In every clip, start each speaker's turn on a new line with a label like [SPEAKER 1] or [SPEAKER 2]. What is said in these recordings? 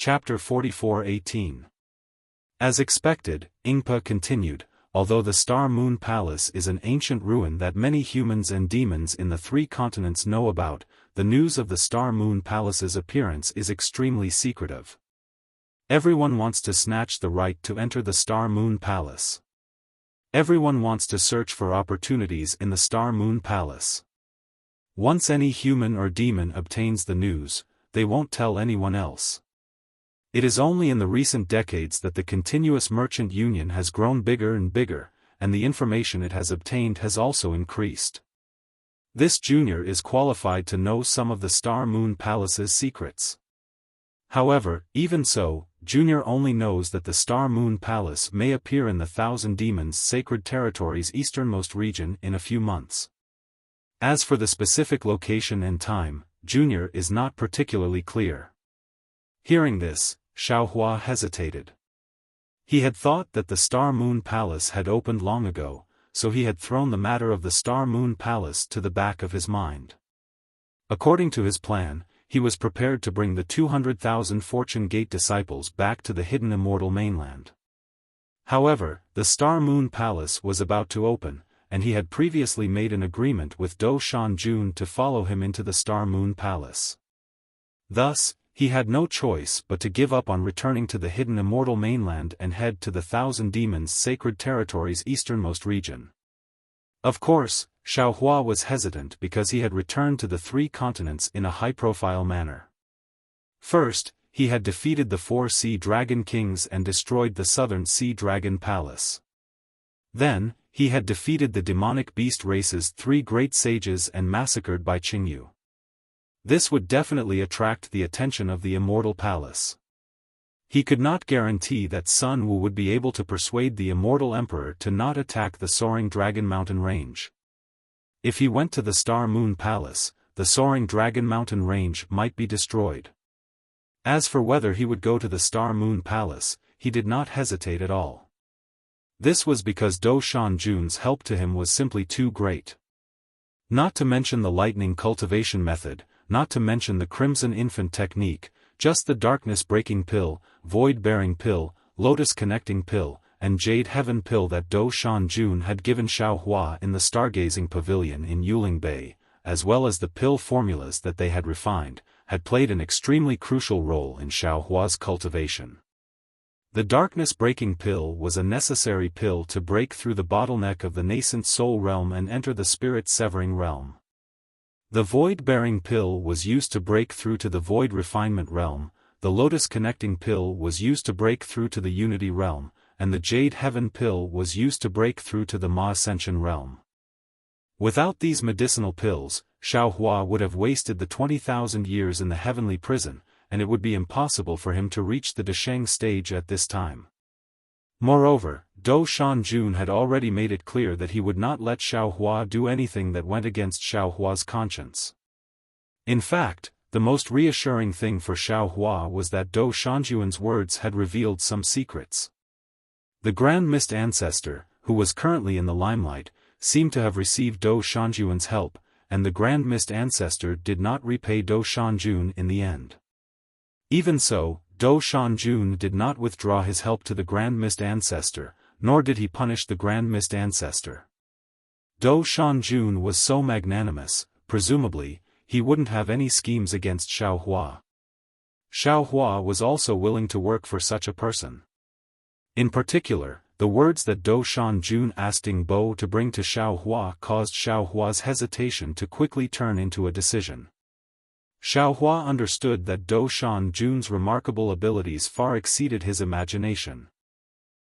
[SPEAKER 1] Chapter 44:18. As expected, Ingpa continued, although the Star Moon Palace is an ancient ruin that many humans and demons in the three continents know about, the news of the Star Moon Palace's appearance is extremely secretive. Everyone wants to snatch the right to enter the Star Moon Palace. Everyone wants to search for opportunities in the Star Moon Palace. Once any human or demon obtains the news, they won't tell anyone else. It is only in the recent decades that the continuous merchant union has grown bigger and bigger, and the information it has obtained has also increased. This junior is qualified to know some of the Star Moon Palace's secrets. However, even so, Junior only knows that the Star Moon Palace may appear in the Thousand Demons' Sacred Territory's easternmost region in a few months. As for the specific location and time, Junior is not particularly clear. Hearing this, Xiaofan hesitated. He had thought that the Star Moon Palace had opened long ago, so he had thrown the matter of the Star Moon Palace to the back of his mind. According to his plan, he was prepared to bring the 200,000 Fortune Gate disciples back to the hidden immortal mainland. However, the Star Moon Palace was about to open, and he had previously made an agreement with Do Shanjun to follow him into the Star Moon Palace. Thus, he had no choice but to give up on returning to the hidden immortal mainland and head to the Thousand Demons' Sacred Territory's easternmost region. Of course, Xiaofan was hesitant because he had returned to the three continents in a high-profile manner. First, he had defeated the 4 Sea Dragon Kings and destroyed the Southern Sea Dragon Palace. Then, he had defeated the demonic beast race's 3 great sages and massacred Bai Qingyu. This would definitely attract the attention of the Immortal Palace. He could not guarantee that Sun Wu would be able to persuade the Immortal Emperor to not attack the Soaring Dragon Mountain Range. If he went to the Star Moon Palace, the Soaring Dragon Mountain Range might be destroyed. As for whether he would go to the Star Moon Palace, he did not hesitate at all. This was because Do Shanjun's help to him was simply too great. Not to mention the lightning cultivation method, not to mention the Crimson Infant technique, just the Darkness Breaking Pill, Void Bearing Pill, Lotus Connecting Pill, and Jade Heaven Pill that Do Shanjun had given Xiaofan in the Stargazing Pavilion in Yuling Bay, as well as the pill formulas that they had refined, had played an extremely crucial role in Xiaofan's cultivation. The Darkness Breaking Pill was a necessary pill to break through the bottleneck of the nascent soul realm and enter the spirit severing realm. The Void-Bearing Pill was used to break through to the Void Refinement realm, the Lotus Connecting Pill was used to break through to the Unity realm, and the Jade Heaven Pill was used to break through to the Ma Ascension realm. Without these medicinal pills, Xiaofan would have wasted the 20,000 years in the heavenly prison, and it would be impossible for him to reach the Desheng stage at this time. Moreover, Do Shanjun had already made it clear that he would not let Xiaofan do anything that went against Xiaofan's conscience. In fact, the most reassuring thing for Xiaofan was that Do Shanjun's words had revealed some secrets. The Grand Mist Ancestor, who was currently in the limelight, seemed to have received Do Shanjun's help, and the Grand Mist Ancestor did not repay Do Shanjun in the end. Even so, Do Shanjun did not withdraw his help to the Grand Mist Ancestor, nor did he punish the Grand Mist Ancestor. Do Shanjun was so magnanimous, presumably, he wouldn't have any schemes against Xiaofan. Xiaofan was also willing to work for such a person. In particular, the words that Do Shanjun asked Bo to bring to Xiaofan caused Xiaofan's hesitation to quickly turn into a decision. Xiaofan understood that Do Shanjun's remarkable abilities far exceeded his imagination.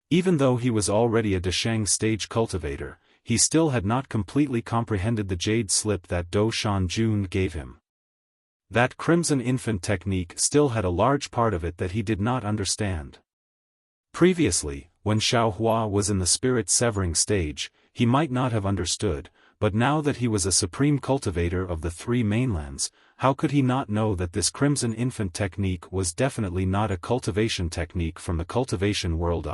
[SPEAKER 1] Even though he was already a Desheng stage cultivator, he still had not completely comprehended the jade slip that Do Shanjun gave him. That Crimson Infant technique still had a large part of it that he did not understand. Previously, when Xiaofan was in the spirit severing stage, he might not have understood, but now that he was a supreme cultivator of the 3 mainlands, how could he not know that this Crimson Infant technique was definitely not a cultivation technique from the cultivation world?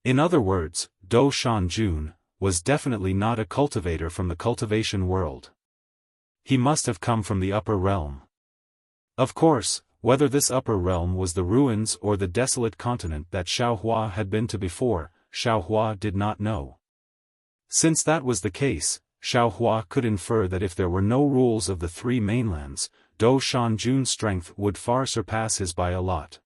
[SPEAKER 1] In other words, Do Shanjun was definitely not a cultivator from the cultivation world. He must have come from the upper realm. Of course, whether this upper realm was the ruins or the desolate continent that Xiaohua had been to before, Xiaohua did not know. Since that was the case, Xiaohua could infer that if there were no rules of the three mainlands, Dou Shanjun's strength would far surpass his by a lot.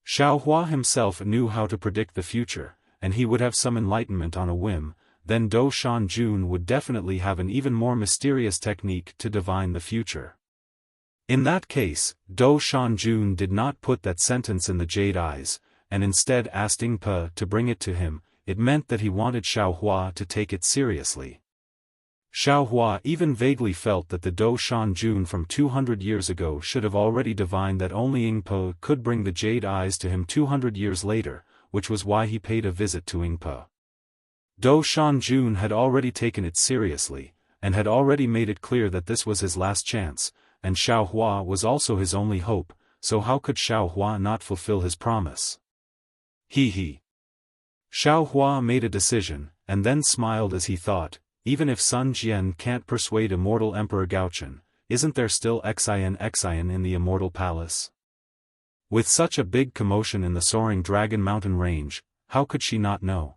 [SPEAKER 1] Xiaohua himself knew how to predict the future, and he would have some enlightenment on a whim. Then Dou Shanjun would definitely have an even more mysterious technique to divine the future. In that case, Dou Shanjun did not put that sentence in the jade eyes, and instead asked Ingpe to bring it to him. It meant that he wanted Xiaohua to take it seriously. Xiaohua even vaguely felt that the Dou Shanjun from 200 years ago should have already divined that only Ingpe could bring the jade eyes to him 200 years later, which was why he paid a visit to Ingpe. Dou Shanjun had already taken it seriously, and had already made it clear that this was his last chance, and Xiaohua was also his only hope, so how could Xiaohua not fulfill his promise? He. Xiaohua made a decision, and then smiled as he thought, even if Sun Jian can't persuade immortal Emperor Gaochen, isn't there still Xian in the immortal palace? With such a big commotion in the soaring Dragon Mountain range, how could she not know?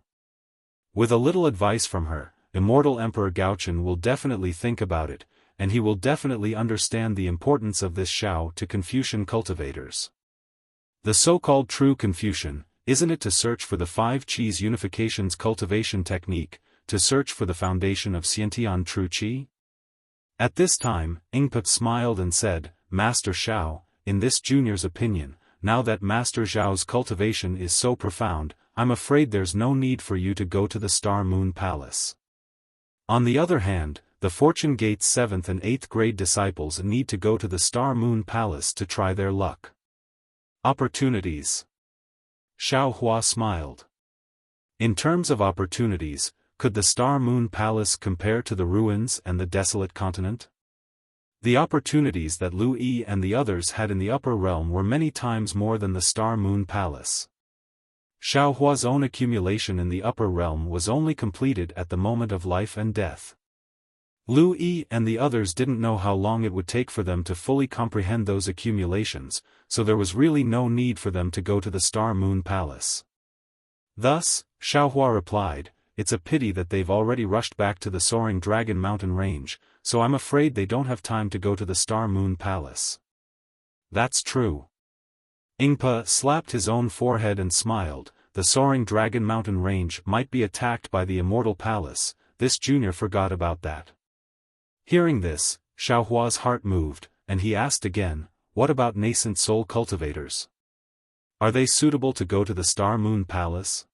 [SPEAKER 1] With a little advice from her, immortal Emperor Gaochen will definitely think about it, and he will definitely understand the importance of this Xiao to Confucian cultivators. The so-called true Confucian, isn't it to search for the 5 Qis unification's cultivation technique, to search for the foundation of Xiantian true Qi? At this time, Ingpe smiled and said, Master Xiao, in this junior's opinion, now that Master Xiao's cultivation is so profound, I'm afraid there's no need for you to go to the Star Moon Palace. On the other hand, the Fortune Gate's 7th and 8th grade disciples need to go to the Star Moon Palace to try their luck. Opportunities. Xiaohua smiled. In terms of opportunities, could the Star Moon Palace compare to the ruins and the desolate continent? The opportunities that Lu Yi and the others had in the upper realm were many times more than the Star Moon Palace. Xiaohua's own accumulation in the upper realm was only completed at the moment of life and death. Lu Yi and the others didn't know how long it would take for them to fully comprehend those accumulations, so there was really no need for them to go to the Star Moon Palace. Thus, Xiaohua replied, it's a pity that they've already rushed back to the soaring Dragon Mountain range, so I'm afraid they don't have time to go to the Star Moon Palace. That's true. Ingpe slapped his own forehead and smiled. The soaring Dragon Mountain range might be attacked by the Immortal Palace. This junior forgot about that. Hearing this, Xiaohua's heart moved, and he asked again, what about nascent soul cultivators? Are they suitable to go to the Star Moon Palace?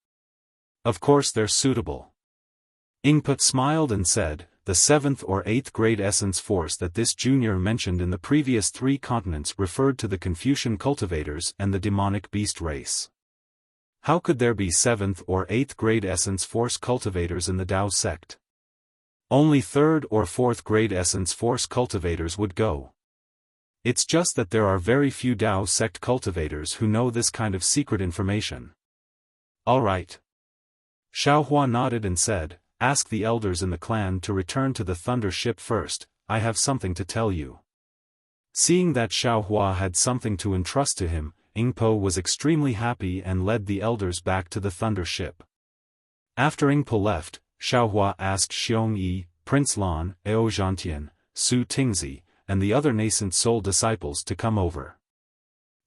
[SPEAKER 1] Of course they're suitable. Ingpe smiled and said, the 7th or 8th grade essence force that this junior mentioned in the previous 3 continents referred to the Confucian cultivators and the demonic beast race. How could there be 7th or 8th grade essence force cultivators in the Dao sect? Only 3rd or 4th grade essence force cultivators would go. It's just that there are very few Dao sect cultivators who know this kind of secret information. All right. Xiaohua nodded and said, ask the elders in the clan to return to the thunder ship first, I have something to tell you. Seeing that Xiaohua had something to entrust to him, Ingpe was extremely happy and led the elders back to the thunder ship. After Ingpe left, Xiaohua asked Xiongyi, Prince Lan, Ao Zhantian, Su Tingzi, and the other nascent soul disciples to come over.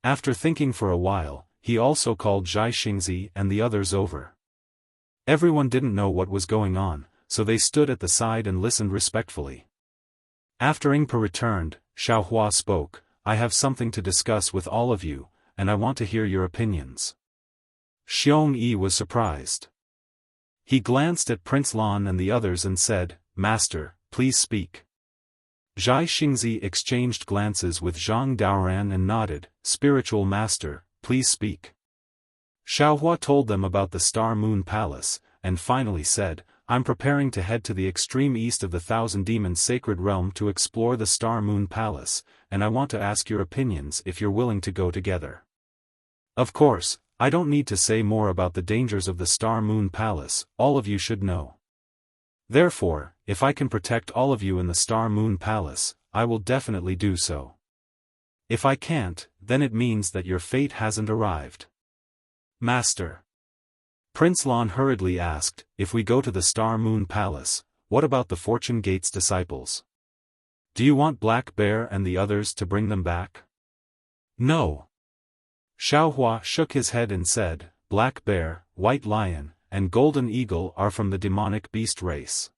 [SPEAKER 1] After thinking for a while, he also called Zhai Xingzi and the others over. Everyone didn't know what was going on, so they stood at the side and listened respectfully. After Ingpe returned, Xiaohua spoke, I have something to discuss with all of you, and I want to hear your opinions. Xiongyi was surprised. He glanced at Prince Lan and the others and said, Master, please speak. Zhai Xingzi exchanged glances with Zhang Daoran and nodded, Spiritual Master, please speak. Xiaohua told them about the Star Moon Palace, and finally said, I'm preparing to head to the extreme east of the Thousand Demons Sacred Realm to explore the Star Moon Palace, and I want to ask your opinions if you're willing to go together. Of course, I don't need to say more about the dangers of the Star Moon Palace, all of you should know. Therefore, if I can protect all of you in the Star Moon Palace, I will definitely do so. If I can't, then it means that your fate hasn't arrived. Master. Prince Lan hurriedly asked, if we go to the Star Moon Palace, what about the Fortune Gate's disciples? Do you want Black Bear and the others to bring them back? No. Xiaohua shook his head and said, Black Bear, White Lion, and Golden Eagle are from the demonic beast race.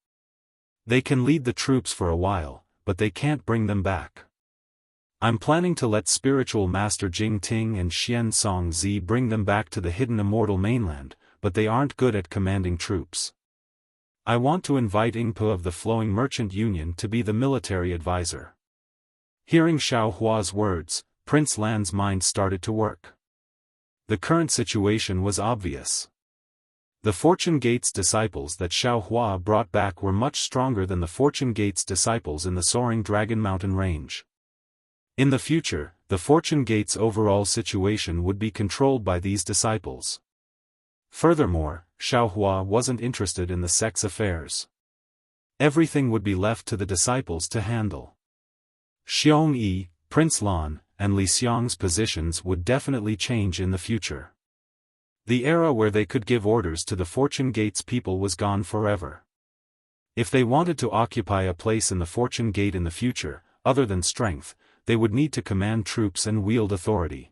[SPEAKER 1] They can lead the troops for a while, but they can't bring them back. I'm planning to let spiritual master Jing Ting and Xian Song Zi bring them back to the hidden immortal mainland, but they aren't good at commanding troops. I want to invite Ingpo of the Flowing Merchant Union to be the military advisor. Hearing Xiaohua's words, Prince Lan's mind started to work. The current situation was obvious. The Fortune Gate's disciples that Xiaohua brought back were much stronger than the Fortune Gate's disciples in the soaring Dragon Mountain range. In the future, the Fortune Gate's overall situation would be controlled by these disciples. Furthermore, Xiaohua wasn't interested in the sect's affairs. Everything would be left to the disciples to handle. Xiong Yi, Prince Lan, and Li Xiang's positions would definitely change in the future. The era where they could give orders to the Fortune Gate's people was gone forever. If they wanted to occupy a place in the Fortune Gate in the future, other than strength, they would need to command troops and wield authority.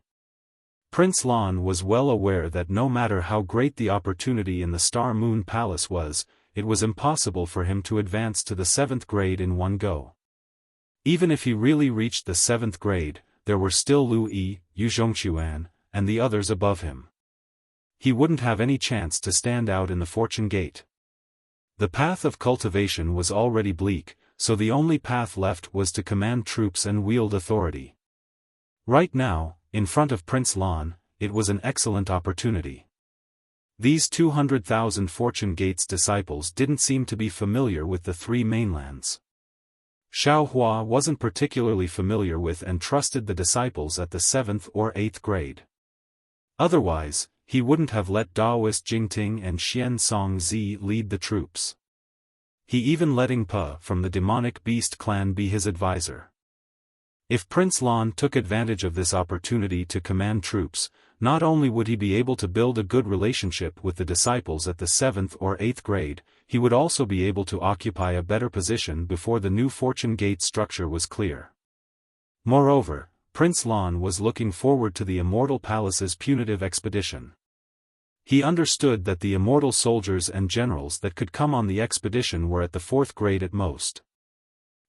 [SPEAKER 1] Prince Lan was well aware that no matter how great the opportunity in the Star Moon Palace was, it was impossible for him to advance to the 7th grade in one go. Even if he really reached the 7th grade, there were still Lu Yi, Yu Zhongquan, and the others above him. He wouldn't have any chance to stand out in the Fortune Gate. The path of cultivation was already bleak, so the only path left was to command troops and wield authority. Right now, in front of Prince Lan, it was an excellent opportunity. These 200,000 Fortune Gate's disciples didn't seem to be familiar with the three mainlands. Xiaohua wasn't particularly familiar with and trusted the disciples at the 7th or 8th grade. Otherwise, he wouldn't have let Daoist Jingting and Xian Song Zi lead the troops. He even let Ingpo from the demonic beast clan be his advisor. If Prince Lan took advantage of this opportunity to command troops, not only would he be able to build a good relationship with the disciples at the 7th or 8th grade, he would also be able to occupy a better position before the new Fortune Gate structure was clear. Moreover, Prince Lan was looking forward to the Immortal Palace's punitive expedition. He understood that the immortal soldiers and generals that could come on the expedition were at the 4th grade at most.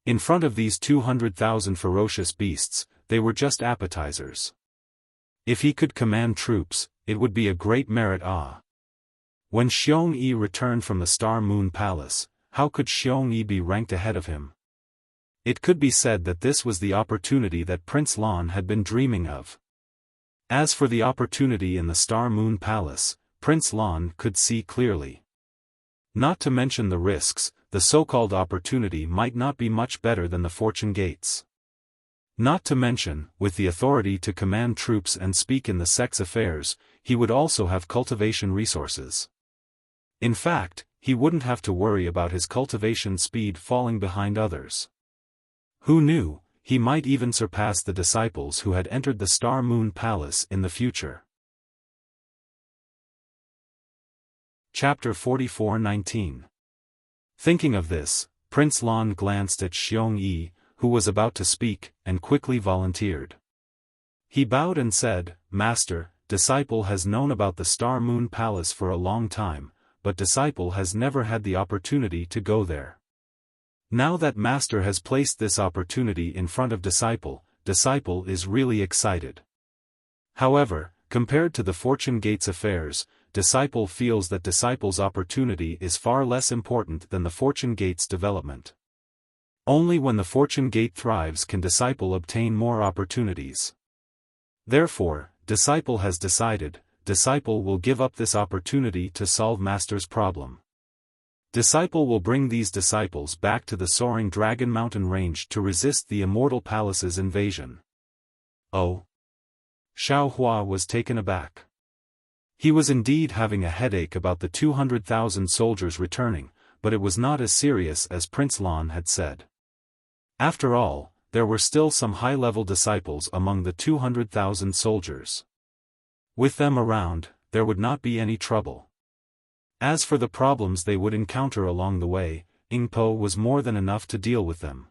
[SPEAKER 1] In front of these 200,000 ferocious beasts, they were just appetizers. If he could command troops, it would be a great merit. When Xiong Yi returned from the Star Moon Palace, how could Xiong Yi be ranked ahead of him? It could be said that this was the opportunity that Prince Lan had been dreaming of. As for the opportunity in the Star Moon Palace, Prince Lan could see clearly. Not to mention the risks, the so-called opportunity might not be much better than the Fortune Gates. Not to mention, with the authority to command troops and speak in the sect's affairs, he would also have cultivation resources. In fact, he wouldn't have to worry about his cultivation speed falling behind others. Who knew, he might even surpass the disciples who had entered the Star Moon Palace in the future. Chapter 44:19. Thinking of this, Prince Lan glanced at Xiong Yi, who was about to speak, and quickly volunteered. He bowed and said, Master, Disciple has known about the Star Moon Palace for a long time, but Disciple has never had the opportunity to go there. Now that Master has placed this opportunity in front of Disciple, Disciple is really excited. However, compared to the Fortune Gate's affairs, Disciple feels that Disciple's opportunity is far less important than the Fortune Gate's development. Only when the Fortune Gate thrives can Disciple obtain more opportunities. Therefore, Disciple has decided, Disciple will give up this opportunity to solve Master's problem. Disciple will bring these disciples back to the soaring Dragon Mountain range to resist the Immortal Palace's invasion. Oh! Xiaohua was taken aback. He was indeed having a headache about the 200,000 soldiers returning, but it was not as serious as Prince Lan had said. After all, there were still some high-level disciples among the 200,000 soldiers. With them around, there would not be any trouble. As for the problems they would encounter along the way, Yingpo was more than enough to deal with them.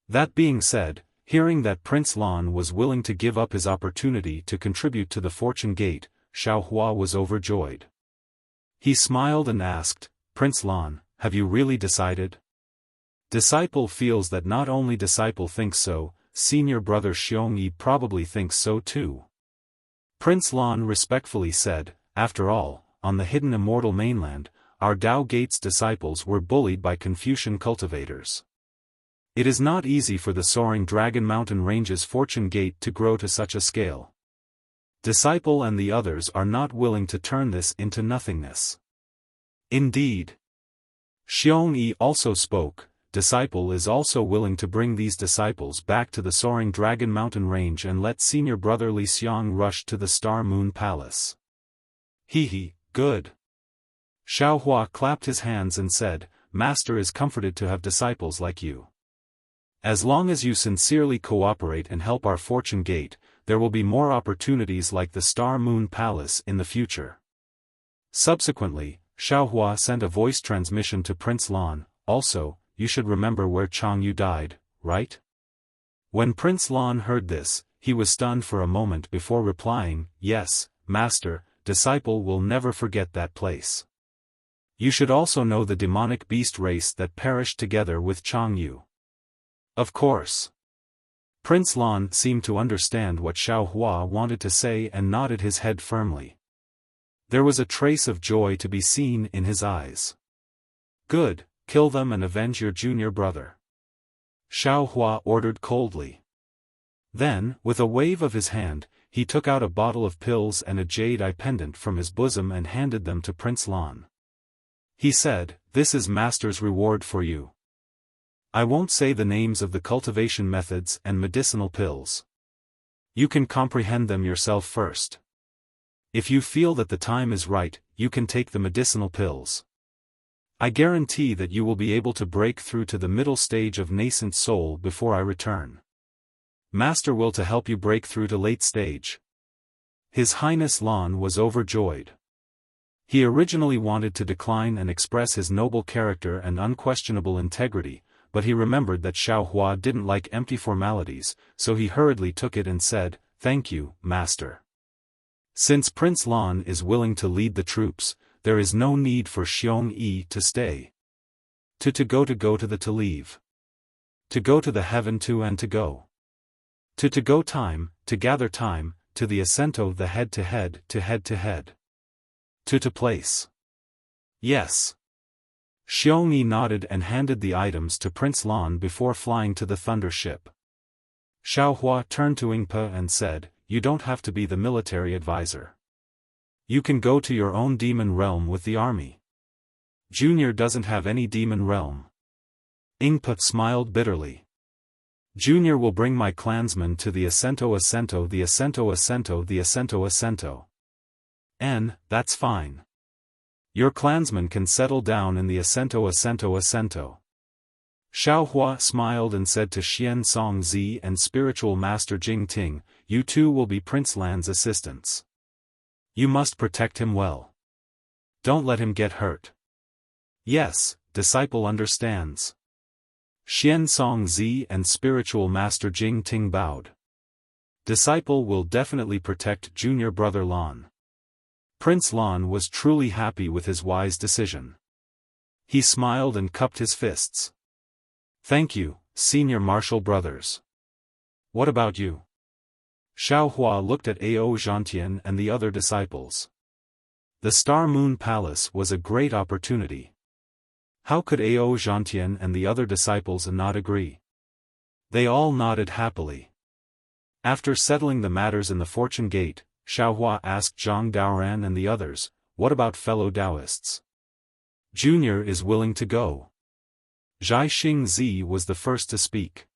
[SPEAKER 1] That being said, hearing that Prince Lan was willing to give up his opportunity to contribute to the Fortune Gate, Xiaofan was overjoyed. He smiled and asked, "Prince Lan, have you really decided?" Disciple feels that not only Disciple thinks so, senior brother Xiongyi probably thinks so too. Prince Lan respectfully said, "After all, on the hidden immortal mainland, our Tao Gate's disciples were bullied by Confucian cultivators. It is not easy for the soaring Dragon Mountain Range's Fortune Gate to grow to such a scale. Disciple and the others are not willing to turn this into nothingness." Indeed. Xiongyi also spoke. Disciple is also willing to bring these disciples back to the soaring Dragon Mountain Range and let senior brother Li Xiang rush to the Star Moon Palace. He, good. Xiaohua clapped his hands and said, "Master is comforted to have disciples like you. As long as you sincerely cooperate and help our Fortune Gate, there will be more opportunities like the Star Moon Palace in the future." Subsequently, Xiaohua sent a voice transmission to Prince Lan. "Also, you should remember where Changyu died, right?" When Prince Lan heard this, he was stunned for a moment before replying, "Yes, Master, Disciple will never forget that place. You should also know the demonic beast race that perished together with Changyu." Of course. Prince Lan seemed to understand what Xiaohua wanted to say and nodded his head firmly. There was a trace of joy to be seen in his eyes. "Good, kill them and avenge your junior brother," Xiaohua ordered coldly. Then, with a wave of his hand, he took out a bottle of pills and a jade eye pendant from his bosom and handed them to Prince Lan. He said, "This is Master's reward for you. I won't say the names of the cultivation methods and medicinal pills. You can comprehend them yourself first. If you feel that the time is right, you can take the medicinal pills. I guarantee that you will be able to break through to the middle stage of nascent soul before I return. Master will to help you break through to late stage." His Highness Lan was overjoyed. He originally wanted to decline and express his noble character and unquestionable integrity, but he remembered that Xiaohua didn't like empty formalities, so he hurriedly took it and said, "Thank you, Master. Since Prince Lan is willing to lead the troops, there is no need for Xiongyi to stay. To go to the to leave. To go to the heaven to and to go. To go time, to gather time, to the assento the head to head to head to head. To place." "Yes." Xiongyi nodded and handed the items to Prince Lan before flying to the thunder ship. Xiaohua turned to Yingpo and said, "You don't have to be the military advisor. You can go to your own demon realm with the army. Junior doesn't have any demon realm." Yingpo smiled bitterly. "Junior will bring my clansmen to the assento the assento the assento. That's fine. Your clansmen can settle down in the assento. Xiaohua smiled and said to Xian Songzi and spiritual master Jing Ting, "You two will be Prince Lan's assistants. You must protect him well. Don't let him get hurt." "Yes, Disciple understands." Xian Songzi and spiritual master Jing Ting bowed. Disciple will definitely protect junior brother Lan. Prince Lan was truly happy with his wise decision. He smiled and cupped his fists. "Thank you, senior martial brothers. What about you?" Xiaohua looked at Ao Zhantian and the other disciples. The Star Moon Palace was a great opportunity. How could Ao Zhantian and the other disciples not agree? They all nodded happily. After settling the matters in the Fortune Gate, Xiaohua asked Zhang Daoran and the others, "What about fellow Taoists?" "Junior is willing to go." Zhai Xingzi was the first to speak.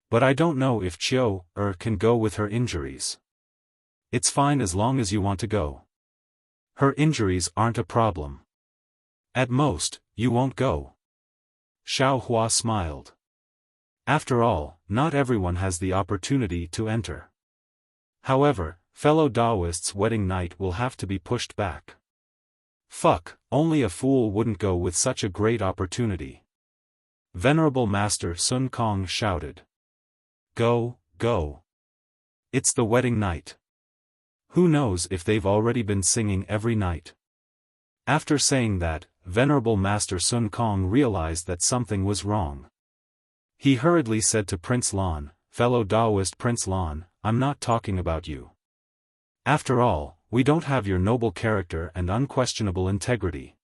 [SPEAKER 1] "But I don't know if Qiu can go with her injuries." "It's fine as long as you want to go. Her injuries aren't a problem. At most, you won't go." Xiaohua smiled. After all, not everyone has the opportunity to enter. However, fellow Taoists' wedding night will have to be pushed back. Fuck, only a fool wouldn't go with such a great opportunity. Venerable Master Sun Kong shouted. Go, go. It's the wedding night. Who knows if they've already been singing every night. After saying that, Venerable Master Sun Kong realized that something was wrong. He hurriedly said to Prince Lan, fellow Taoist Prince Lan, I'm not talking about you. After all, we don't have your noble character and unquestionable integrity.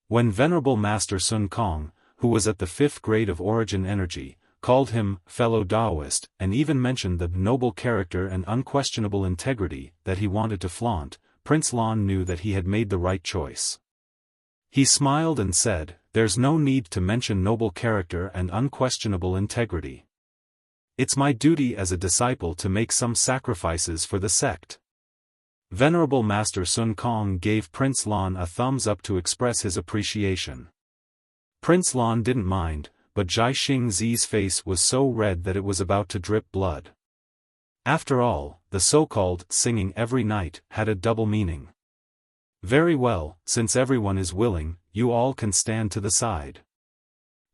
[SPEAKER 1] When Venerable Master Sun Kong, who was at the 5th grade of Origin Energy, called him fellow Taoist and even mentioned the noble character and unquestionable integrity that he wanted to flaunt, Prince Lan knew that he had made the right choice. He smiled and said, there's no need to mention noble character and unquestionable integrity. It's my duty as a disciple to make some sacrifices for the sect. Venerable Master Sun Kong gave Prince Lan a thumbs up to express his appreciation. Prince Lan didn't mind, but Jai Xingzi's face was so red that it was about to drip blood. After all, the so-called singing every night had a double meaning. Very well, since everyone is willing, you all can stand to the side.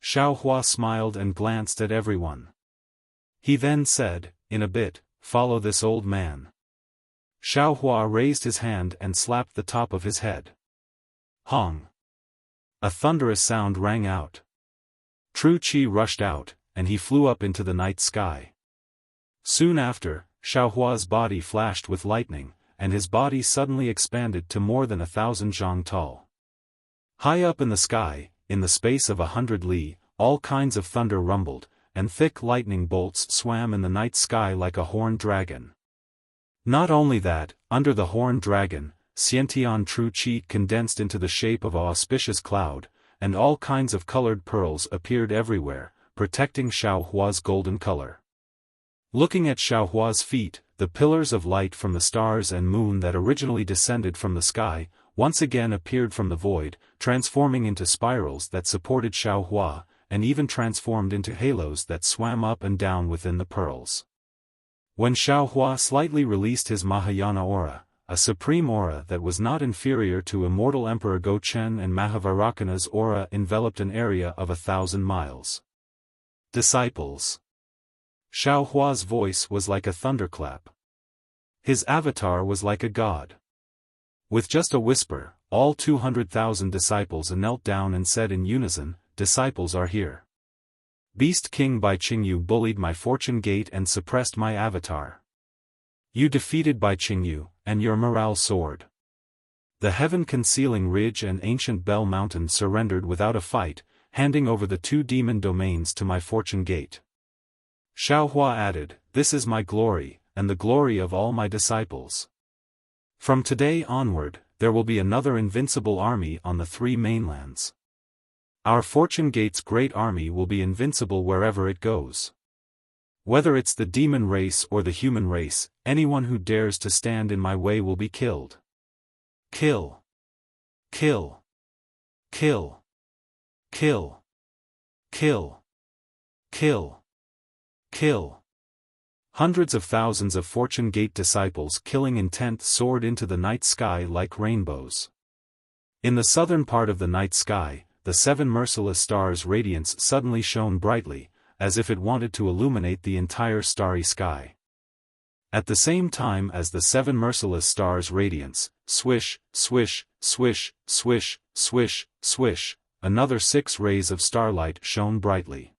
[SPEAKER 1] Xiaofan smiled and glanced at everyone. He then said, in a bit, follow this old man. Xiaofan raised his hand and slapped the top of his head. Hong! A thunderous sound rang out. Tru Chi rushed out, and he flew up into the night sky. Soon after, Xiaohua's body flashed with lightning, and his body suddenly expanded to more than 1,000 zhang tall. High up in the sky, in the space of 100 li, all kinds of thunder rumbled, and thick lightning bolts swam in the night sky like a horned dragon. Not only that, under the horned dragon, Xiantian Tru Chi condensed into the shape of an auspicious cloud, and all kinds of colored pearls appeared everywhere, protecting Xiaohua's golden color. Looking at Xiaohua's feet, the pillars of light from the stars and moon that originally descended from the sky, once again appeared from the void, transforming into spirals that supported Xiaohua, and even transformed into halos that swam up and down within the pearls. When Xiaohua slightly released his Mahayana aura, a supreme aura that was not inferior to immortal Emperor Gochen and Mahavaracana's aura enveloped an area of 1,000 miles. Disciples. Xiaohua's voice was like a thunderclap. His avatar was like a god. With just a whisper, all 200,000 disciples knelt down and said in unison, disciples are here. Beast King Bai Qingyu bullied my fortune gate and suppressed my avatar. You defeated Bai Qingyu, and your morale soared. The heaven-concealing ridge and ancient Bell Mountain surrendered without a fight, handing over the 2 demon domains to my fortune gate. Xiaohua added, this is my glory, and the glory of all my disciples. From today onward, there will be another invincible army on the 3 mainlands. Our Fortune Gate's great army will be invincible wherever it goes. Whether it's the demon race or the human race, anyone who dares to stand in my way will be killed. Kill. Kill. Kill. Kill. Kill. Kill. Kill. Hundreds of thousands of Fortune Gate disciples' killing intent soared into the night sky like rainbows. In the southern part of the night sky, the 7 merciless stars' radiance suddenly shone brightly, as if it wanted to illuminate the entire starry sky. At the same time as the 7 merciless stars' radiance, swish, swish, swish, swish, swish, swish, another 6 rays of starlight shone brightly.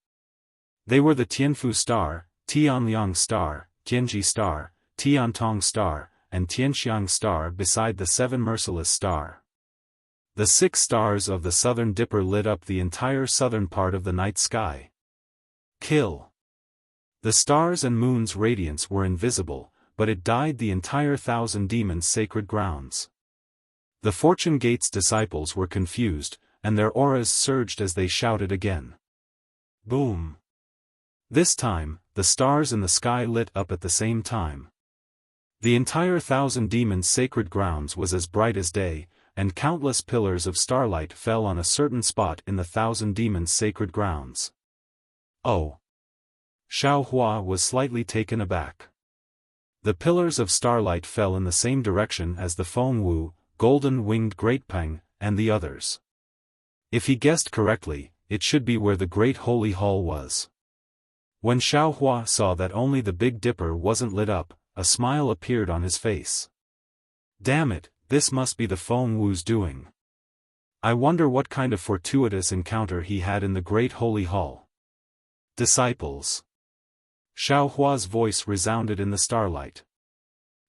[SPEAKER 1] They were the Tianfu star, Tianliang star, Tianji star, Tiantong star, and Tianxiang star beside the 7 merciless star. The 6 stars of the Southern Dipper lit up the entire southern part of the night sky. Kill. The stars and moon's radiance were invisible, but it dyed the entire 1,000 demons' sacred grounds. The Fortune Gate's disciples were confused, and their auras surged as they shouted again. Boom. This time, the stars in the sky lit up at the same time. The entire 1,000 demons' sacred grounds was as bright as day, and countless pillars of starlight fell on a certain spot in the 1,000 demons' sacred grounds. Oh! Xiaofan was slightly taken aback. The pillars of starlight fell in the same direction as the Feng Wu, golden-winged Greatpeng, and the others. If he guessed correctly, it should be where the Great Holy Hall was. When Xiaofan saw that only the Big Dipper wasn't lit up, a smile appeared on his face. Damn it, this must be the Feng Wu's doing. I wonder what kind of fortuitous encounter he had in the Great Holy Hall. Disciples. Xiaohua's voice resounded in the starlight.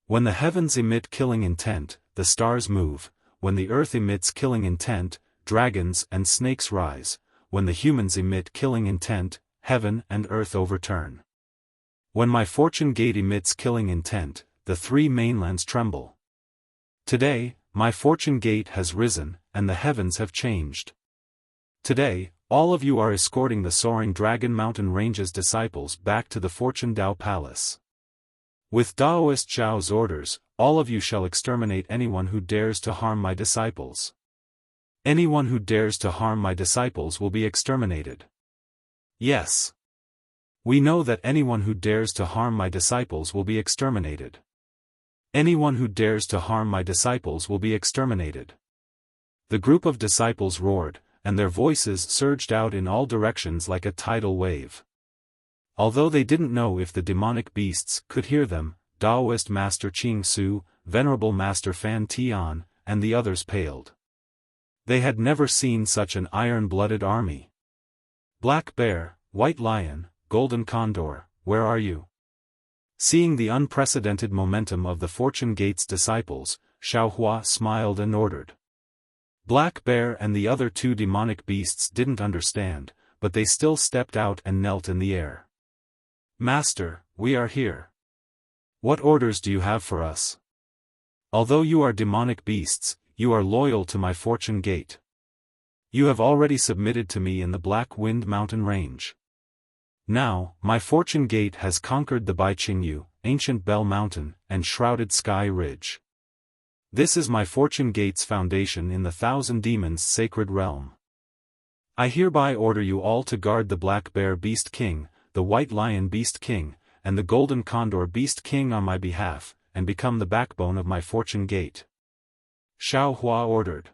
[SPEAKER 1] When the heavens emit killing intent, the stars move. When the earth emits killing intent, dragons and snakes rise. When the humans emit killing intent, heaven and earth overturn. When my fortune gate emits killing intent, the three mainlands tremble. Today, my fortune gate has risen, and the heavens have changed. Today, all of you are escorting the soaring Dragon Mountain Range's disciples back to the Fortune Dao Palace. With Daoist Zhao's orders, all of you shall exterminate anyone who dares to harm my disciples. Anyone who dares to harm my disciples will be exterminated. Yes. We know that anyone who dares to harm my disciples will be exterminated. Anyone who dares to harm my disciples will be exterminated. The group of disciples roared, and their voices surged out in all directions like a tidal wave. Although they didn't know if the demonic beasts could hear them, Daoist Master Qing Su, Venerable Master Fan Tian, and the others paled. They had never seen such an iron-blooded army. Black Bear, White Lion, Golden Condor, where are you? Seeing the unprecedented momentum of the Fortune Gate's disciples, Xiaohua smiled and ordered. Black Bear and the other two demonic beasts didn't understand, but they still stepped out and knelt in the air. Master, we are here. What orders do you have for us? Although you are demonic beasts, you are loyal to my Fortune Gate. You have already submitted to me in the Black Wind Mountain Range. Now, my Fortune Gate has conquered the Baiqingyu, Ancient Bell Mountain, and Shrouded Sky Ridge. This is my Fortune Gate's foundation in the Thousand Demons' sacred realm. I hereby order you all to guard the Black Bear Beast King, the White Lion Beast King, and the Golden Condor Beast King on my behalf, and become the backbone of my Fortune Gate. Xiaohua ordered.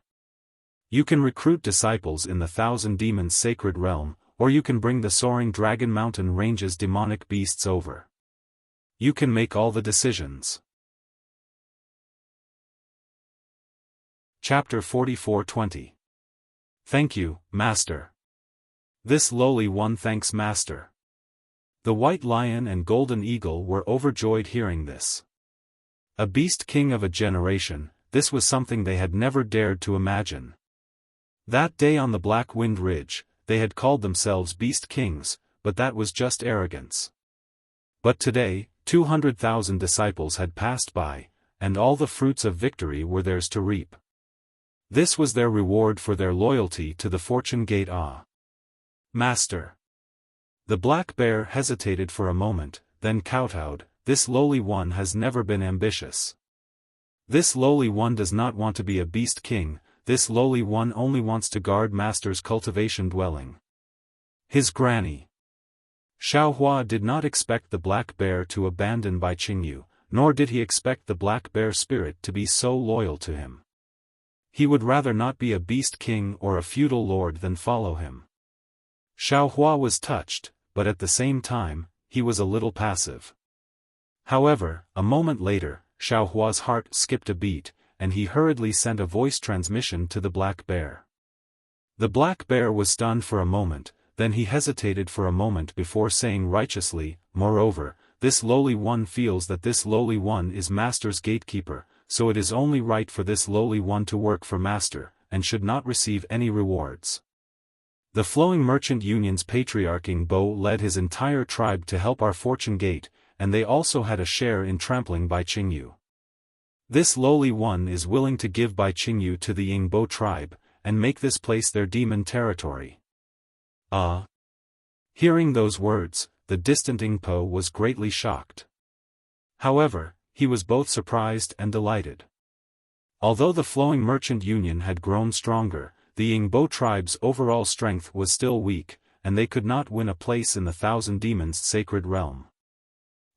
[SPEAKER 1] You can recruit disciples in the Thousand Demons' sacred realm, or you can bring the soaring Dragon Mountain Range's demonic beasts over. You can make all the decisions. Chapter 44:20. Thank you, Master. This lowly one thanks Master. The White Lion and Golden Eagle were overjoyed hearing this. A Beast King of a generation, this was something they had never dared to imagine. That day on the Black Wind Ridge, they had called themselves Beast Kings, but that was just arrogance. But today, 200,000 disciples had passed by, and all the fruits of victory were theirs to reap. This was their reward for their loyalty to the Fortune Gate. Master. The Black Bear hesitated for a moment, then kowtowed. This lowly one has never been ambitious. This lowly one does not want to be a Beast King, this lowly one only wants to guard Master's cultivation dwelling. His granny. Xiaohua did not expect the Black Bear to abandon Baiqingyu, nor did he expect the Black Bear spirit to be so loyal to him. He would rather not be a Beast King or a feudal lord than follow him. Xiaohua was touched, but at the same time, he was a little passive. However, a moment later, Xiaohua's heart skipped a beat, and he hurriedly sent a voice transmission to the Black Bear. The Black Bear was stunned for a moment, then he hesitated for a moment before saying righteously, moreover, this lowly one feels that this lowly one is Master's gatekeeper, so it is only right for this lowly one to work for Master, and should not receive any rewards. The Flowing Merchant Union's patriarch Bo led his entire tribe to help our Fortune Gate, and they also had a share in trampling Baiqingyu. This lowly one is willing to give Baiqingyu to the Yingbo tribe, and make this place their demon territory. Hearing those words, the distant Yingpo was greatly shocked. However, he was both surprised and delighted. Although the Flowing Merchant Union had grown stronger, the Yingbo tribe's overall strength was still weak, and they could not win a place in the Thousand Demons' sacred realm.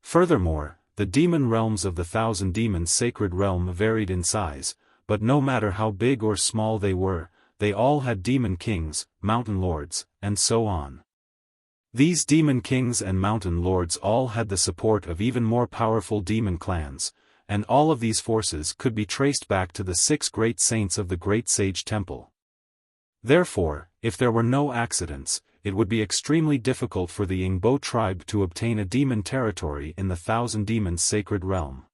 [SPEAKER 1] Furthermore, the demon realms of the Thousand Demons' sacred realm varied in size, but no matter how big or small they were, they all had demon kings, mountain lords, and so on. These demon kings and mountain lords all had the support of even more powerful demon clans, and all of these forces could be traced back to the 6 great saints of the Great Sage Temple. Therefore, if there were no accidents, it would be extremely difficult for the Yingbo tribe to obtain a demon territory in the Thousand Demons' sacred realm.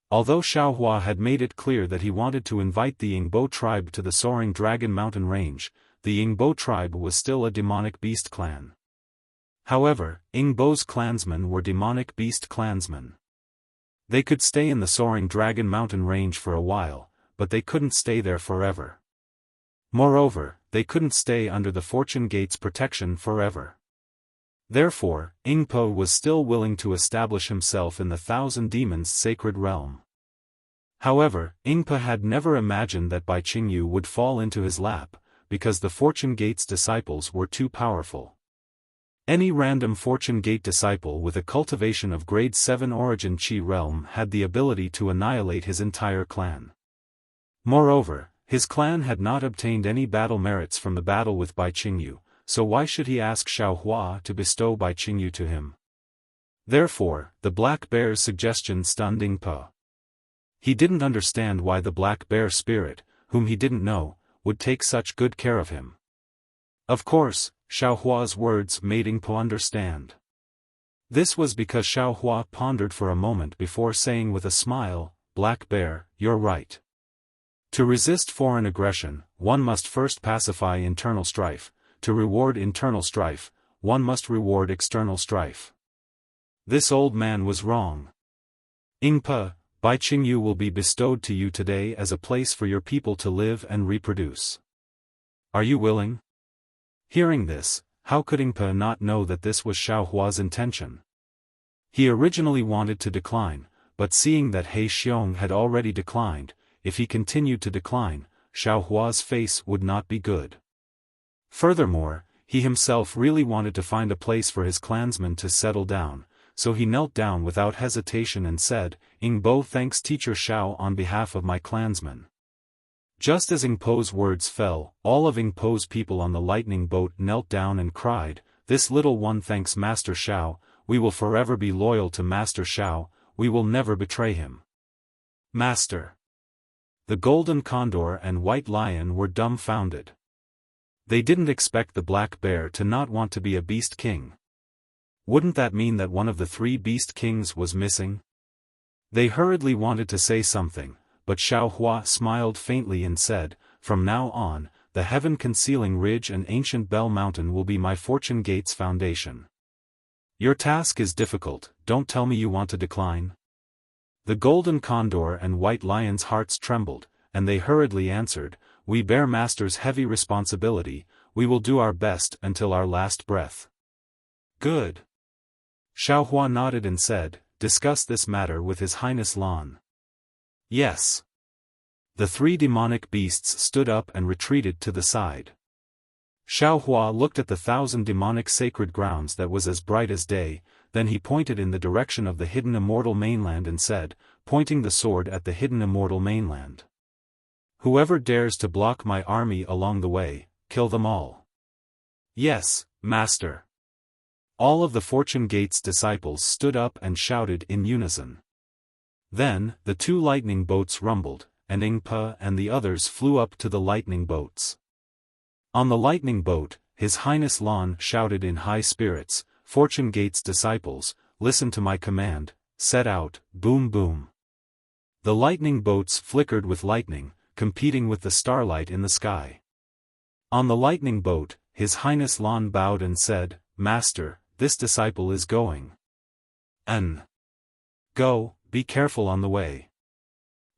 [SPEAKER 1] Although Xiaohua had made it clear that he wanted to invite the Yingbo tribe to the Soaring Dragon Mountain Range, the Yingbo tribe was still a demonic beast clan. However, Yingbo's clansmen were demonic beast clansmen. They could stay in the Soaring Dragon Mountain Range for a while, but they couldn't stay there forever. Moreover, they couldn't stay under the Fortune Gate's protection forever. Therefore, Yingpo was still willing to establish himself in the Thousand Demons' sacred realm. However, Yingpo had never imagined that Bai Qingyu would fall into his lap, because the Fortune Gate's disciples were too powerful. Any random Fortune Gate disciple with a cultivation of grade 7 origin Qi realm had the ability to annihilate his entire clan. Moreover, his clan had not obtained any battle merits from the battle with Bai Qingyu, so why should he ask Xiaohua to bestow Bai Qingyu to him? Therefore, the Black Bear's suggestion stunned Yingpo. He didn't understand why the Black Bear spirit, whom he didn't know, would take such good care of him. Of course, Xiaohua's words made Yingpo understand. This was because Xiaohua pondered for a moment before saying with a smile, "Black Bear, you're right. To resist foreign aggression, one must first pacify internal strife. To reward internal strife, one must reward external strife." This old man was wrong. Yingpo, Bai Qingyu will be bestowed to you today as a place for your people to live and reproduce. Are you willing? Hearing this, how could Yingpo not know that this was Xiaohua's intention? He originally wanted to decline, but seeing that He Xiong had already declined, if he continued to decline, Xiaohua's face would not be good. Furthermore, he himself really wanted to find a place for his clansmen to settle down, so he knelt down without hesitation and said, "Yingbo thanks Teacher Xiao on behalf of my clansmen." Just as Yingpo's words fell, all of Yingpo's people on the lightning boat knelt down and cried, "This little one thanks Master Xiao, we will forever be loyal to Master Xiao, we will never betray him." Master! The Golden Condor and White Lion were dumbfounded. They didn't expect the Black Bear to not want to be a Beast King. Wouldn't that mean that one of the 3 Beast Kings was missing? They hurriedly wanted to say something, but Xiaohua smiled faintly and said, "From now on, the heaven-concealing ridge and ancient Bell Mountain will be my Fortune Gate's foundation. Your task is difficult, don't tell me you want to decline." The Golden Condor and White Lion's hearts trembled, and they hurriedly answered, "We bear Master's heavy responsibility, we will do our best until our last breath." "Good." Xiaohua nodded and said, "Discuss this matter with His Highness Lan." "Yes." The 3 demonic beasts stood up and retreated to the side. Xiaohua looked at the 1,000 demonic sacred grounds that was as bright as day, then he pointed in the direction of the hidden immortal mainland and said, pointing the sword at the hidden immortal mainland, "Whoever dares to block my army along the way, kill them all." "Yes, Master." All of the Fortune Gate's disciples stood up and shouted in unison. Then, the 2 lightning boats rumbled, and Yingpo and the others flew up to the lightning boats. On the lightning boat, His Highness Lan shouted in high spirits, "Fortune Gate's disciples, listen to my command, set out, boom boom." The lightning boats flickered with lightning, competing with the starlight in the sky. On the lightning boat, His Highness Lan bowed and said, "Master, this disciple is going." Go, be careful on the way."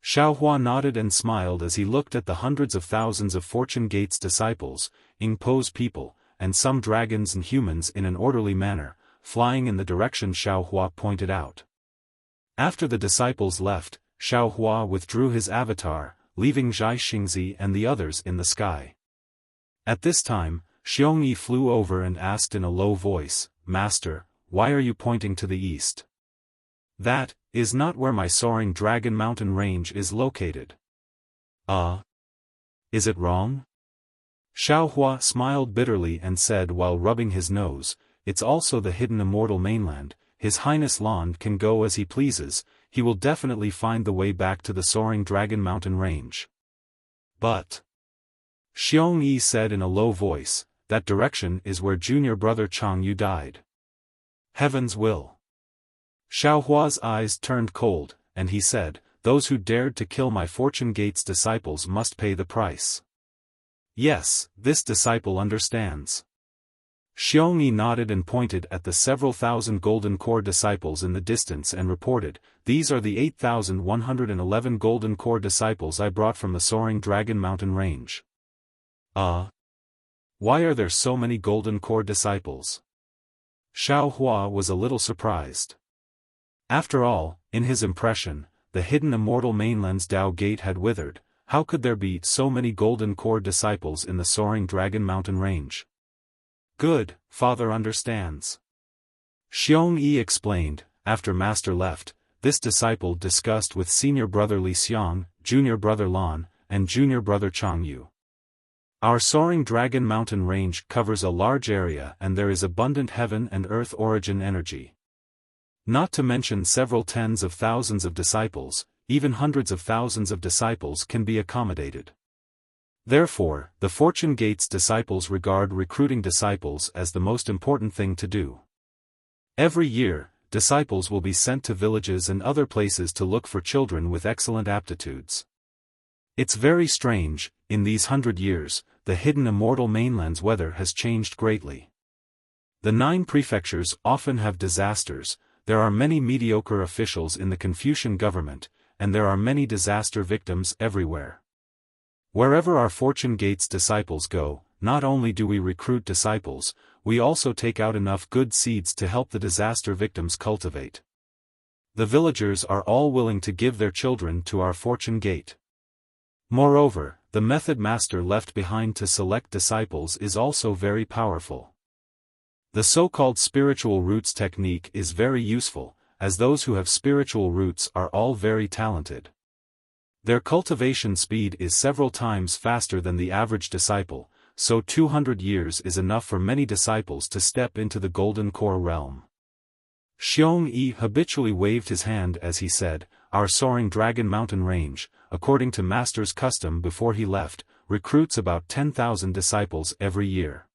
[SPEAKER 1] Xiaohua nodded and smiled as he looked at the hundreds of thousands of Fortune Gate's disciples, Yingpo's people, and some dragons and humans in an orderly manner, flying in the direction Xiaohua pointed out. After the disciples left, Xiaohua withdrew his avatar, leaving Zhai Xingzi and the others in the sky. At this time, Xiongyi flew over and asked in a low voice, "Master, why are you pointing to the east? That is not where my soaring dragon mountain range is located." Is it wrong?" Xiaohua smiled bitterly and said while rubbing his nose, "It's also the hidden immortal mainland. His Highness Lan can go as he pleases, he will definitely find the way back to the soaring dragon mountain range." "But," Xiongyi said in a low voice, "that direction is where junior brother Changyu died." "Heaven's will." Xiaohua's eyes turned cold, and he said, "Those who dared to kill my Fortune Gate's disciples must pay the price." "Yes, this disciple understands." Xiongyi nodded and pointed at the several thousand golden core disciples in the distance and reported, "These are the 8,111 golden core disciples I brought from the soaring dragon mountain range." Why are there so many golden core disciples?" Xiaohua was a little surprised. After all, in his impression, the hidden immortal mainland's Tao Gate had withered. How could there be so many golden core disciples in the soaring dragon mountain range? "Good, father understands." Xiongyi explained, after master left, this disciple discussed with senior brother Li Xiang, junior brother Lan, and junior brother Changyu. "Our soaring dragon mountain range covers a large area and there is abundant heaven and earth origin energy. Not to mention several tens of thousands of disciples, even hundreds of thousands of disciples can be accommodated. Therefore, the Fortune Gate's disciples regard recruiting disciples as the most important thing to do. Every year, disciples will be sent to villages and other places to look for children with excellent aptitudes. It's very strange, in these 100 years, the hidden immortal mainland's weather has changed greatly. The 9 prefectures often have disasters, there are many mediocre officials in the Confucian government, and there are many disaster victims everywhere. Wherever our Fortune Gate's disciples go, not only do we recruit disciples, we also take out enough good seeds to help the disaster victims cultivate. The villagers are all willing to give their children to our Fortune Gate. Moreover, the method master left behind to select disciples is also very powerful. The so-called spiritual roots technique is very useful, as those who have spiritual roots are all very talented. Their cultivation speed is several times faster than the average disciple, so 200 years is enough for many disciples to step into the golden core realm. Xiongyi habitually waved his hand as he said, "Our soaring dragon mountain range, according to master's custom before he left, recruits about 10,000 disciples every year.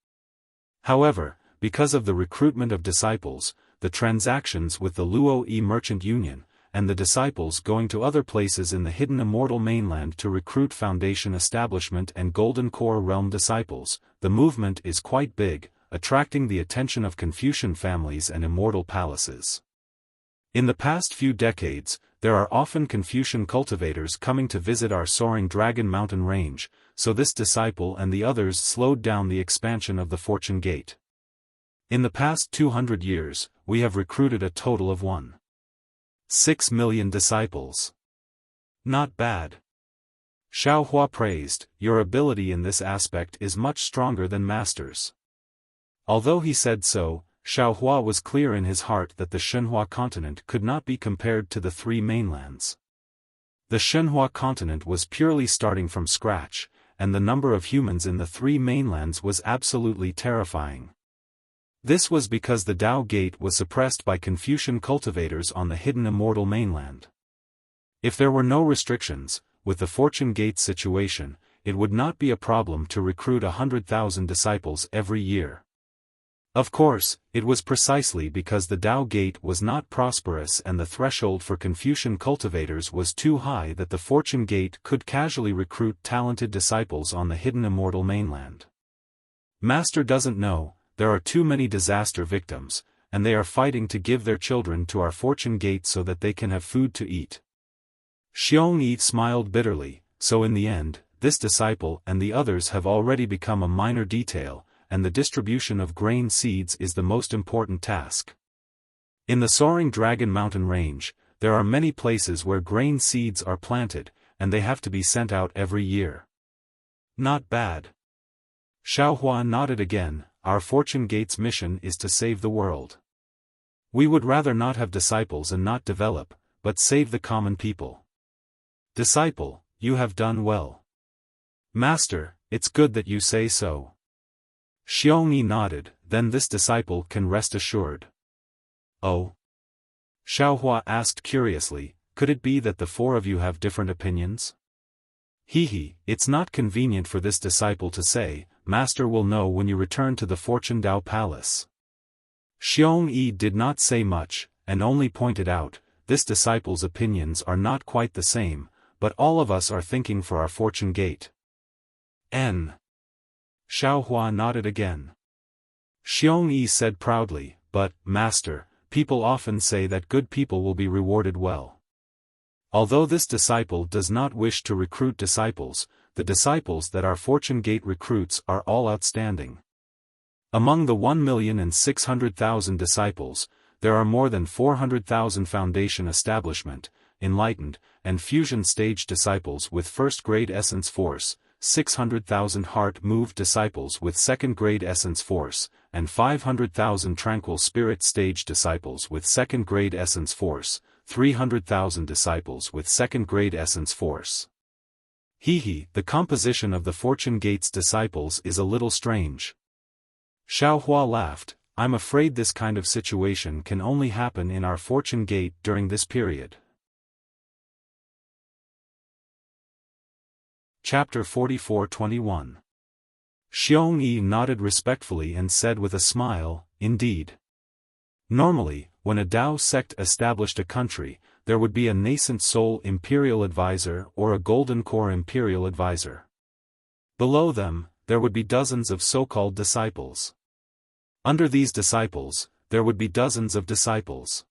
[SPEAKER 1] However, because of the recruitment of disciples, the transactions with the Luo Yi Merchant Union, and the disciples going to other places in the hidden immortal mainland to recruit foundation establishment and golden core realm disciples, the movement is quite big, attracting the attention of Confucian families and immortal palaces. In the past few decades, there are often Confucian cultivators coming to visit our soaring dragon mountain range, so this disciple and the others slowed down the expansion of the Fortune Gate. In the past 200 years, we have recruited a total of 1.6 million disciples. Not bad. Xiaohua praised, "Your ability in this aspect is much stronger than master's." Although he said so, Xiaohua was clear in his heart that the Shenhua continent could not be compared to the 3 mainlands. The Shenhua continent was purely starting from scratch, and the number of humans in the 3 mainlands was absolutely terrifying. This was because the Tao Gate was suppressed by Confucian cultivators on the hidden immortal mainland. If there were no restrictions, with the Fortune Gate situation, it would not be a problem to recruit 100,000 disciples every year. Of course, it was precisely because the Tao Gate was not prosperous and the threshold for Confucian cultivators was too high that the Fortune Gate could casually recruit talented disciples on the hidden immortal mainland. Master doesn't know, there are too many disaster victims, and they are fighting to give their children to our Fortune Gate so that they can have food to eat. Xiongyi smiled bitterly, so in the end, this disciple and the others have already become a minor detail, and the distribution of grain seeds is the most important task. In the soaring dragon mountain range, there are many places where grain seeds are planted, and they have to be sent out every year. Not bad. Xiaofan nodded again. Our Fortune Gate's mission is to save the world. We would rather not have disciples and not develop, but save the common people. Disciple, you have done well. Master, it's good that you say so. Xiongyi nodded. Then this disciple can rest assured. Oh? Xiaohua asked curiously, could it be that the four of you have different opinions? Hehe, it's not convenient for this disciple to say, Master will know when you return to the Fortune Dao Palace. Xiongyi did not say much, and only pointed out, this disciple's opinions are not quite the same, but all of us are thinking for our Fortune Gate. Xiaohua nodded again. Xiongyi said proudly, but, Master, people often say that good people will be rewarded well. Although this disciple does not wish to recruit disciples, the disciples that our Fortune Gate recruits are all outstanding. Among the 1,600,000 disciples, there are more than 400,000 Foundation Establishment, Enlightened, and Fusion Stage disciples with first-grade Essence Force, 600,000 Heart-Moved disciples with second-grade Essence Force, and 500,000 Tranquil Spirit Stage disciples with second-grade Essence Force, 300,000 disciples with second-grade Essence Force. Hehe, the composition of the Fortune Gate's disciples is a little strange. Xiaohua laughed. I'm afraid this kind of situation can only happen in our Fortune Gate during this period. Chapter 44:21. Xiongyi nodded respectfully and said with a smile, indeed. Normally, when a Dao sect established a country, there would be a nascent soul imperial advisor or a golden core imperial advisor. Below them, there would be dozens of so-called disciples. Under these disciples, there would be dozens of disciples.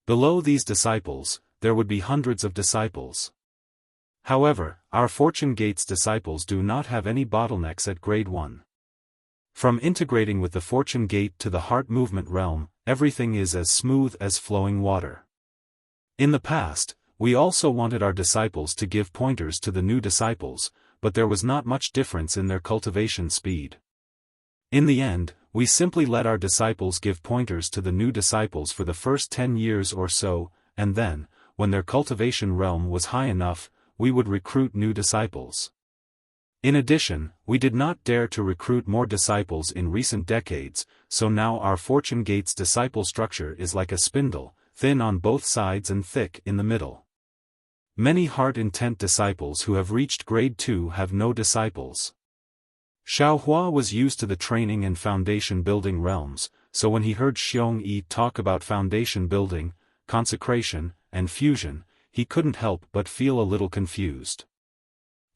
[SPEAKER 1] Below these disciples, there would be hundreds of disciples. However, our Fortune Gate's disciples do not have any bottlenecks at grade 1. From integrating with the Fortune Gate to the heart movement realm, everything is as smooth as flowing water. In the past, we also wanted our disciples to give pointers to the new disciples, but there was not much difference in their cultivation speed. In the end, we simply let our disciples give pointers to the new disciples for the first 10 years or so, and then, when their cultivation realm was high enough, we would recruit new disciples. In addition, we did not dare to recruit more disciples in recent decades, so now our Fortune Gate's disciple structure is like a spindle, thin on both sides and thick in the middle. Many heart-intent disciples who have reached grade 2 have no disciples. Xiaohua was used to the training and foundation building realms, so when he heard Xiongyi talk about foundation building, consecration, and fusion, he couldn't help but feel a little confused.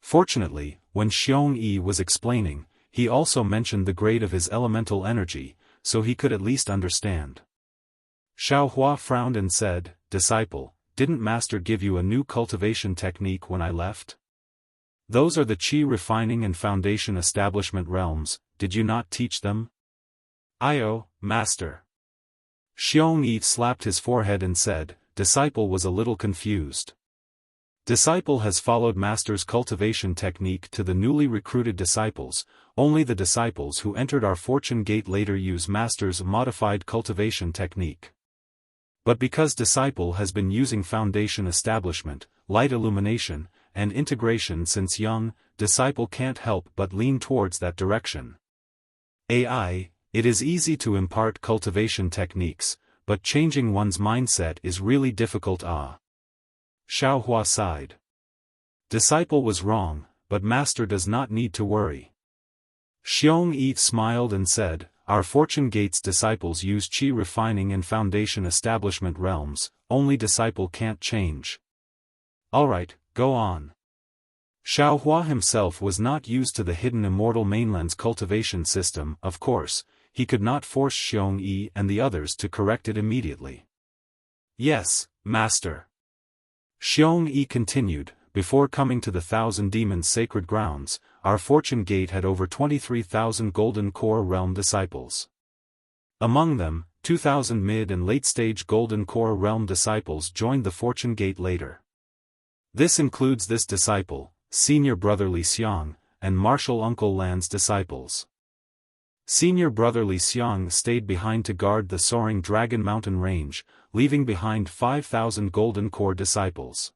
[SPEAKER 1] Fortunately, when Xiongyi was explaining, he also mentioned the grade of his elemental energy, so he could at least understand. Xiaohua frowned and said, Disciple, didn't Master give you a new cultivation technique when I left? Those are the Qi refining and foundation establishment realms, did you not teach them? Ayo, Master. Xiongyi slapped his forehead and said, Disciple was a little confused. Disciple has followed Master's cultivation technique to the newly recruited disciples, only the disciples who entered our Fortune Gate later use Master's modified cultivation technique. But because Disciple has been using foundation establishment, light illumination, and integration since young, Disciple can't help but lean towards that direction. It is easy to impart cultivation techniques, but changing one's mindset is really difficult. Xiaohua sighed. Disciple was wrong, but Master does not need to worry. Xiongyi smiled and said, Our Fortune Gate's disciples use Qi refining and foundation establishment realms, only Disciple can't change. Alright, go on. Xiaohua himself was not used to the hidden immortal mainland's cultivation system, of course, he could not force Xiongyi and the others to correct it immediately. Yes, Master. Xiongyi continued, before coming to the Thousand Demons' sacred grounds, our Fortune Gate had over 23,000 Golden Core Realm disciples. Among them, 2,000 mid and late-stage Golden Core Realm disciples joined the Fortune Gate later. This includes this disciple, Senior Brother Li Xiang, and martial Uncle Lan's disciples. Senior brother Li Xiang stayed behind to guard the soaring Dragon Mountain range, leaving behind 5,000 golden core disciples.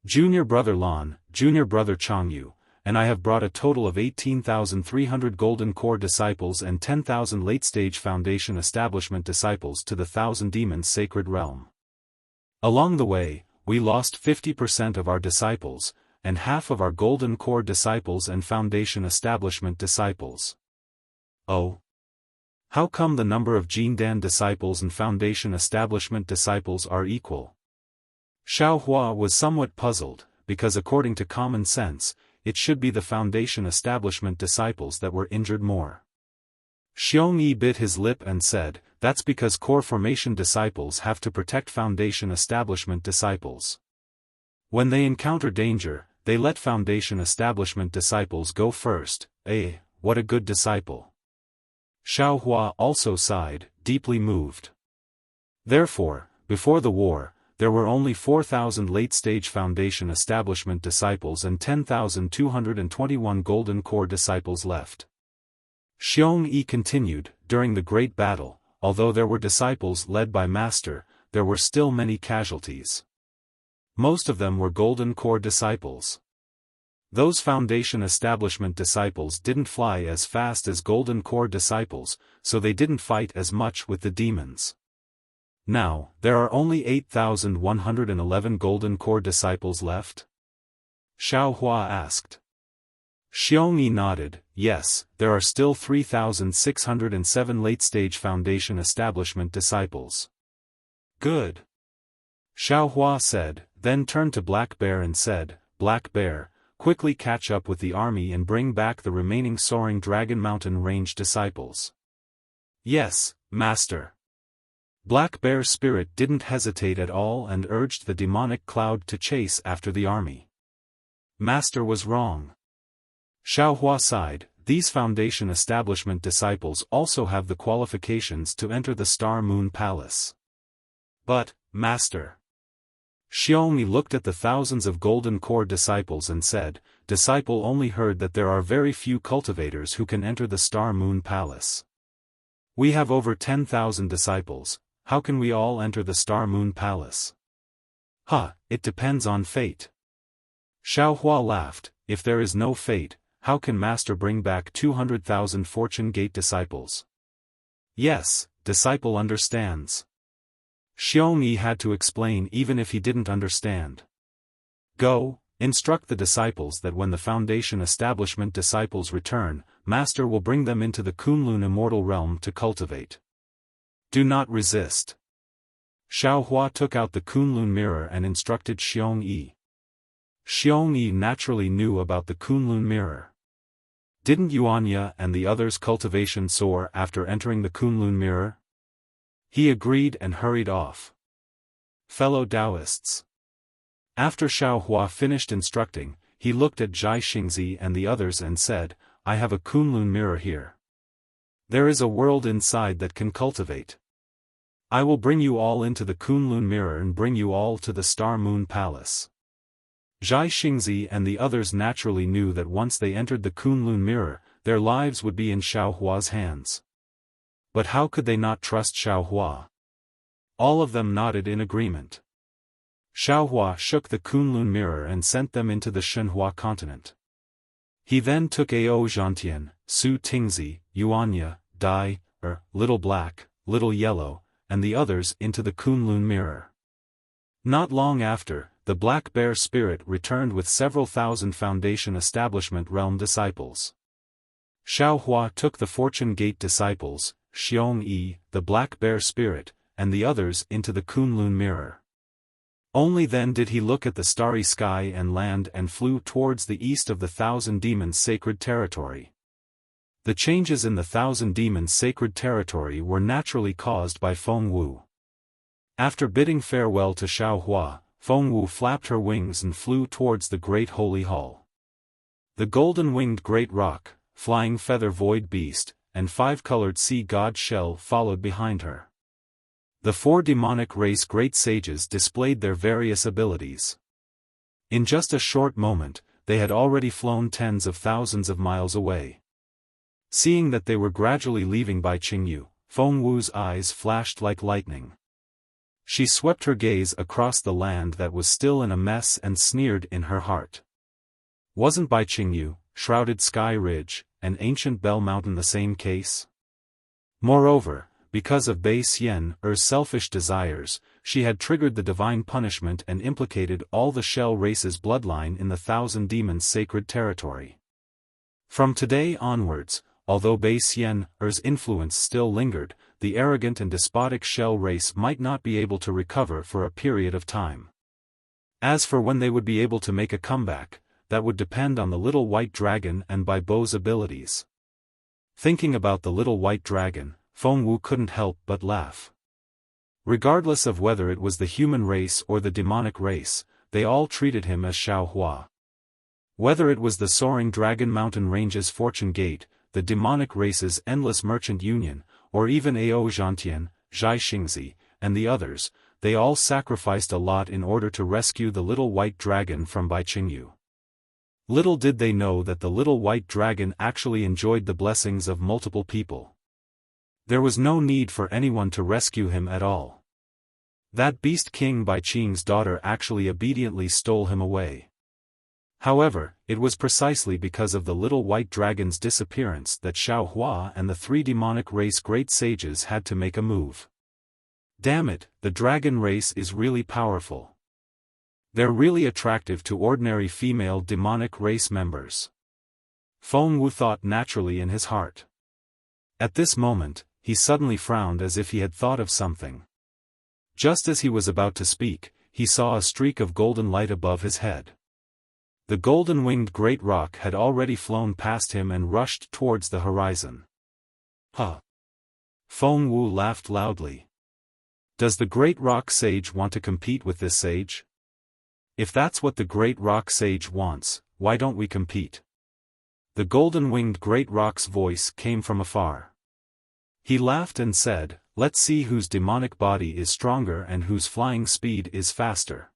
[SPEAKER 1] Junior brother Lan, junior brother Changyu, and I have brought a total of 18,300 golden core disciples and 10,000 late-stage foundation establishment disciples to the Thousand Demons sacred realm. Along the way, we lost 50% of our disciples, and half of our golden core disciples and foundation establishment disciples. Oh. How come the number of Jindan disciples and foundation establishment disciples are equal? Xiao Hua was somewhat puzzled, because according to common sense, it should be the foundation establishment disciples that were injured more. Xiong Yi bit his lip and said, that's because core formation disciples have to protect foundation establishment disciples. When they encounter danger, they let foundation establishment disciples go first. What a good disciple. Xiao Hua also sighed, deeply moved. Therefore, before the war, there were only 4,000 late-stage foundation establishment disciples and 10,221 golden core disciples left. Xiong Yi continued, during the Great Battle, although there were disciples led by Master, there were still many casualties. Most of them were golden core disciples. Those foundation establishment disciples didn't fly as fast as golden core disciples, so they didn't fight as much with the demons. Now, there are only 8,111 golden core disciples left? Xiao Hua asked. Xiong Yi nodded, yes, there are still 3,607 late-stage foundation establishment disciples. Good. Xiao Hua said, then turned to Black Bear and said, Black Bear, quickly catch up with the army and bring back the remaining soaring Dragon Mountain range disciples. Yes, Master. Black Bear's spirit didn't hesitate at all and urged the demonic cloud to chase after the army. Master was wrong. Xiao Hua sighed, these foundation establishment disciples also have the qualifications to enter the Star Moon Palace. But, Master. Xiong Yi looked at the thousands of golden core disciples and said, Disciple only heard that there are very few cultivators who can enter the Star Moon Palace. We have over 10,000 disciples, how can we all enter the Star Moon Palace? It depends on fate. Xiao Hua laughed, if there is no fate, how can Master bring back 200,000 Fortune Gate disciples? Yes, disciple understands. Xiong Yi had to explain even if he didn't understand. Go, instruct the disciples that when the foundation establishment disciples return, Master will bring them into the Kunlun immortal realm to cultivate. Do not resist. Xiao Hua took out the Kunlun mirror and instructed Xiong Yi. Xiong Yi naturally knew about the Kunlun mirror. Didn't Yuanya and the others' cultivation soar after entering the Kunlun mirror? He agreed and hurried off. Fellow Taoists. After Xiao Hua finished instructing, he looked at Zhai Xingzi and the others and said, I have a Kunlun mirror here. There is a world inside that can cultivate. I will bring you all into the Kunlun mirror and bring you all to the Star Moon Palace. Zhai Xingzi and the others naturally knew that once they entered the Kunlun mirror, their lives would be in Xiao Hua's hands. But how could they not trust Xiao Hua? All of them nodded in agreement. Xiao Hua shook the Kunlun mirror and sent them into the Shenhua continent. He then took Ao Zhantian, Su Tingzi, Yuanya, Dai, Little Black, Little Yellow, and the others into the Kunlun mirror. Not long after, the Black Bear spirit returned with several thousand foundation establishment realm disciples. Xiao Hua took the Fortune Gate disciples, Xiong Yi, the Black Bear spirit, and the others into the Kunlun mirror. Only then did he look at the starry sky and land and flew towards the east of the Thousand Demons sacred territory. The changes in the Thousand Demons sacred territory were naturally caused by Feng Wu. After bidding farewell to Xiao Hua, Feng Wu flapped her wings and flew towards the Great Holy Hall. The golden-winged Great Rock, Flying Feather Void Beast, and five-colored Sea God Shell followed behind her. The four demonic race great sages displayed their various abilities. In just a short moment, they had already flown tens of thousands of miles away. Seeing that they were gradually leaving Bai Qingyu, Feng Wu's eyes flashed like lightning. She swept her gaze across the land that was still in a mess and sneered in her heart. Wasn't Bai Qingyu, Shrouded Sky Ridge, and Ancient Bell Mountain the same case? Moreover, because of Bai Xian's selfish desires, she had triggered the divine punishment and implicated all the Shell race's bloodline in the Thousand Demons' sacred territory. From today onwards, although Bai Xian's influence still lingered, the arrogant and despotic Shell race might not be able to recover for a period of time. As for when they would be able to make a comeback, that would depend on the little white dragon and Bai Bo's abilities. Thinking about the little white dragon, Feng Wu couldn't help but laugh. Regardless of whether it was the human race or the demonic race, they all treated him as Xiaofan. Whether it was the soaring Dragon Mountain Range's Fortune Gate, the demonic race's Endless Merchant Union, or even Ao Zhantian, Zhai Xingzi, and the others, they all sacrificed a lot in order to rescue the little white dragon from Bai Qingyu. Little did they know that the little white dragon actually enjoyed the blessings of multiple people. There was no need for anyone to rescue him at all. That beast king Bai Qing's daughter actually obediently stole him away. However, it was precisely because of the little white dragon's disappearance that Xiaohua and the three demonic race great sages had to make a move. Damn it, the dragon race is really powerful. They're really attractive to ordinary female demonic race members. Feng Wu thought naturally in his heart. At this moment, he suddenly frowned as if he had thought of something. Just as he was about to speak, he saw a streak of golden light above his head. The golden-winged great roc had already flown past him and rushed towards the horizon. Huh! Feng Wu laughed loudly. Does the great roc sage want to compete with this sage? If that's what the great roc sage wants, why don't we compete? The golden-winged great roc's voice came from afar. He laughed and said, let's see whose demonic body is stronger and whose flying speed is faster.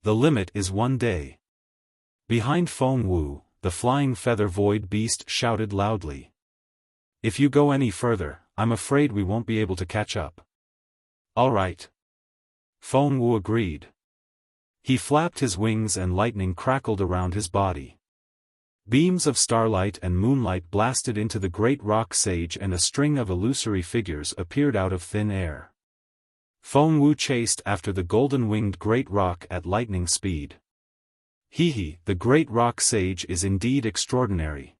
[SPEAKER 1] The limit is 1 day. Behind Feng Wu, the flying feather void beast shouted loudly. If you go any further, I'm afraid we won't be able to catch up. All right. Feng Wu agreed. He flapped his wings and lightning crackled around his body. Beams of starlight and moonlight blasted into the great roc sage and a string of illusory figures appeared out of thin air. Feng Wu chased after the golden-winged great roc at lightning speed. Hee, the great roc sage is indeed extraordinary.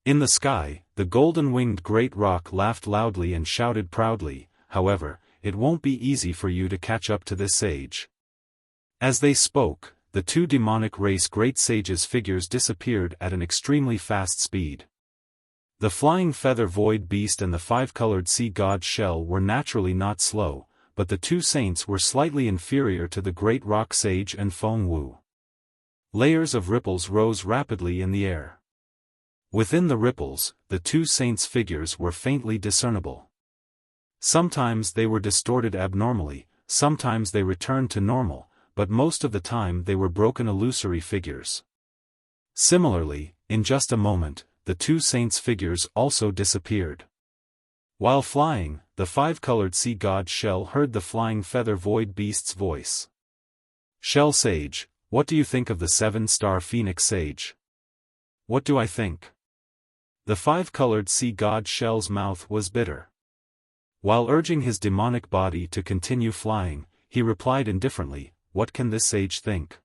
[SPEAKER 1] In the sky, the golden-winged great roc laughed loudly and shouted proudly, however, it won't be easy for you to catch up to this sage. As they spoke, the two demonic race great sages' figures disappeared at an extremely fast speed. The flying feather void beast and the five-colored sea god Shell were naturally not slow, but the two saints were slightly inferior to the great roc sage and Feng Wu. Layers of ripples rose rapidly in the air. Within the ripples, the two saints' figures were faintly discernible. Sometimes they were distorted abnormally, sometimes they returned to normal, but most of the time they were broken illusory figures. Similarly, in just a moment, the two saints' figures also disappeared. While flying, the five-colored sea god Shell heard the flying feather void beast's voice. Shell Sage, what do you think of the 7-star Phoenix Sage? What do I think? The five-colored sea god Shell's mouth was bitter. While urging his demonic body to continue flying, he replied indifferently, what can this sage think?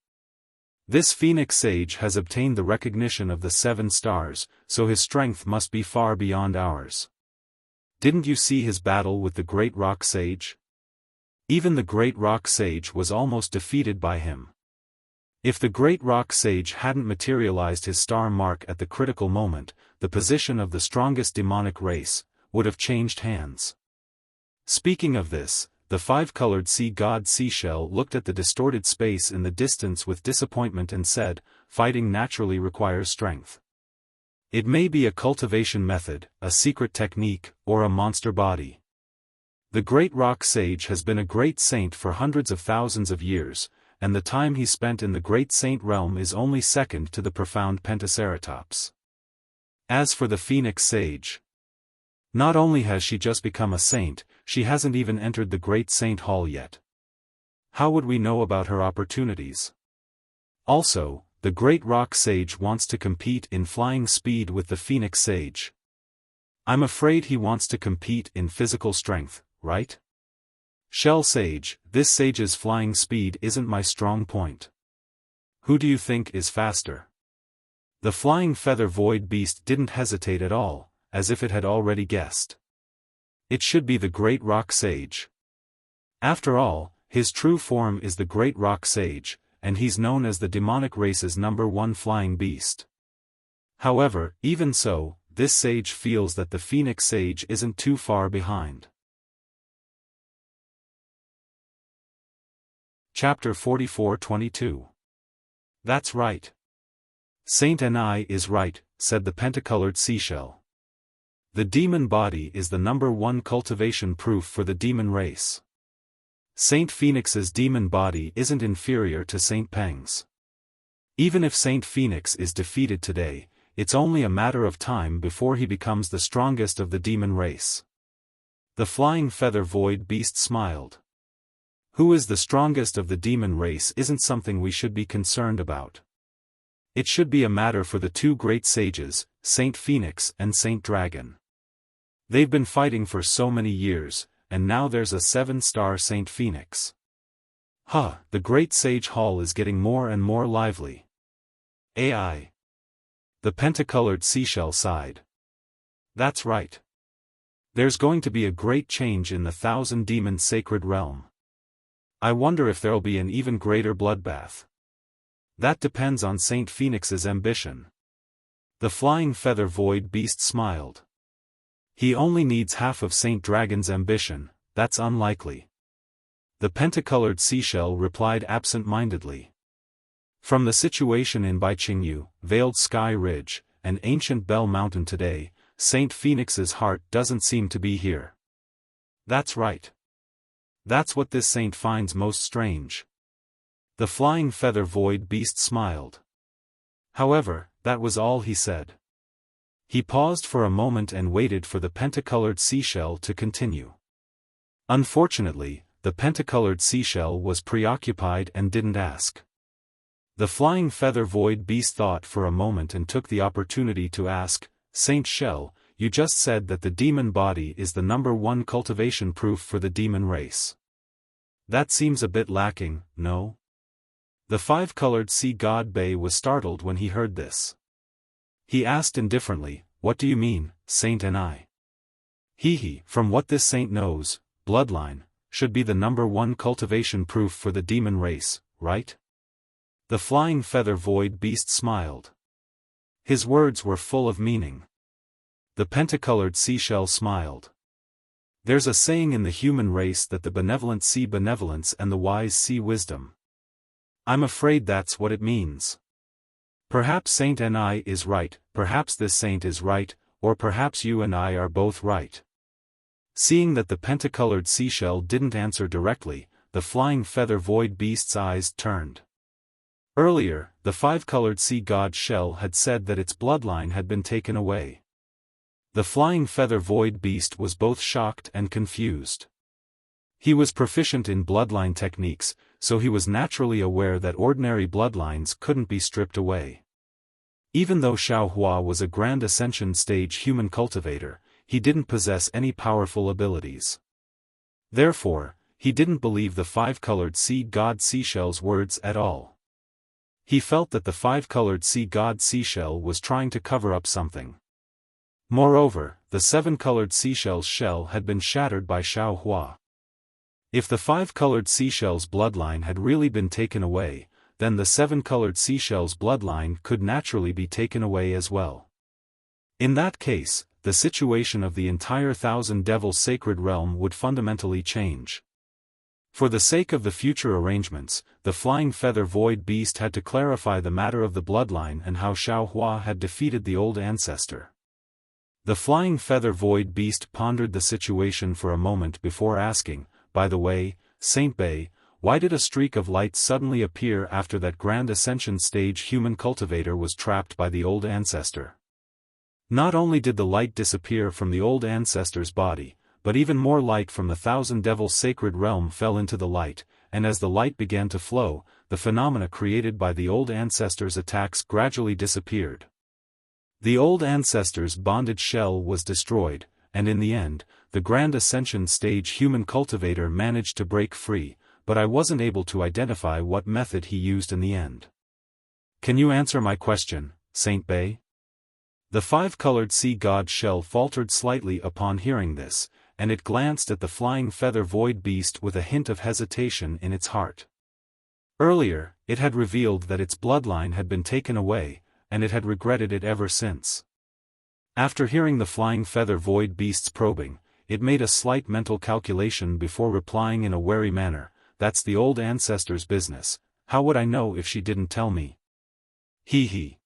[SPEAKER 1] This Phoenix Sage has obtained the recognition of the 7 stars, so his strength must be far beyond ours. Didn't you see his battle with the Great Rock Sage? Even the Great Rock Sage was almost defeated by him. If the Great Rock Sage hadn't materialized his star mark at the critical moment, the position of the strongest demonic race would have changed hands. Speaking of this, the five-colored sea god Seashell looked at the distorted space in the distance with disappointment and said, fighting naturally requires strength. It may be a cultivation method, a secret technique, or a monster body. The Great Rock Sage has been a great saint for hundreds of thousands of years, and the time he spent in the Great Saint realm is only second to the profound Pentaceratops. As for the Phoenix Sage, not only has she just become a saint, she hasn't even entered the Great Saint Hall yet. How would we know about her opportunities? Also, the Great Rock Sage wants to compete in flying speed with the Phoenix Sage. I'm afraid he wants to compete in physical strength, right? Shell Sage, this sage's flying speed isn't my strong point. Who do you think is faster? The flying feather void beast didn't hesitate at all, as if it had already guessed. It should be the Great Rock Sage. After all, his true form is the Great Rock Sage, and he's known as the demonic race's #1 flying beast. However, even so, this sage feels that the Phoenix Sage isn't too far behind. Chapter 44:22. That's right. Saint Ni is right, said the pentacolored seashell. The demon body is the #1 cultivation proof for the demon race. Saint Phoenix's demon body isn't inferior to Saint Peng's. Even if Saint Phoenix is defeated today, it's only a matter of time before he becomes the strongest of the demon race. The flying feather void beast smiled. Who is the strongest of the demon race isn't something we should be concerned about. It should be a matter for the two great sages, Saint Phoenix and Saint Dragon. They've been fighting for so many years, and now there's a 7-star Saint Phoenix. The Great Sage Hall is getting more and more lively. AI. The pentacolored seashell sighed. That's right. There's going to be a great change in the 1,000-demon sacred realm. I wonder if there'll be an even greater bloodbath. That depends on Saint Phoenix's ambition. The flying feather void beast smiled. He only needs half of Saint Dragon's ambition, that's unlikely. The pentacolored seashell replied absent-mindedly. From the situation in Baiqingyu, Veiled Sky Ridge, and Ancient Bell Mountain today, Saint Phoenix's heart doesn't seem to be here. That's right. That's what this saint finds most strange. The flying feather void beast smiled. However, that was all he said. He paused for a moment and waited for the pentacolored seashell to continue. Unfortunately, the pentacolored seashell was preoccupied and didn't ask. The flying feather void beast thought for a moment and took the opportunity to ask, Saint Shell, you just said that the demon body is the #1 cultivation proof for the demon race. That seems a bit lacking, no? The five-colored sea god Bei was startled when he heard this. He asked indifferently, what do you mean, Saint Ni? From what this saint knows, bloodline, should be the #1 cultivation proof for the demon race, right? The flying feather void beast smiled. His words were full of meaning. The pentacolored seashell smiled. There's a saying in the human race that the benevolent see benevolence and the wise see wisdom. I'm afraid that's what it means. Perhaps Saint Ni is right, perhaps this saint is right, or perhaps you and I are both right. Seeing that the pentacolored seashell didn't answer directly, the flying feather void beast's eyes turned. Earlier, the five-colored sea god shell had said that its bloodline had been taken away. The flying feather void beast was both shocked and confused. He was proficient in bloodline techniques, so he was naturally aware that ordinary bloodlines couldn't be stripped away. Even though Xiaofan was a Grand Ascension stage human cultivator, he didn't possess any powerful abilities. Therefore, he didn't believe the five-colored sea god seashell's words at all. He felt that the five-colored sea god seashell was trying to cover up something. Moreover, the seven-colored seashell's shell had been shattered by Xiaofan. If the five-colored seashell's bloodline had really been taken away, then the seven-colored seashell's bloodline could naturally be taken away as well. In that case, the situation of the entire Thousand Devil Sacred Realm would fundamentally change. For the sake of the future arrangements, the flying feather void beast had to clarify the matter of the bloodline and how Xiaofan had defeated the old ancestor. The flying feather void beast pondered the situation for a moment before asking, by the way, Saint Bei, why did a streak of light suddenly appear after that grand ascension stage human cultivator was trapped by the old ancestor? Not only did the light disappear from the old ancestor's body, but even more light from the Thousand Devils sacred realm fell into the light, and as the light began to flow, the phenomena created by the old ancestor's attacks gradually disappeared. The old ancestor's bondage shell was destroyed, and in the end, the Grand Ascension stage human cultivator managed to break free, but I wasn't able to identify what method he used in the end. Can you answer my question, Saint Bei? The five-colored sea god shell faltered slightly upon hearing this, and it glanced at the flying feather void beast with a hint of hesitation in its heart. Earlier, it had revealed that its bloodline had been taken away, and it had regretted it ever since. After hearing the flying feather void beast's probing, it made a slight mental calculation before replying in a wary manner, "That's the old ancestor's business, how would I know if she didn't tell me?" Hee hee.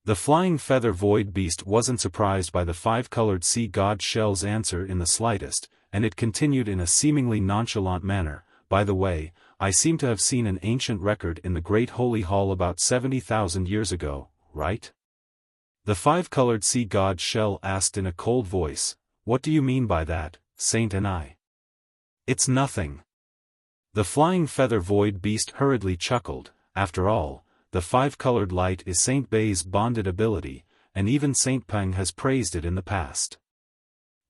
[SPEAKER 1] The flying feather void beast wasn't surprised by the five-colored sea god shell's answer in the slightest, and it continued in a seemingly nonchalant manner, "By the way, I seem to have seen an ancient record in the Great Holy Hall about 70,000 years ago, right?" The five-colored sea god shell asked in a cold voice, "What do you mean by that, Saint and I?" "It's nothing." The flying feather void beast hurriedly chuckled. After all, the five-colored light is Saint Bei's bonded ability, and even Saint Peng has praised it in the past.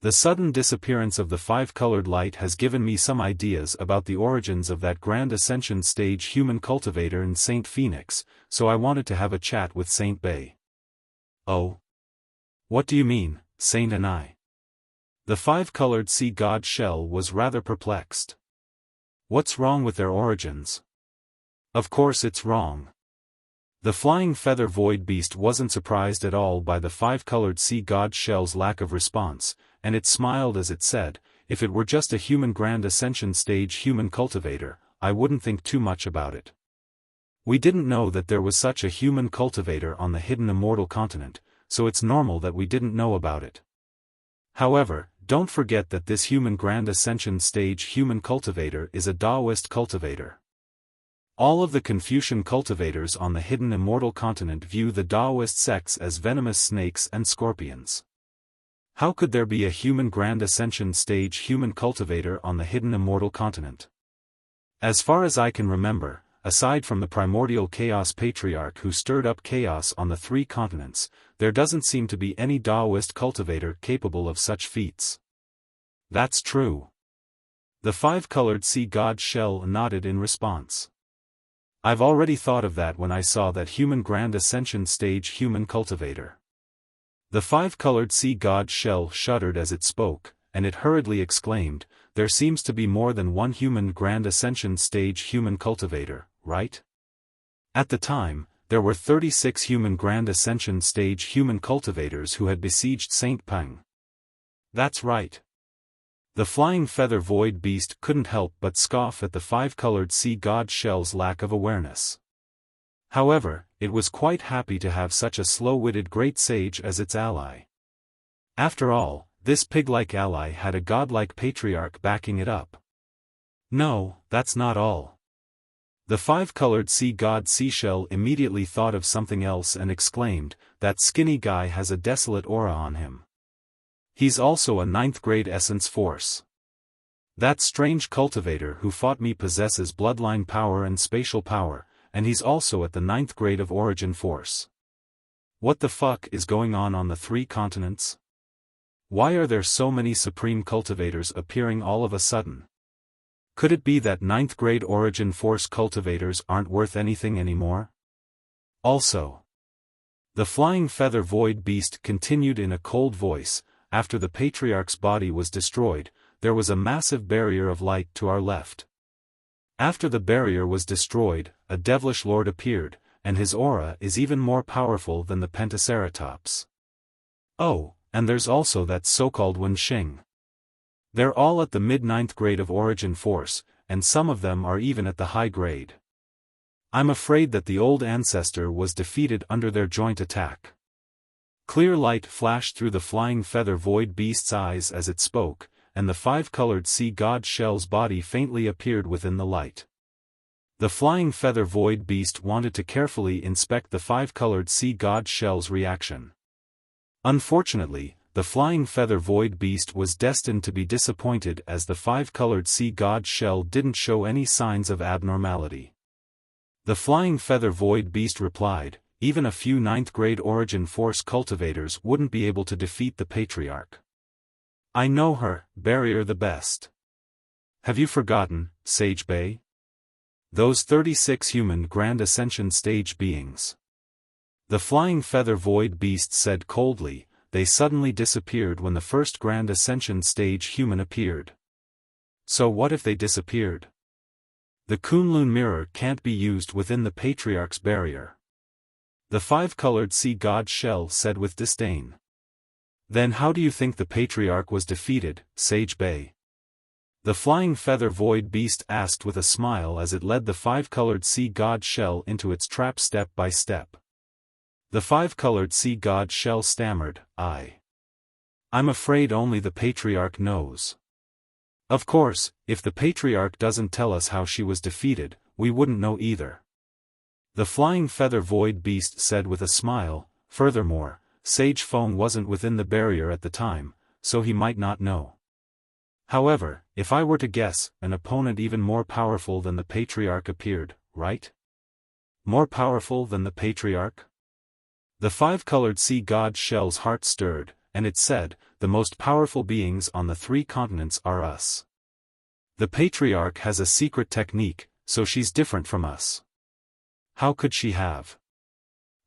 [SPEAKER 1] The sudden disappearance of the five-colored light has given me some ideas about the origins of that Grand Ascension stage human cultivator in Saint Phoenix, so I wanted to have a chat with Saint Bei. "Oh? What do you mean, Saint and I?" The five-colored sea god shell was rather perplexed. "What's wrong with their origins?" "Of course it's wrong." The flying feather void beast wasn't surprised at all by the five-colored sea god shell's lack of response, and it smiled as it said, "If it were just a human Grand Ascension stage human cultivator, I wouldn't think too much about it. We didn't know that there was such a human cultivator on the hidden immortal continent, so it's normal that we didn't know about it. However, don't forget that this human Grand Ascension stage human cultivator is a Taoist cultivator. All of the Confucian cultivators on the hidden immortal continent view the Taoist sects as venomous snakes and scorpions. How could there be a human Grand Ascension stage human cultivator on the hidden immortal continent? As far as I can remember, aside from the primordial chaos patriarch who stirred up chaos on the three continents, there doesn't seem to be any Taoist cultivator capable of such feats." "That's true." The five-colored sea god shell nodded in response. "I've already thought of that when I saw that human Grand Ascension stage human cultivator." The five-colored sea god shell shuddered as it spoke, and it hurriedly exclaimed, "There seems to be more than one human Grand Ascension stage human cultivator, right?" At the time, there were 36 human Grand Ascension stage human cultivators who had besieged Saint Peng. "That's right." The flying feather void beast couldn't help but scoff at the five-colored sea god shell's lack of awareness. However, it was quite happy to have such a slow-witted great sage as its ally. After all, this pig-like ally had a godlike patriarch backing it up. "No, that's not all." The five-colored sea god seashell immediately thought of something else and exclaimed, "That skinny guy has a desolate aura on him. He's also a 9th grade essence force. That strange cultivator who fought me possesses bloodline power and spatial power, and he's also at the 9th grade of origin force. What the fuck is going on the three continents? Why are there so many supreme cultivators appearing all of a sudden? Could it be that 9th grade origin force cultivators aren't worth anything anymore? Also," the flying feather void beast continued in a cold voice, "after the patriarch's body was destroyed, there was a massive barrier of light to our left. After the barrier was destroyed, a devilish lord appeared, and his aura is even more powerful than the Pentaceratops. Oh, and there's also that so-called Wenxing. They're all at the mid-9th grade of origin force, and some of them are even at the high grade. I'm afraid that the old ancestor was defeated under their joint attack." Clear light flashed through the flying feather void beast's eyes as it spoke, and the five-colored sea god shell's body faintly appeared within the light. The flying feather void beast wanted to carefully inspect the five-colored sea god shell's reaction. Unfortunately, the flying feather void beast was destined to be disappointed as the five-colored sea god shell didn't show any signs of abnormality. The flying feather void beast replied, even a few ninth-grade Origin Force cultivators wouldn't be able to defeat the Patriarch. I know her, barrier the best. Have you forgotten, Sage Bay? Those 36 human Grand Ascension stage beings. The flying feather void beast said coldly, they suddenly disappeared when the first Grand Ascension stage human appeared. So what if they disappeared? The Kunlun mirror can't be used within the Patriarch's barrier. The five-colored sea god shell said with disdain. Then how do you think the Patriarch was defeated, Sage Bay? The flying feather void beast asked with a smile as it led the five-colored sea god shell into its trap step by step. The five-colored sea god shell stammered, I'm afraid only the Patriarch knows. Of course, if the Patriarch doesn't tell us how she was defeated, we wouldn't know either. The flying feather void beast said with a smile, furthermore, Sage Phone wasn't within the barrier at the time, so he might not know. However, if I were to guess, an opponent even more powerful than the Patriarch appeared, right? More powerful than the Patriarch? The five-colored sea god shell's heart stirred, and it said, the most powerful beings on the three continents are us. The Patriarch has a secret technique, so she's different from us. How could she have?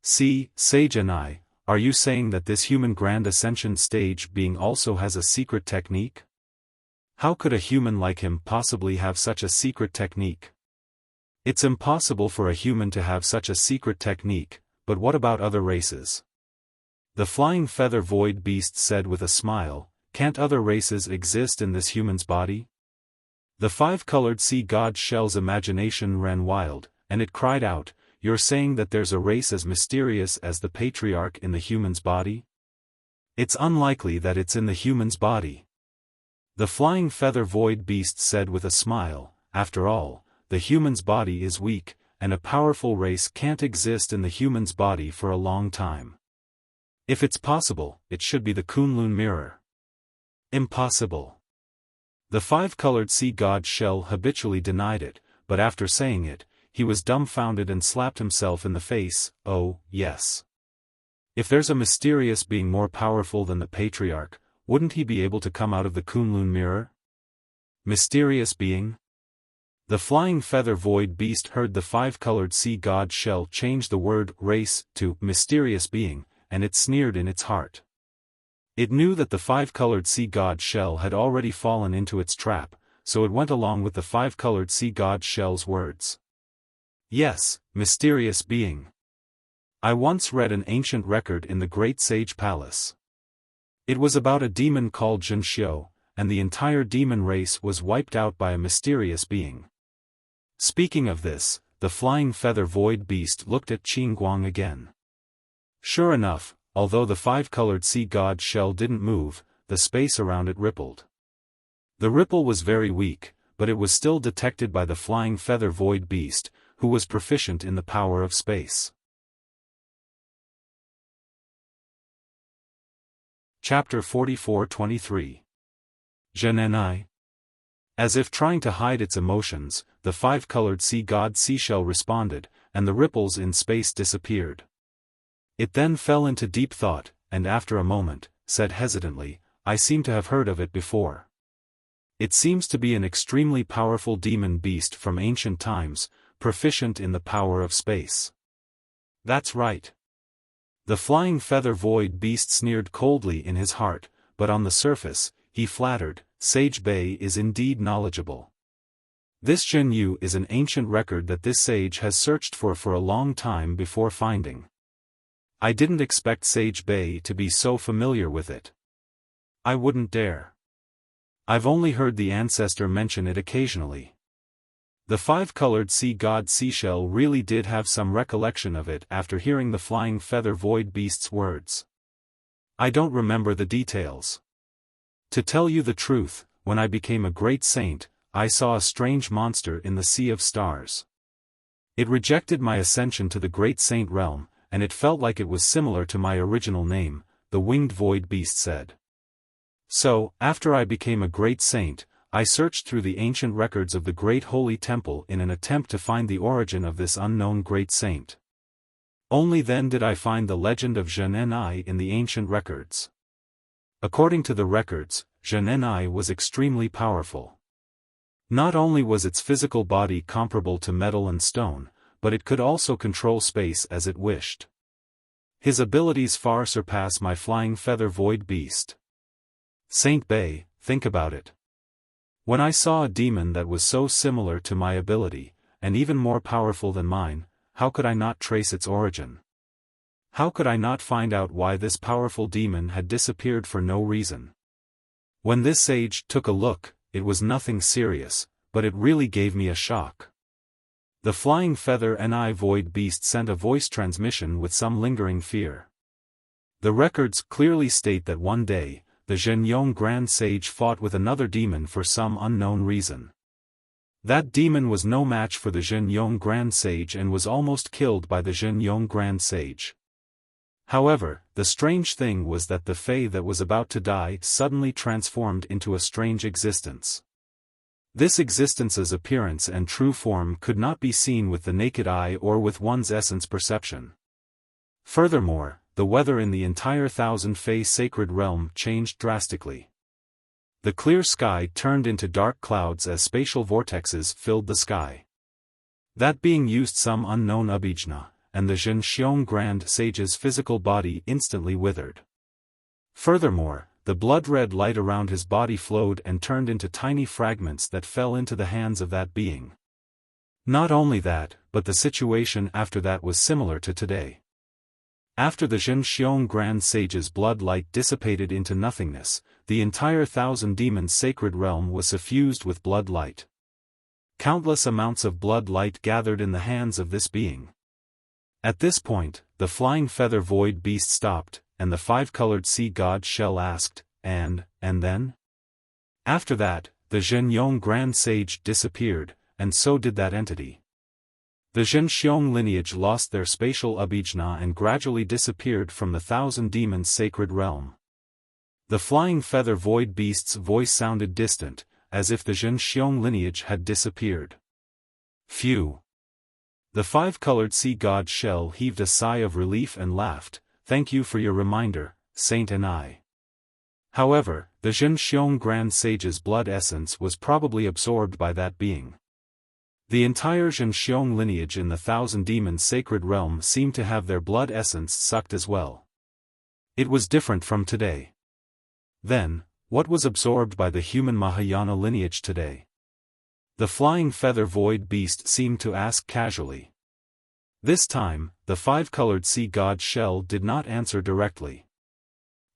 [SPEAKER 1] See, Sage and are you saying that this human Grand Ascension stage being also has a secret technique? How could a human like him possibly have such a secret technique? It's impossible for a human to have such a secret technique, but what about other races? The flying feather void beast said with a smile, can't other races exist in this human's body? The five-colored sea god shell's imagination ran wild, and it cried out, you're saying that there's a race as mysterious as the Patriarch in the human's body? It's unlikely that it's in the human's body. The flying feather void beast said with a smile, after all, the human's body is weak, and a powerful race can't exist in the human's body for a long time. If it's possible, it should be the Kunlun mirror. Impossible. The five-colored sea god shell habitually denied it, but after saying it, he was dumbfounded and slapped himself in the face, oh, yes. If there's a mysterious being more powerful than the Patriarch, wouldn't he be able to come out of the Kunlun mirror? Mysterious being? The flying feather void beast heard the five-colored sea god shell change the word race to mysterious being, and it sneered in its heart. It knew that the five-colored sea god shell had already fallen into its trap, so it went along with the five-colored sea god shell's words. Yes, mysterious being. I once read an ancient record in the Great Sage Palace. It was about a demon called Zhenxiu, and the entire demon race was wiped out by a mysterious being. Speaking of this, the flying feather void beast looked at Qingguang again. Sure enough, although the five-colored sea god shell didn't move, the space around it rippled. The ripple was very weak, but it was still detected by the flying feather void beast, who was proficient in the power of space. Chapter 44-23. Zhenenai. As if trying to hide its emotions, the five-colored sea god seashell responded, and the ripples in space disappeared. It then fell into deep thought, and after a moment, said hesitantly, I seem to have heard of it before. It seems to be an extremely powerful demon beast from ancient times, proficient in the power of space. That's right. The flying feather void beast sneered coldly in his heart, but on the surface, he flattered, Sage Bay is indeed knowledgeable. This Zhenyu is an ancient record that this sage has searched for a long time before finding. I didn't expect Sage Bay to be so familiar with it. I wouldn't dare. I've only heard the ancestor mention it occasionally. The five-colored sea god seashell really did have some recollection of it after hearing the flying feather void beast's words. I don't remember the details. To tell you the truth, when I became a great saint, I saw a strange monster in the sea of stars. It rejected my ascension to the great saint realm, and it felt like it was similar to my original name, the winged void beast said. So, after I became a great saint, I searched through the ancient records of the great holy temple in an attempt to find the origin of this unknown great saint. Only then did I find the legend of Zhen in the ancient records. According to the records, Zhen was extremely powerful. Not only was its physical body comparable to metal and stone, but it could also control space as it wished. His abilities far surpass my flying feather void beast. Saint Bei, think about it. When I saw a demon that was so similar to my ability, and even more powerful than mine, how could I not trace its origin? How could I not find out why this powerful demon had disappeared for no reason? When this sage took a look, it was nothing serious, but it really gave me a shock. The flying feather void beast sent a voice transmission with some lingering fear. The records clearly state that one day, the Zhenyong Grand Sage fought with another demon for some unknown reason. That demon was no match for the Zhenyong Grand Sage and was almost killed by the Zhenyong Grand Sage. However, the strange thing was that the Fae that was about to die suddenly transformed into a strange existence. This existence's appearance and true form could not be seen with the naked eye or with one's essence perception. Furthermore, the weather in the entire Thousand Fae sacred realm changed drastically. The clear sky turned into dark clouds as spatial vortexes filled the sky. That being used some unknown abhijna, and the Zhenxiong Grand Sage's physical body instantly withered. Furthermore, the blood-red light around his body flowed and turned into tiny fragments that fell into the hands of that being. Not only that, but the situation after that was similar to today. After the Zhenxiong Grand Sage's blood light dissipated into nothingness, the entire Thousand Demons sacred realm was suffused with blood light. Countless amounts of blood light gathered in the hands of this being. At this point, the flying feather void beast stopped, and the five-colored sea god shell asked, and then? After that, the Zhenyong Grand Sage disappeared, and so did that entity. The Zhenxiong lineage lost their spatial abhijna and gradually disappeared from the Thousand Demons sacred realm. The flying feather void beast's voice sounded distant, as if the Zhenxiong lineage had disappeared. Phew! The five-colored sea god shell heaved a sigh of relief and laughed, "Thank you for your reminder, Saint Ni." However, the Zhenxiong Grand Sage's blood essence was probably absorbed by that being. The entire Zhenxiong lineage in the Thousand Demons sacred realm seemed to have their blood essence sucked as well. It was different from today. Then, what was absorbed by the human Mahayana lineage today? The flying feather void beast seemed to ask casually. This time, the five-colored sea god shell did not answer directly.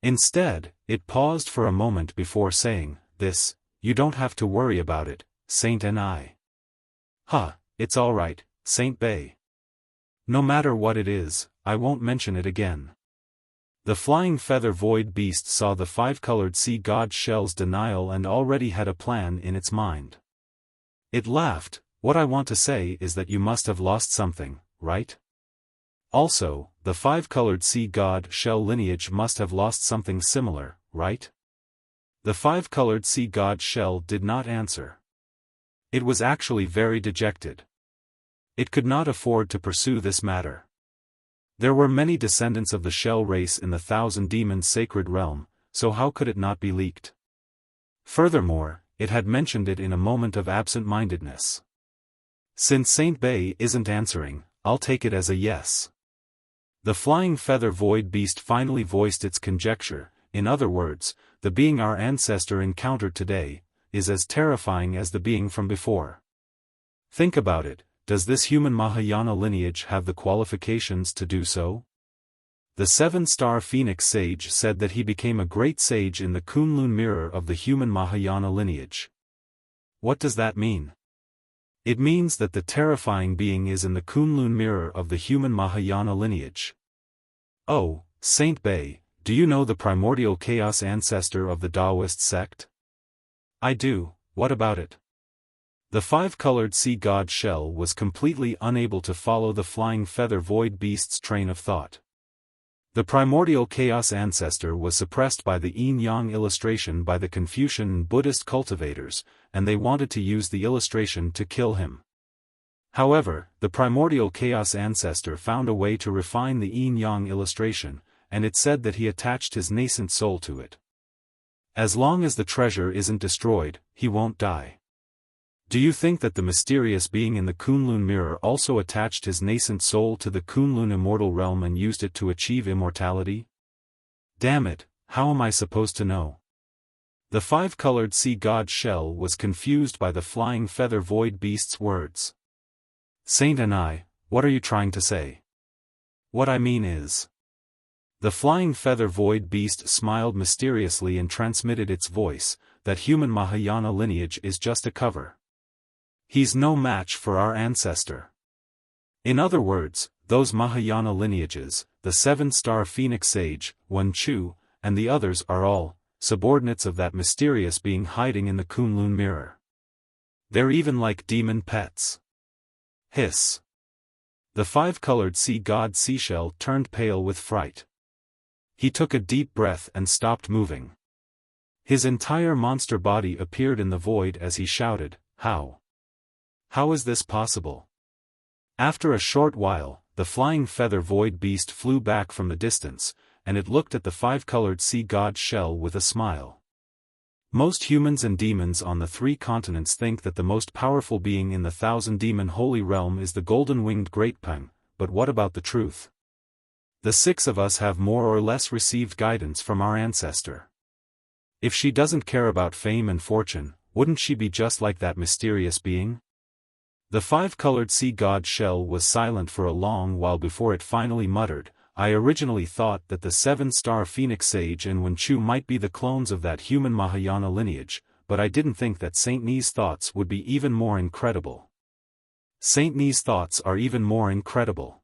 [SPEAKER 1] Instead, it paused for a moment before saying, "This, you don't have to worry about it, Saint Ni." It's alright, Saint Bei. No matter what it is, I won't mention it again. The flying feather void beast saw the five-colored sea god shell's denial and already had a plan in its mind. It laughed. "What I want to say is that you must have lost something, right? Also, the five-colored sea god shell lineage must have lost something similar, right?" The five-colored sea god shell did not answer. It was actually very dejected. It could not afford to pursue this matter. There were many descendants of the shell race in the Thousand Demons sacred realm, so how could it not be leaked? Furthermore, it had mentioned it in a moment of absent-mindedness. Since Saint Bei isn't answering, I'll take it as a yes. The flying feather void beast finally voiced its conjecture. In other words, the being our ancestor encountered today is as terrifying as the being from before. Think about it, does this human Mahayana lineage have the qualifications to do so? The seven-star Phoenix Sage said that he became a great sage in the Kunlun mirror of the human Mahayana lineage. What does that mean? It means that the terrifying being is in the Kunlun mirror of the human Mahayana lineage. Oh, Saint Bei, do you know the primordial chaos ancestor of the Taoist sect? I do, what about it? The five-colored sea god shell was completely unable to follow the flying feather void beast's train of thought. The primordial chaos ancestor was suppressed by the yin-yang illustration by the Confucian and Buddhist cultivators, and they wanted to use the illustration to kill him. However, the primordial chaos ancestor found a way to refine the yin-yang illustration, and it said that he attached his nascent soul to it. As long as the treasure isn't destroyed, he won't die. Do you think that the mysterious being in the Kunlun mirror also attached his nascent soul to the Kunlun immortal realm and used it to achieve immortality? Damn it, how am I supposed to know? The five-colored sea god shell was confused by the flying feather void beast's words. Saint and I, what are you trying to say? What I mean is... The flying feather void beast smiled mysteriously and transmitted its voice, that human Mahayana lineage is just a cover. He's no match for our ancestor. In other words, those Mahayana lineages, the seven-star phoenix sage, Wuxia, and the others are all subordinates of that mysterious being hiding in the Kunlun mirror. They're even like demon pets. Hiss. The five-colored sea god seashell turned pale with fright. He took a deep breath and stopped moving. His entire monster body appeared in the void as he shouted, "How? How is this possible?" After a short while, the flying feather void beast flew back from the distance, and it looked at the five-colored sea god shell with a smile. Most humans and demons on the three continents think that the most powerful being in the thousand-demon holy realm is the golden-winged great Peng, but what about the truth? The six of us have more or less received guidance from our ancestor. If she doesn't care about fame and fortune, wouldn't she be just like that mysterious being? The five-colored sea god shell was silent for a long while before it finally muttered, "I originally thought that the seven-star phoenix sage and Wuxia might be the clones of that human Mahayana lineage, but I didn't think that Saint Ni's thoughts would be even more incredible." Saint Ni's thoughts are even more incredible.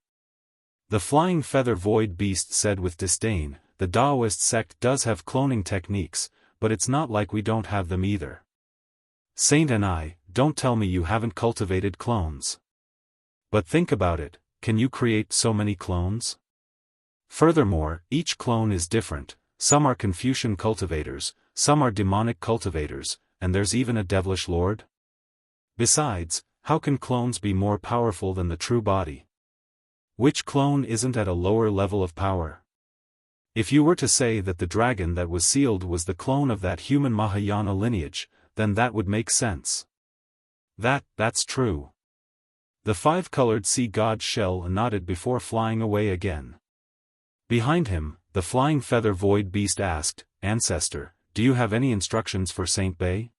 [SPEAKER 1] The flying feather void beast said with disdain, "The Taoist sect does have cloning techniques, but it's not like we don't have them either. Saint and I, don't tell me you haven't cultivated clones. But think about it, can you create so many clones? Furthermore, each clone is different, some are Confucian cultivators, some are demonic cultivators, and there's even a devilish lord? Besides, how can clones be more powerful than the true body? Which clone isn't at a lower level of power? If you were to say that the dragon that was sealed was the clone of that human Mahayana lineage, then that would make sense. That's true." The five-colored sea god shell nodded before flying away again. Behind him, the flying feather void beast asked, "Ancestor, do you have any instructions for Saint Bei?"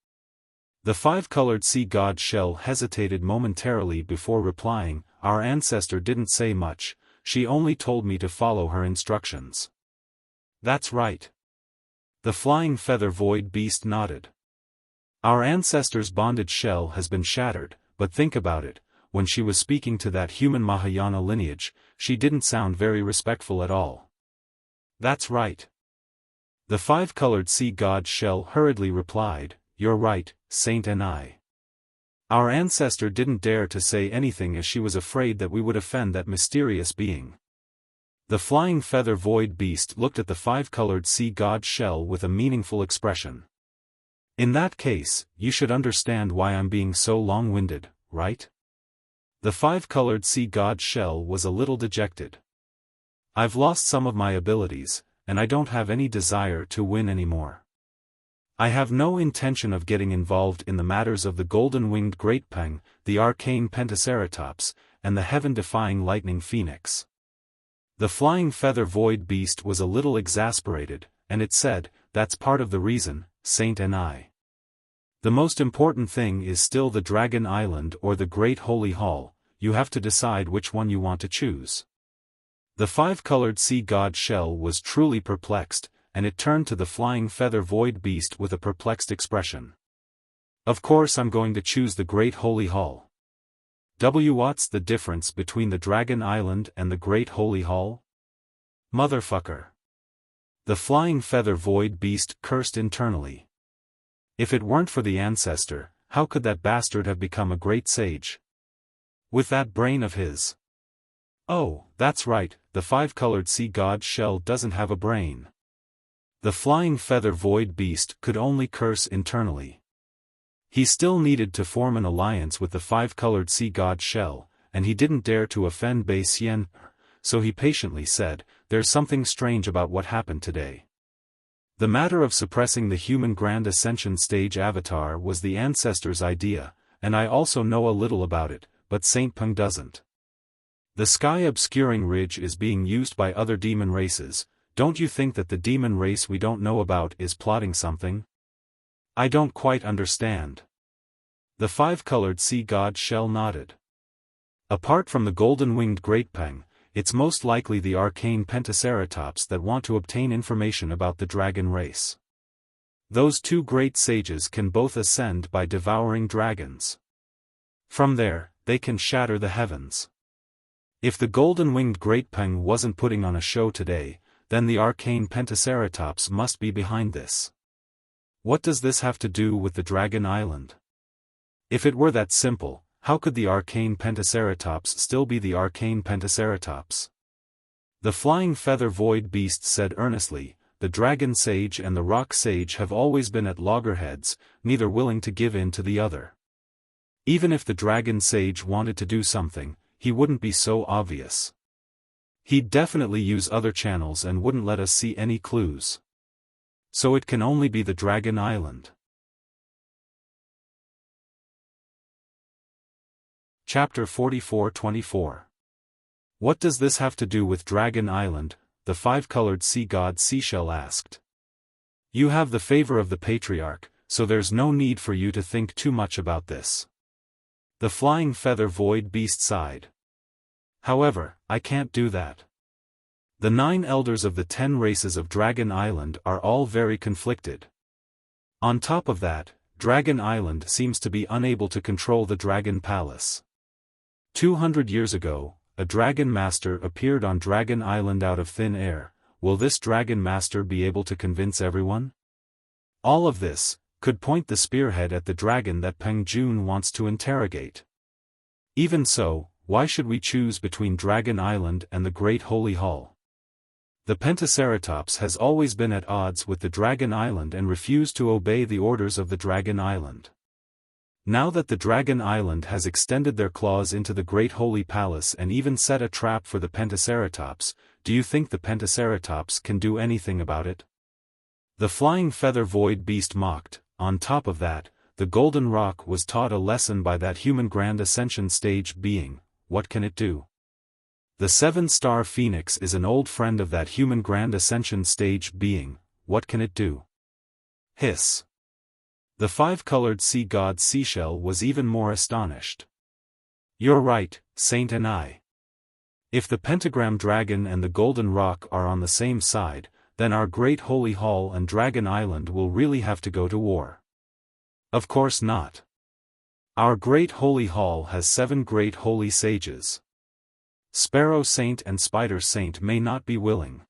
[SPEAKER 1] The five-colored sea god shell hesitated momentarily before replying, "Our ancestor didn't say much, she only told me to follow her instructions." "That's right." The flying feather void beast nodded. "Our ancestor's bondage shell has been shattered, but think about it, when she was speaking to that human Mahayana lineage, she didn't sound very respectful at all." "That's right." The five-colored sea god shell hurriedly replied, "You're right, Saint and I. Our ancestor didn't dare to say anything as she was afraid that we would offend that mysterious being." The flying feather void beast looked at the five-colored sea god shell with a meaningful expression. "In that case, you should understand why I'm being so long-winded, right?" The five-colored sea god shell was a little dejected. "I've lost some of my abilities, and I don't have any desire to win anymore. I have no intention of getting involved in the matters of the golden-winged great Peng, the arcane pentaceratops, and the heaven-defying lightning phoenix." The flying feather void beast was a little exasperated, and it said, "That's part of the reason, Saint and I. The most important thing is still the Dragon Island or the Great Holy Hall, you have to decide which one you want to choose." The five-colored sea god shell was truly perplexed, and it turned to the flying feather void beast with a perplexed expression. "Of course I'm going to choose the Great Holy Hall. What's the difference between the Dragon Island and the Great Holy Hall? Motherfucker." The flying feather void beast cursed internally. If it weren't for the ancestor, how could that bastard have become a great sage? With that brain of his. Oh, that's right, the five-colored sea god shell doesn't have a brain. The flying feather void beast could only curse internally. He still needed to form an alliance with the five-colored sea god shell, and he didn't dare to offend Bei Xian, so he patiently said, "There's something strange about what happened today. The matter of suppressing the human Grand Ascension stage avatar was the ancestors' idea, and I also know a little about it, but Saint Peng doesn't. The sky-obscuring ridge is being used by other demon races. Don't you think that the demon race we don't know about is plotting something? I don't quite understand." The five-colored sea god shell nodded. Apart from the golden-winged Great Peng, it's most likely the arcane pentaceratops that want to obtain information about the dragon race. Those two great sages can both ascend by devouring dragons. From there, they can shatter the heavens. If the golden-winged Great Peng wasn't putting on a show today, then the arcane pentaceratops must be behind this. What does this have to do with the Dragon Island? If it were that simple, how could the arcane pentaceratops still be the arcane pentaceratops? The flying feather void beast said earnestly, "The dragon sage and the rock sage have always been at loggerheads, neither willing to give in to the other. Even if the dragon sage wanted to do something, he wouldn't be so obvious. He'd definitely use other channels and wouldn't let us see any clues. So it can only be the Dragon Island." Chapter 44-24. What does this have to do with Dragon Island? The five-colored sea god Seashell asked. You have the favor of the patriarch, so there's no need for you to think too much about this. The flying feather void beast sighed. However, I can't do that. The 9 elders of the 10 races of Dragon Island are all very conflicted. On top of that, Dragon Island seems to be unable to control the Dragon Palace. 200 years ago, a Dragon Master appeared on Dragon Island out of thin air. Will this Dragon Master be able to convince everyone? All of this could point the spearhead at the dragon that Peng Jun wants to interrogate. Even so, why should we choose between Dragon Island and the Great Holy Hall? The Pentaceratops has always been at odds with the Dragon Island and refused to obey the orders of the Dragon Island. Now that the Dragon Island has extended their claws into the Great Holy Palace and even set a trap for the Pentaceratops, do you think the Pentaceratops can do anything about it? The flying feather void beast mocked. On top of that, the Golden Rock was taught a lesson by that human Grand Ascension stage being. What can it do? The 7-star Phoenix is an old friend of that human Grand Ascension stage being. What can it do? Hiss. The five-colored sea god Seashell was even more astonished. You're right, Saint and I. If the pentagram dragon and the golden rock are on the same side, then our Great Holy Hall and Dragon Island will really have to go to war. Of course not. Our Great Holy Hall has 7 great holy sages. Sparrow Saint and Spider Saint may not be willing.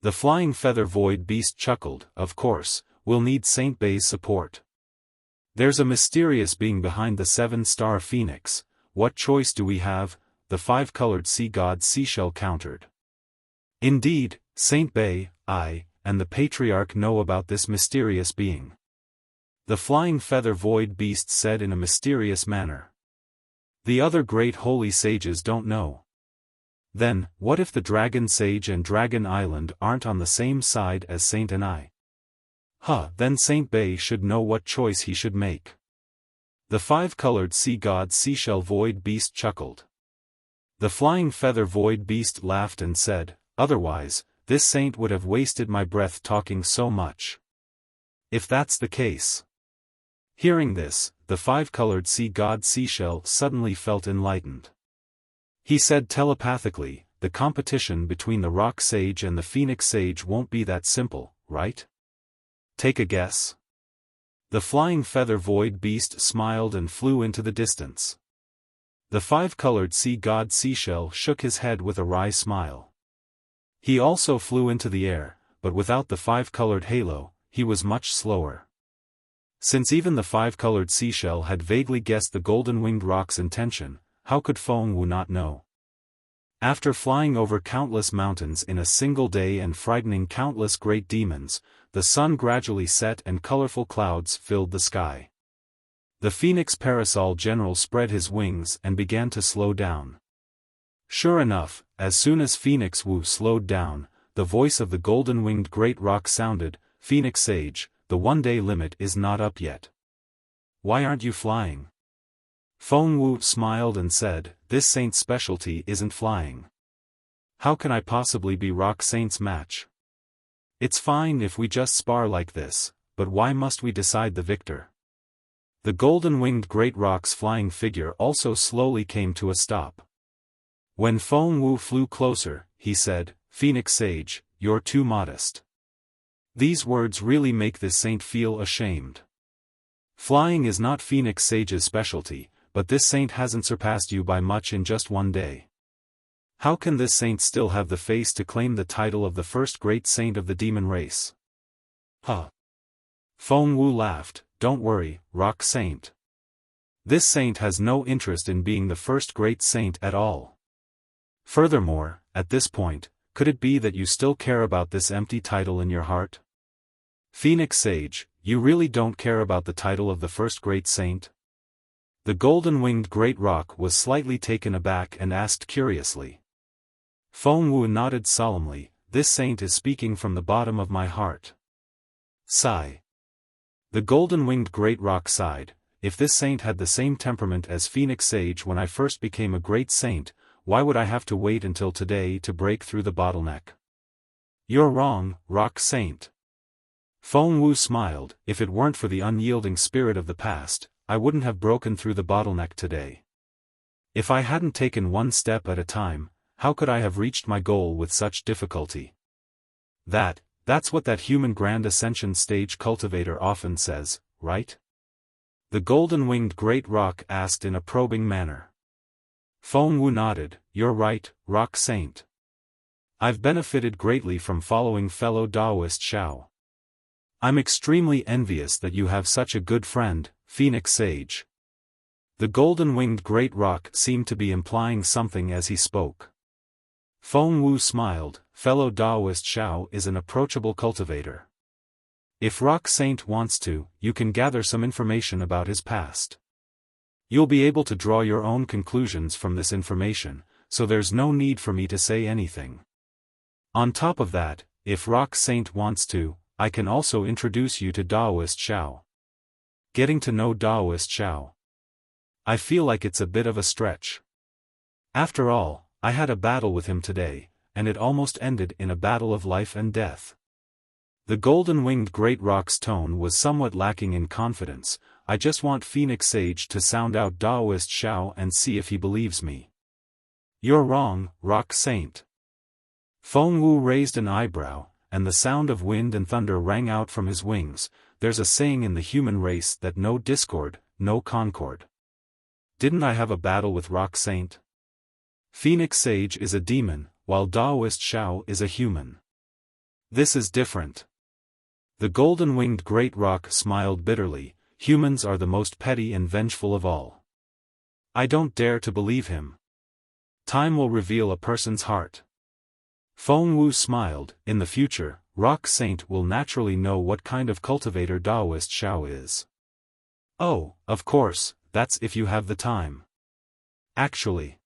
[SPEAKER 1] The flying feather void beast chuckled. Of course, we'll need Saint Bei's support. There's a mysterious being behind the 7-star Phoenix. What choice do we have? The five-colored sea god Seashell countered. Indeed, Saint Bei, I, and the Patriarch know about this mysterious being. The flying feather void beast said in a mysterious manner. The other great holy sages don't know. Then, what if the Dragon Sage and Dragon Island aren't on the same side as Saint and I? Then Saint Bei should know what choice he should make. The five-colored sea god Seashell void beast chuckled. The flying feather void beast laughed and said, otherwise, this saint would have wasted my breath talking so much. If that's the case. Hearing this, the five-colored sea god Seashell suddenly felt enlightened. He said telepathically, the competition between the rock sage and the phoenix sage won't be that simple, right? Take a guess. The flying feather void beast smiled and flew into the distance. The five-colored sea god Seashell shook his head with a wry smile. He also flew into the air, but without the five-colored halo, he was much slower. Since even the five-colored seashell had vaguely guessed the golden-winged rock's intention, how could Feng Wu not know? After flying over countless mountains in a single day and frightening countless great demons, the sun gradually set and colorful clouds filled the sky. The Phoenix Parasol General spread his wings and began to slow down. Sure enough, as soon as Phoenix Wu slowed down, the voice of the golden-winged great rock sounded, "Phoenix Sage, the one-day limit is not up yet. Why aren't you flying?" Feng Wu smiled and said, "This saint's specialty isn't flying. How can I possibly be Rock Saint's match? It's fine if we just spar like this, but why must we decide the victor?" The golden-winged great rock's flying figure also slowly came to a stop. When Feng Wu flew closer, he said, "Phoenix Sage, you're too modest." These words really make this saint feel ashamed. Flying is not Phoenix Sage's specialty, but this saint hasn't surpassed you by much in just one day. How can this saint still have the face to claim the title of the first great saint of the demon race? Huh. Feng Wu laughed, "Don't worry, Rock Saint. This saint has no interest in being the first great saint at all. Furthermore, at this point, could it be that you still care about this empty title in your heart? Phoenix Sage, you really don't care about the title of the first great saint?" The golden-winged great rock was slightly taken aback and asked curiously. Feng Wu nodded solemnly, "This saint is speaking from the bottom of my heart." Sigh. The golden-winged great rock sighed, "If this saint had the same temperament as Phoenix Sage when I first became a great saint, why would I have to wait until today to break through the bottleneck?" "You're wrong, Rock Saint." Feng Wu smiled, "If it weren't for the unyielding spirit of the past, I wouldn't have broken through the bottleneck today. If I hadn't taken one step at a time, how could I have reached my goal with such difficulty?" That's what that human grand ascension stage cultivator often says, right? The golden-winged great rock asked in a probing manner. Feng Wu nodded, "You're right, Rock Saint. I've benefited greatly from following fellow Taoist Xiao. I'm extremely envious that you have such a good friend, Phoenix Sage." The golden-winged great rock seemed to be implying something as he spoke. Feng Wu smiled, "Fellow Taoist Xiao is an approachable cultivator. If Rock Saint wants to, you can gather some information about his past. You'll be able to draw your own conclusions from this information, so there's no need for me to say anything. On top of that, if Rock Saint wants to, I can also introduce you to Taoist Xiao. Getting to know Taoist Xiao. I feel like it's a bit of a stretch. After all, I had a battle with him today, and it almost ended in a battle of life and death." The golden-winged great rock's tone was somewhat lacking in confidence. "I just want Phoenix Sage to sound out Taoist Xiao and see if he believes me." "You're wrong, Rock Saint." Feng Wu raised an eyebrow, and the sound of wind and thunder rang out from his wings. There's a saying in the human race that no discord, no concord. Didn't I have a battle with Rock Saint? Phoenix Sage is a demon, while Taoist Xiao is a human. This is different. The golden-winged great rock smiled bitterly, "Humans are the most petty and vengeful of all. I don't dare to believe him. Time will reveal a person's heart." Feng Wu smiled, "In the future, Rock Saint will naturally know what kind of cultivator Taoist Xiao is." "Oh, of course, that's if you have the time. Actually."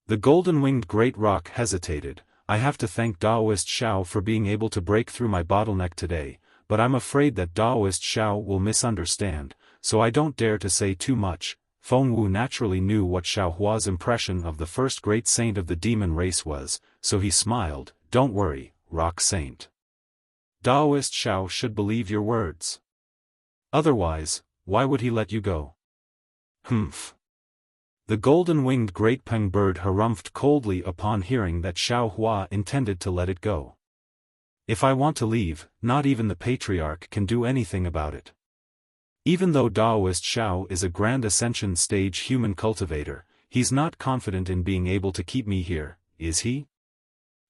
[SPEAKER 1] The golden-winged great rock hesitated, "I have to thank Taoist Xiao for being able to break through my bottleneck today, but I'm afraid that Taoist Xiao will misunderstand, so I don't dare to say too much." Feng Wu naturally knew what Xiao Hua's impression of the first great saint of the demon race was, so he smiled, "Don't worry, Rock Saint. Taoist Xiao should believe your words. Otherwise, why would he let you go?" "Humph." The golden-winged great peng bird harumphed coldly upon hearing that Xiao Hua intended to let it go. "If I want to leave, not even the patriarch can do anything about it. Even though Taoist Xiao is a grand ascension stage human cultivator, he's not confident in being able to keep me here, is he?"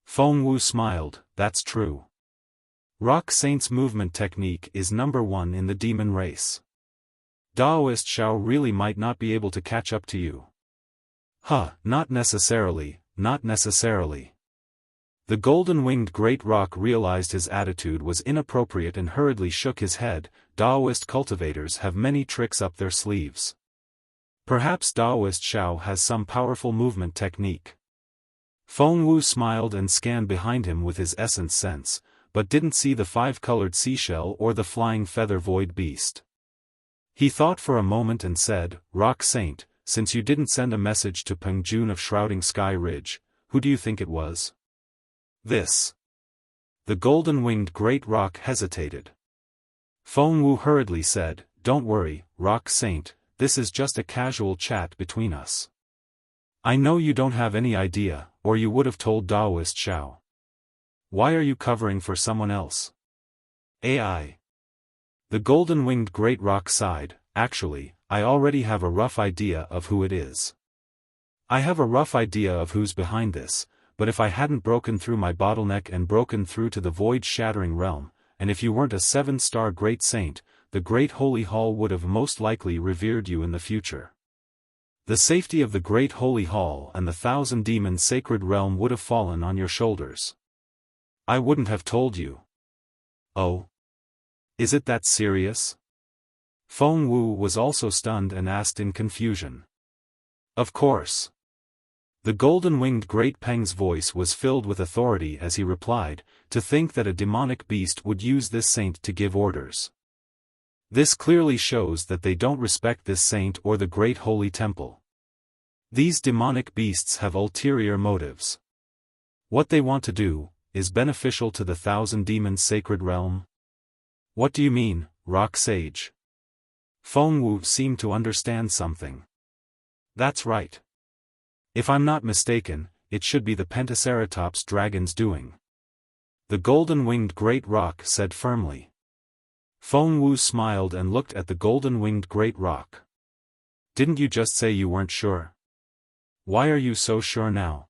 [SPEAKER 1] Feng Wu smiled, "That's true. Rock Saint's movement technique is number one in the demon race. Daoist Xiao really might not be able to catch up to you. Huh, not necessarily, not necessarily. The golden-winged great rock realized his attitude was inappropriate and hurriedly shook his head. Daoist cultivators have many tricks up their sleeves. Perhaps Daoist Xiao has some powerful movement technique. Feng Wu smiled and scanned behind him with his essence sense, but didn't see the five-colored seashell or the flying feather void beast. He thought for a moment and said, Rock Saint, since you didn't send a message to Peng Jun of Shrouding Sky Ridge, who do you think it was? This. The golden-winged great rock hesitated. Feng Wu hurriedly said, Don't worry, Rock Saint, this is just a casual chat between us. I know you don't have any idea, or you would have told Daoist Xiao. Why are you covering for someone else? AI. The golden-winged great rock sighed, Actually, I already have a rough idea of who it is. I have a rough idea of who's behind this, but if I hadn't broken through my bottleneck and broken through to the void-shattering realm, and if you weren't a 7-star great saint, the Great Holy Hall would have most likely revered you in the future. The safety of the Great Holy Hall and the 1,000-demon sacred realm would have fallen on your shoulders. I wouldn't have told you. Oh? Is it that serious? Feng Wu was also stunned and asked in confusion. Of course. The golden-winged great Peng's voice was filled with authority as he replied, To think that a demonic beast would use this saint to give orders. This clearly shows that they don't respect this saint or the great holy temple. These demonic beasts have ulterior motives. What they want to do is beneficial to the 1,000-demon sacred realm. What do you mean, Rock Sage? Feng Wu seemed to understand something. That's right. If I'm not mistaken, it should be the Pentaceratops dragon's doing. The golden-winged great rock said firmly. Feng Wu smiled and looked at the golden-winged great rock. Didn't you just say you weren't sure? Why are you so sure now?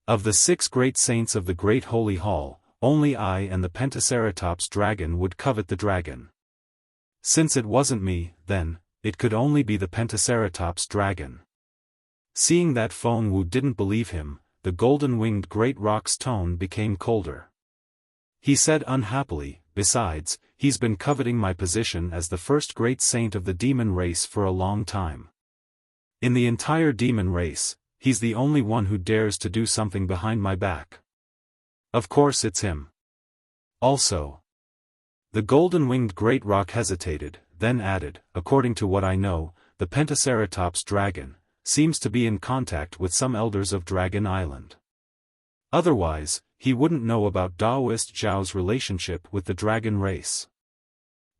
[SPEAKER 1] Of the 6 great saints of the Great Holy Hall, only I and the Pentaceratops dragon would covet the dragon. Since it wasn't me, then, it could only be the Pentaceratops dragon. Seeing that Feng Wu didn't believe him, the golden-winged great rock's tone became colder. He said unhappily, Besides, he's been coveting my position as the first great saint of the demon race for a long time. In the entire demon race, he's the only one who dares to do something behind my back. Of course it's him. Also. The golden-winged great rock hesitated, then added, According to what I know, the Pentaceratops dragon seems to be in contact with some elders of Dragon Island. Otherwise, he wouldn't know about Daoist Zhao's relationship with the dragon race.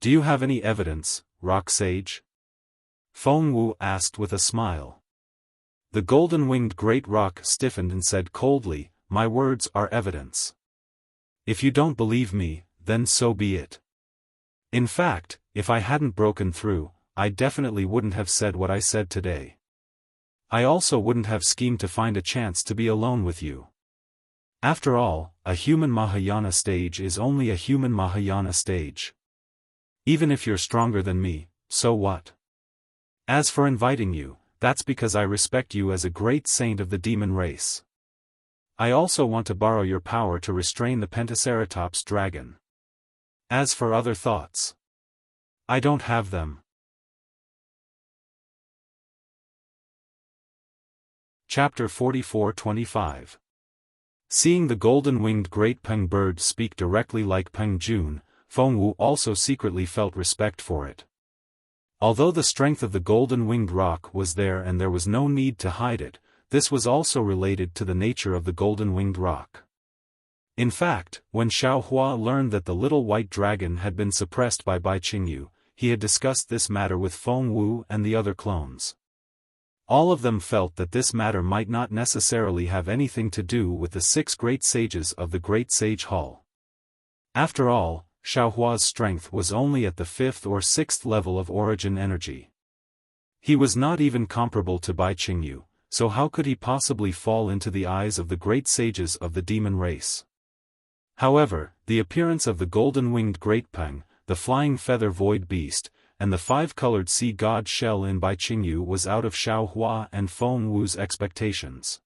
[SPEAKER 1] Do you have any evidence, Rock Sage? Feng Wu asked with a smile. The golden-winged great rock stiffened and said coldly, My words are evidence. If you don't believe me, then so be it. In fact, if I hadn't broken through, I definitely wouldn't have said what I said today. I also wouldn't have schemed to find a chance to be alone with you. After all, a human Mahayana stage is only a human Mahayana stage. Even if you're stronger than me, so what? As for inviting you, that's because I respect you as a great saint of the demon race. I also want to borrow your power to restrain the Pentaceratops dragon. As for other thoughts, I don't have them. Chapter 44-25. Seeing the golden-winged great Peng bird speak directly like Peng Jun, Feng Wu also secretly felt respect for it. Although the strength of the golden-winged rock was there and there was no need to hide it, this was also related to the nature of the golden-winged rock. In fact, when Xiao Hua learned that the little white dragon had been suppressed by Bai Qingyu, he had discussed this matter with Feng Wu and the other clones. All of them felt that this matter might not necessarily have anything to do with the 6 great sages of the Great Sage Hall. After all, Xiao Hua's strength was only at the 5th or 6th level of origin energy. He was not even comparable to Bai Qingyu, so how could he possibly fall into the eyes of the great sages of the demon race? However, the appearance of the golden-winged great Peng, the flying feather void beast, and the five-colored sea god shell in Bai Qingyu was out of Xiao Hua and Feng Wu's expectations.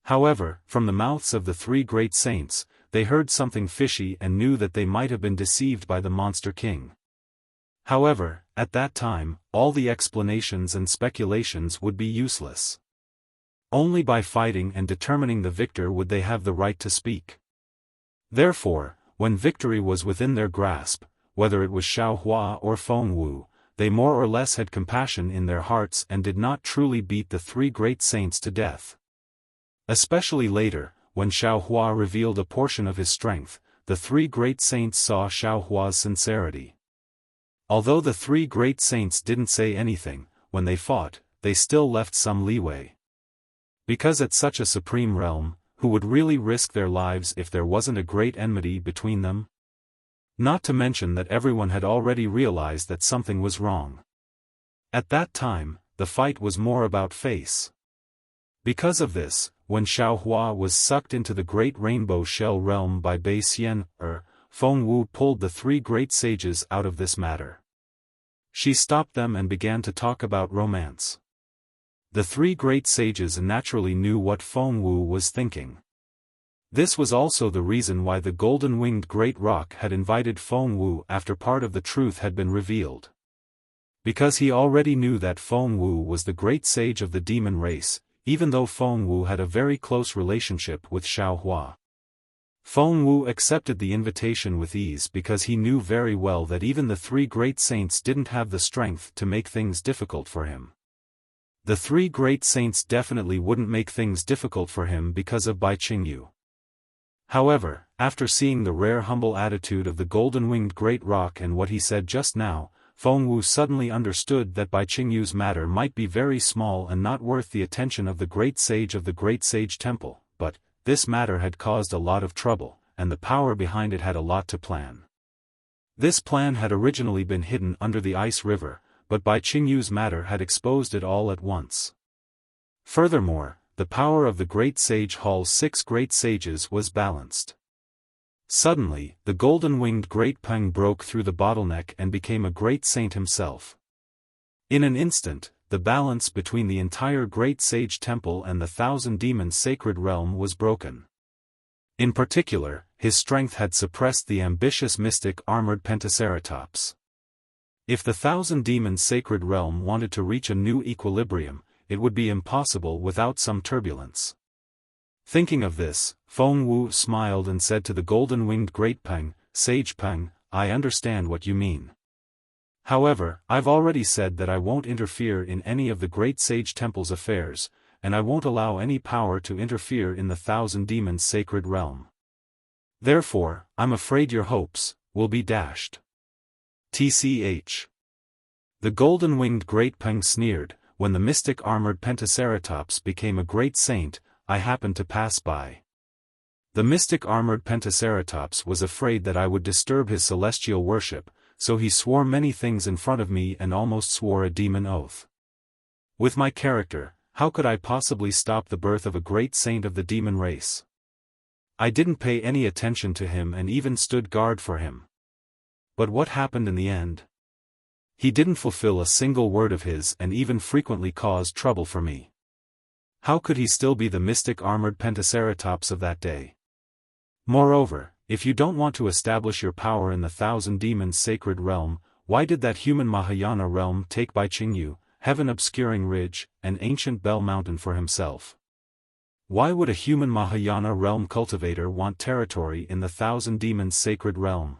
[SPEAKER 1] However, from the mouths of the three great saints, they heard something fishy and knew that they might have been deceived by the Monster King. However, at that time, all the explanations and speculations would be useless. Only by fighting and determining the victor would they have the right to speak. Therefore, when victory was within their grasp, whether it was Xiao Hua or Feng Wu, they more or less had compassion in their hearts and did not truly beat the three great saints to death. Especially later, when Xiao Hua revealed a portion of his strength, the three great saints saw Xiao Hua's sincerity. Although the three great saints didn't say anything, when they fought, they still left some leeway. Because at such a supreme realm, who would really risk their lives if there wasn't a great enmity between them? Not to mention that everyone had already realized that something was wrong. At that time, the fight was more about face. Because of this, when Xiao Hua was sucked into the great rainbow shell realm by Bai Xian, Feng Wu pulled the three great sages out of this matter. She stopped them and began to talk about romance. The three great sages naturally knew what Feng Wu was thinking. This was also the reason why the golden-winged great rock had invited Feng Wu after part of the truth had been revealed. Because he already knew that Feng Wu was the great sage of the demon race, even though Feng Wu had a very close relationship with Xiao Hua. Feng Wu accepted the invitation with ease because he knew very well that even the three great saints didn't have the strength to make things difficult for him. The three great saints definitely wouldn't make things difficult for him because of Bai Qingyu. However, after seeing the rare humble attitude of the golden-winged great rock and what he said just now, Feng Wu suddenly understood that Bai Qingyu's matter might be very small and not worth the attention of the great sage of the Great Sage Temple, but this matter had caused a lot of trouble, and the power behind it had a lot to plan. This plan had originally been hidden under the ice river, but Bai Qingyu's matter had exposed it all at once. Furthermore, the power of the Great Sage Hall's 6 great sages was balanced. Suddenly, the golden-winged Great Peng broke through the bottleneck and became a great saint himself. In an instant, the balance between the entire Great Sage Temple and the Thousand Demons' sacred realm was broken. In particular, his strength had suppressed the ambitious mystic armored Pentaceratops. If the Thousand Demons' sacred realm wanted to reach a new equilibrium, it would be impossible without some turbulence. Thinking of this, Feng Wu smiled and said to the golden-winged Great Peng, "Sage Peng, I understand what you mean. However, I've already said that I won't interfere in any of the Great Sage Temple's affairs, and I won't allow any power to interfere in the Thousand Demons' sacred realm. Therefore, I'm afraid your hopes will be dashed." Tch. The golden-winged Great Peng sneered, "When the mystic armored Pentaceratops became a great saint, I happened to pass by. The mystic armored Pentaceratops was afraid that I would disturb his celestial worship, so he swore many things in front of me and almost swore a demon oath. With my character, how could I possibly stop the birth of a great saint of the demon race? I didn't pay any attention to him and even stood guard for him. But what happened in the end? He didn't fulfill a single word of his and even frequently caused trouble for me. How could he still be the mystic armored Pentaceratops of that day? Moreover, if you don't want to establish your power in the Thousand Demons' sacred realm, why did that human Mahayana realm take Bai Qingyu, heaven-obscuring ridge, and ancient Bell Mountain for himself? Why would a human Mahayana realm cultivator want territory in the Thousand Demons' sacred realm?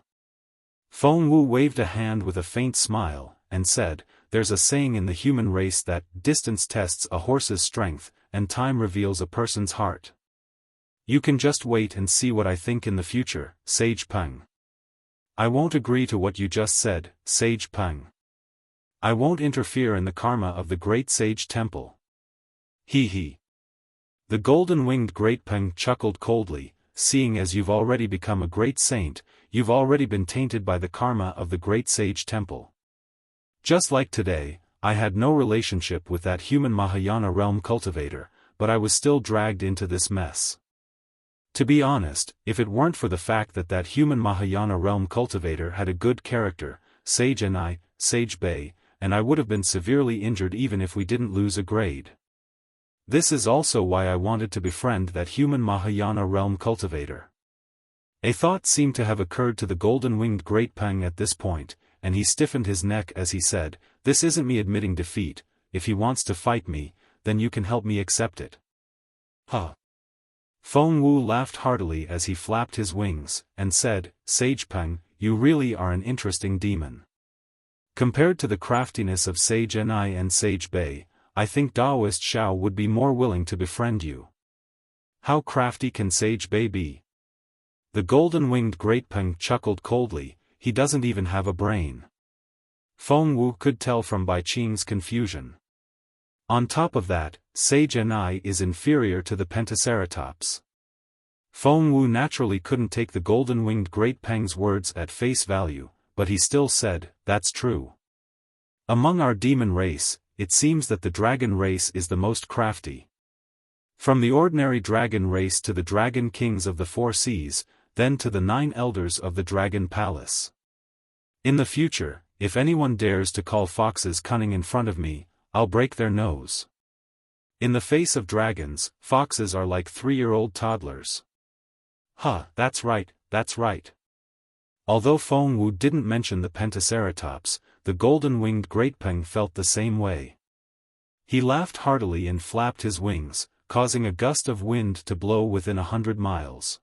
[SPEAKER 1] Feng Wu waved a hand with a faint smile, and said, "There's a saying in the human race that distance tests a horse's strength, and time reveals a person's heart. You can just wait and see what I think in the future, Sage Peng. I won't agree to what you just said, Sage Peng. I won't interfere in the karma of the Great Sage Temple." He. The golden-winged Great Peng chuckled coldly, "Seeing as you've already become a great saint, you've already been tainted by the karma of the Great Sage Temple. Just like today, I had no relationship with that human Mahayana realm cultivator, but I was still dragged into this mess. To be honest, if it weren't for the fact that that human Mahayana realm cultivator had a good character, sage and I, Sage Bei, and I would have been severely injured even if we didn't lose a grade. This is also why I wanted to befriend that human Mahayana realm cultivator. A thought seemed to have occurred to the golden-winged Great Peng at this point, and he stiffened his neck as he said, "This isn't me admitting defeat. If he wants to fight me, then you can help me accept it." Huh. Feng Wu laughed heartily as he flapped his wings, and said, "Sage Peng, you really are an interesting demon. Compared to the craftiness of Sage Ni and Sage Bei, I think Taoist Xiao would be more willing to befriend you. How crafty can Sage Bei be?" The golden-winged Great Peng chuckled coldly, "He doesn't even have a brain." Feng Wu could tell from Bai Qing's confusion. On top of that, Sage Ni is inferior to the Pentaceratops. Feng Wu naturally couldn't take the golden-winged Great Peng's words at face value, but he still said, "That's true. Among our demon race, it seems that the dragon race is the most crafty. From the ordinary dragon race to the dragon kings of the 4 seas, then to the 9 elders of the dragon palace. In the future, if anyone dares to call foxes cunning in front of me, I'll break their nose. In the face of dragons, foxes are like 3-year-old toddlers." Huh, that's right, that's right. Although Feng Wu didn't mention the Pentaceratops, the golden-winged Great Peng felt the same way. He laughed heartily and flapped his wings, causing a gust of wind to blow within 100 miles.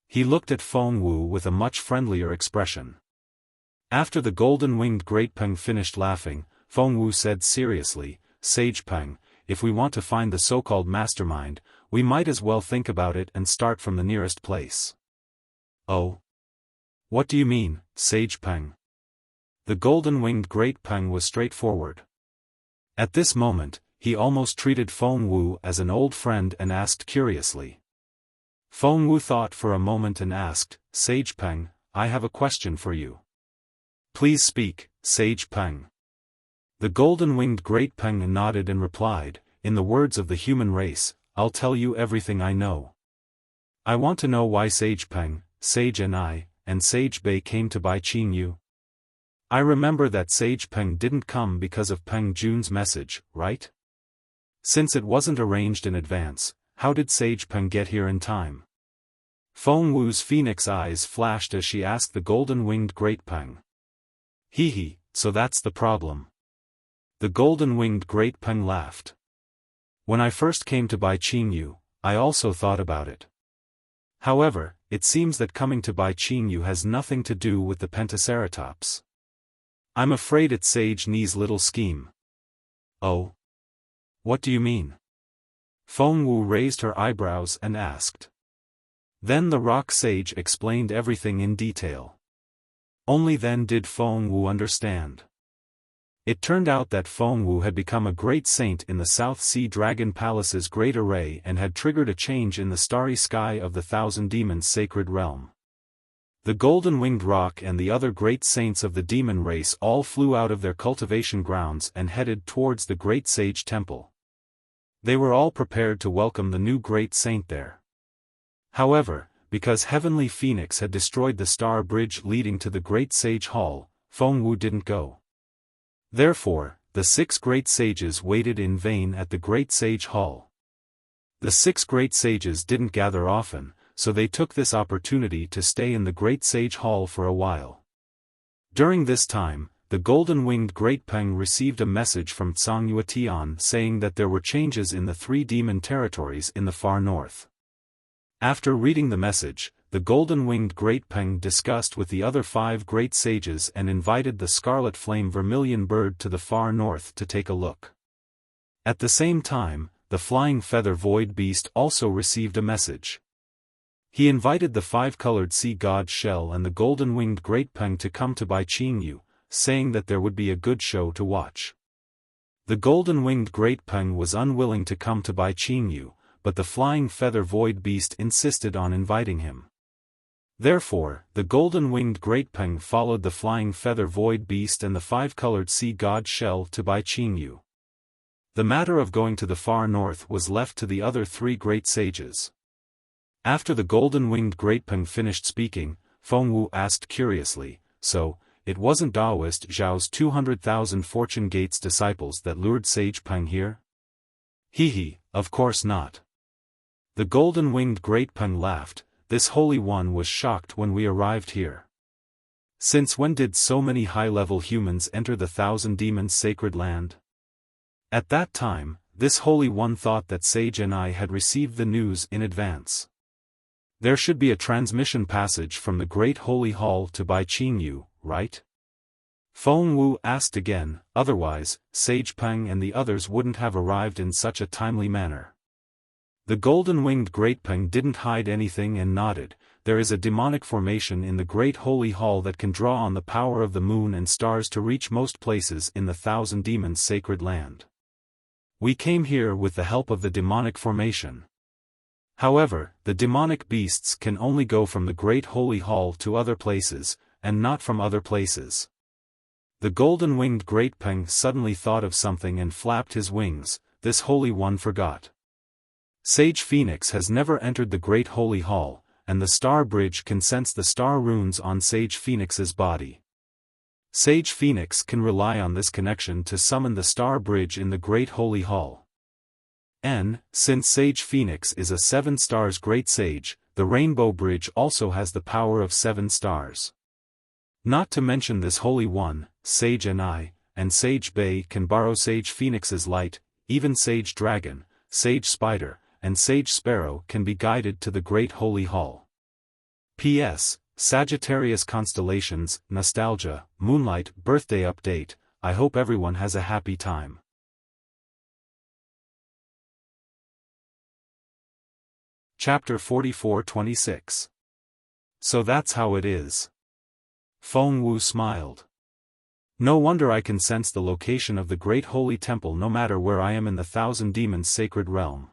[SPEAKER 1] He looked at Feng Wu with a much friendlier expression. After the golden-winged Great Peng finished laughing, Feng Wu said seriously, "Sage Peng, if we want to find the so-called mastermind, we might as well think about it and start from the nearest place." "Oh? What do you mean, Sage Peng?" The golden-winged Great Peng was straightforward. At this moment, he almost treated Feng Wu as an old friend and asked curiously. Feng Wu thought for a moment and asked, "Sage Peng, I have a question for you." "Please speak, Sage Peng." The golden-winged Great Peng nodded and replied, "In the words of the human race, I'll tell you everything I know. I want to know why Sage Peng, Sage Ni, and Sage Bei came to Bai Qingyu. I remember that Sage Peng didn't come because of Peng Jun's message, right? Since it wasn't arranged in advance, how did Sage Peng get here in time?" Feng Wu's phoenix eyes flashed as she asked the golden-winged Great Peng. "Hee, so that's the problem." The golden-winged Great Peng laughed. "When I first came to Bai Qingyu, I also thought about it. However, it seems that coming to Bai Qingyu has nothing to do with the Pentaceratops. I'm afraid it's Sage Ni's little scheme." "Oh? What do you mean?" Feng Wu raised her eyebrows and asked. Then the rock sage explained everything in detail. Only then did Feng Wu understand. It turned out that Feng Wu had become a great saint in the South Sea Dragon Palace's great array and had triggered a change in the starry sky of the Thousand Demons' sacred realm. The golden-winged rock and the other great saints of the demon race all flew out of their cultivation grounds and headed towards the great sage temple. They were all prepared to welcome the new great saint there. However, because Heavenly Phoenix had destroyed the star bridge leading to the great sage hall, Feng Wu didn't go. Therefore, the 6 great sages waited in vain at the great sage hall. The 6 great sages didn't gather often, so they took this opportunity to stay in the great sage hall for a while. During this time, the golden-winged Great Peng received a message from Zhang Tian saying that there were changes in the 3 demon territories in the far north. After reading the message, the golden-winged Great Peng discussed with the other 5 great sages and invited the scarlet flame vermilion bird to the far north to take a look. At the same time, the flying feather void beast also received a message. He invited the 5-colored sea god Shell and the golden-winged Great Peng to come to Bai Qingyu, saying that there would be a good show to watch. The golden-winged Great Peng was unwilling to come to Bai Qingyu, but the flying feather void beast insisted on inviting him. Therefore, the golden-winged Great Peng followed the flying feather void beast and the 5-colored sea god Shell to Bai Qingyu. The matter of going to the far north was left to the other 3 great sages. After the golden-winged Great Peng finished speaking, Feng Wu asked curiously, "So, it wasn't Daoist Zhao's 200,000 Fortune Gates disciples that lured Sage Peng here? Hee, of course not. The golden-winged Great Peng laughed. This Holy One was shocked when we arrived here. Since when did so many high-level humans enter the Thousand Demons' sacred land? At that time, this Holy One thought that Sage and I had received the news in advance. There should be a transmission passage from the Great Holy Hall to Bai Qingyu, right? Feng Wu asked again, otherwise, Sage Peng and the others wouldn't have arrived in such a timely manner. The golden-winged Great Peng didn't hide anything and nodded. There is a demonic formation in the Great Holy Hall that can draw on the power of the moon and stars to reach most places in the Thousand Demons' sacred land. We came here with the help of the demonic formation. However, the demonic beasts can only go from the Great Holy Hall to other places, and not from other places. The golden-winged Great Peng suddenly thought of something and flapped his wings. This Holy One forgot. Sage Phoenix has never entered the Great Holy Hall, and the Star Bridge can sense the star runes on Sage Phoenix's body. Sage Phoenix can rely on this connection to summon the Star Bridge in the Great Holy Hall. Since Sage Phoenix is a 7 stars great sage, the Rainbow Bridge also has the power of 7 stars. Not to mention this Holy One, Sage and I, and Sage Bei can borrow Sage Phoenix's light. Even Sage Dragon, Sage Spider, and Sage Sparrow can be guided to the Great Holy Hall. P.S. Sagittarius Constellations, Nostalgia, Moonlight, Birthday Update. I hope everyone has a happy time. Chapter 44-26. So that's how it is. Feng Wu smiled. No wonder I can sense the location of the Great Holy Temple no matter where I am in the Thousand Demons' sacred realm.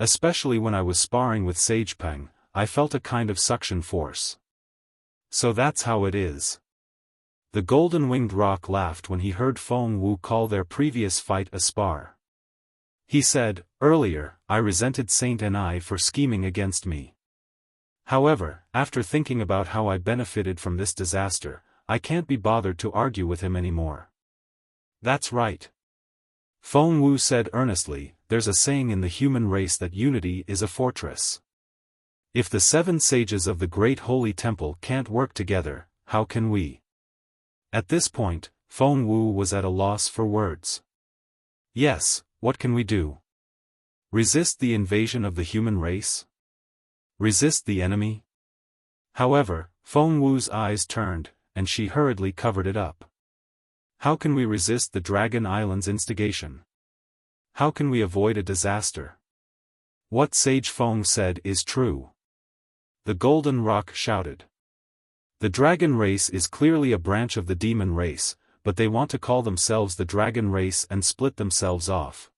[SPEAKER 1] Especially when I was sparring with Sage Peng, I felt a kind of suction force. So that's how it is. The golden-winged rock laughed when he heard Feng Wu call their previous fight a spar. He said, earlier, I resented Saint and I for scheming against me. However, after thinking about how I benefited from this disaster, I can't be bothered to argue with him anymore. That's right. Feng Wu said earnestly, there's a saying in the human race that unity is a fortress. If the 7 sages of the Great Holy Temple can't work together, how can we? At this point, Feng Wu was at a loss for words. Yes, what can we do? Resist the invasion of the human race? Resist the enemy? However, Feng Wu's eyes turned, and she hurriedly covered it up. How can we resist the Dragon Island's instigation? How can we avoid a disaster? What Sage Feng said is true. The Golden Rock shouted. The dragon race is clearly a branch of the demon race, but they want to call themselves the dragon race and split themselves off.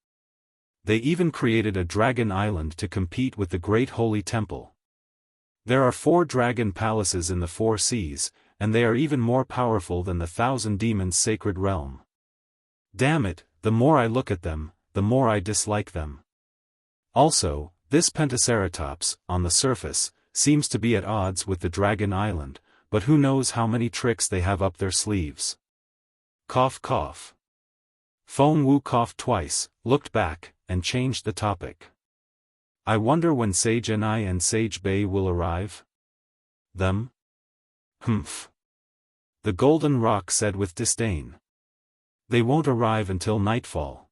[SPEAKER 1] They even created a dragon island to compete with the Great Holy Temple. There are 4 dragon palaces in the 4 seas, and they are even more powerful than the Thousand Demons' sacred realm. Damn it, the more I look at them, the more I dislike them. Also, this Pentaceratops, on the surface, seems to be at odds with the Dragon Island, but who knows how many tricks they have up their sleeves. Cough cough. Feng Wu coughed twice, looked back, and changed the topic. I wonder when Sage and I and Sage Bei will arrive? Them? Humph. The Golden Rock said with disdain. They won't arrive until nightfall.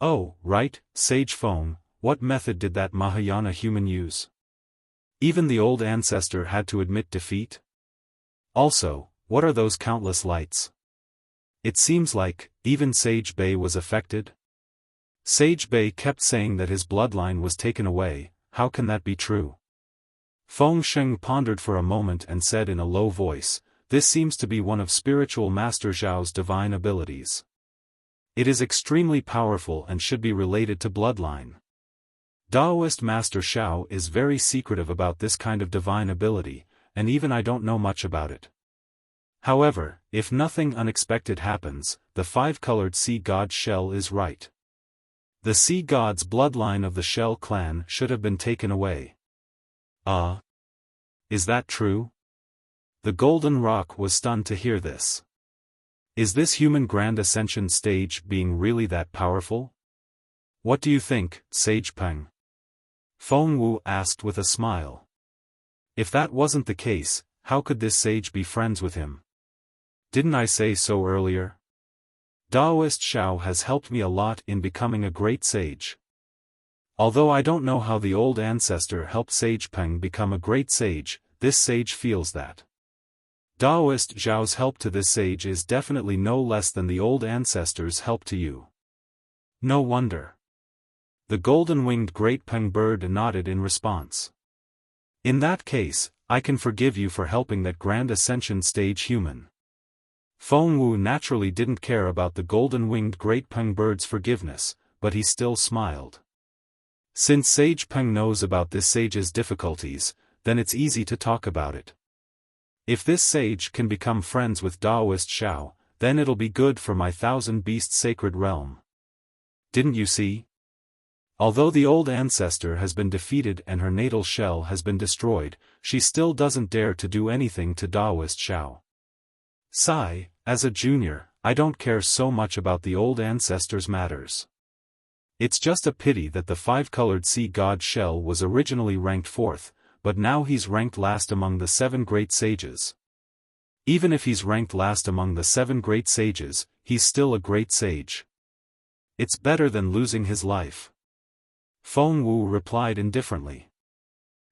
[SPEAKER 1] Oh, right, Sage Feng, what method did that Mahayana human use? Even the old ancestor had to admit defeat? Also, what are those countless lights? It seems like, even Sage Bei was affected? Sage Bei kept saying that his bloodline was taken away. How can that be true? Feng Sheng pondered for a moment and said in a low voice, this seems to be one of Spiritual Master Zhao's divine abilities. It is extremely powerful and should be related to bloodline. Daoist Master Xiao is very secretive about this kind of divine ability, and even I don't know much about it. However, if nothing unexpected happens, the 5-colored sea god shell is right. The sea god's bloodline of the Shell clan should have been taken away. Is that true? The golden rock was stunned to hear this. Is this human grand ascension stage being really that powerful? What do you think, Sage Peng? Feng Wu asked with a smile. If that wasn't the case, how could this sage be friends with him? Didn't I say so earlier? Daoist Xiao has helped me a lot in becoming a great sage. Although I don't know how the old ancestor helped Sage Peng become a great sage, this sage feels that. Daoist Xiao's help to this sage is definitely no less than the old ancestor's help to you. No wonder. The golden-winged great Peng bird nodded in response. In that case, I can forgive you for helping that grand ascension stage human. Feng Wu naturally didn't care about the golden-winged great Peng bird's forgiveness, but he still smiled. Since Sage Peng knows about this sage's difficulties, then it's easy to talk about it. If this sage can become friends with Daoist Xiao, then it'll be good for my thousand-beast sacred realm. Didn't you see? Although the old ancestor has been defeated and her natal shell has been destroyed, she still doesn't dare to do anything to Daoist Xiao. Sigh, as a junior, I don't care so much about the old ancestor's matters. It's just a pity that the five-colored sea god shell was originally ranked 4th, but now he's ranked last among the 7 great sages. Even if he's ranked last among the 7 great sages, he's still a great sage. It's better than losing his life. Feng Wu replied indifferently.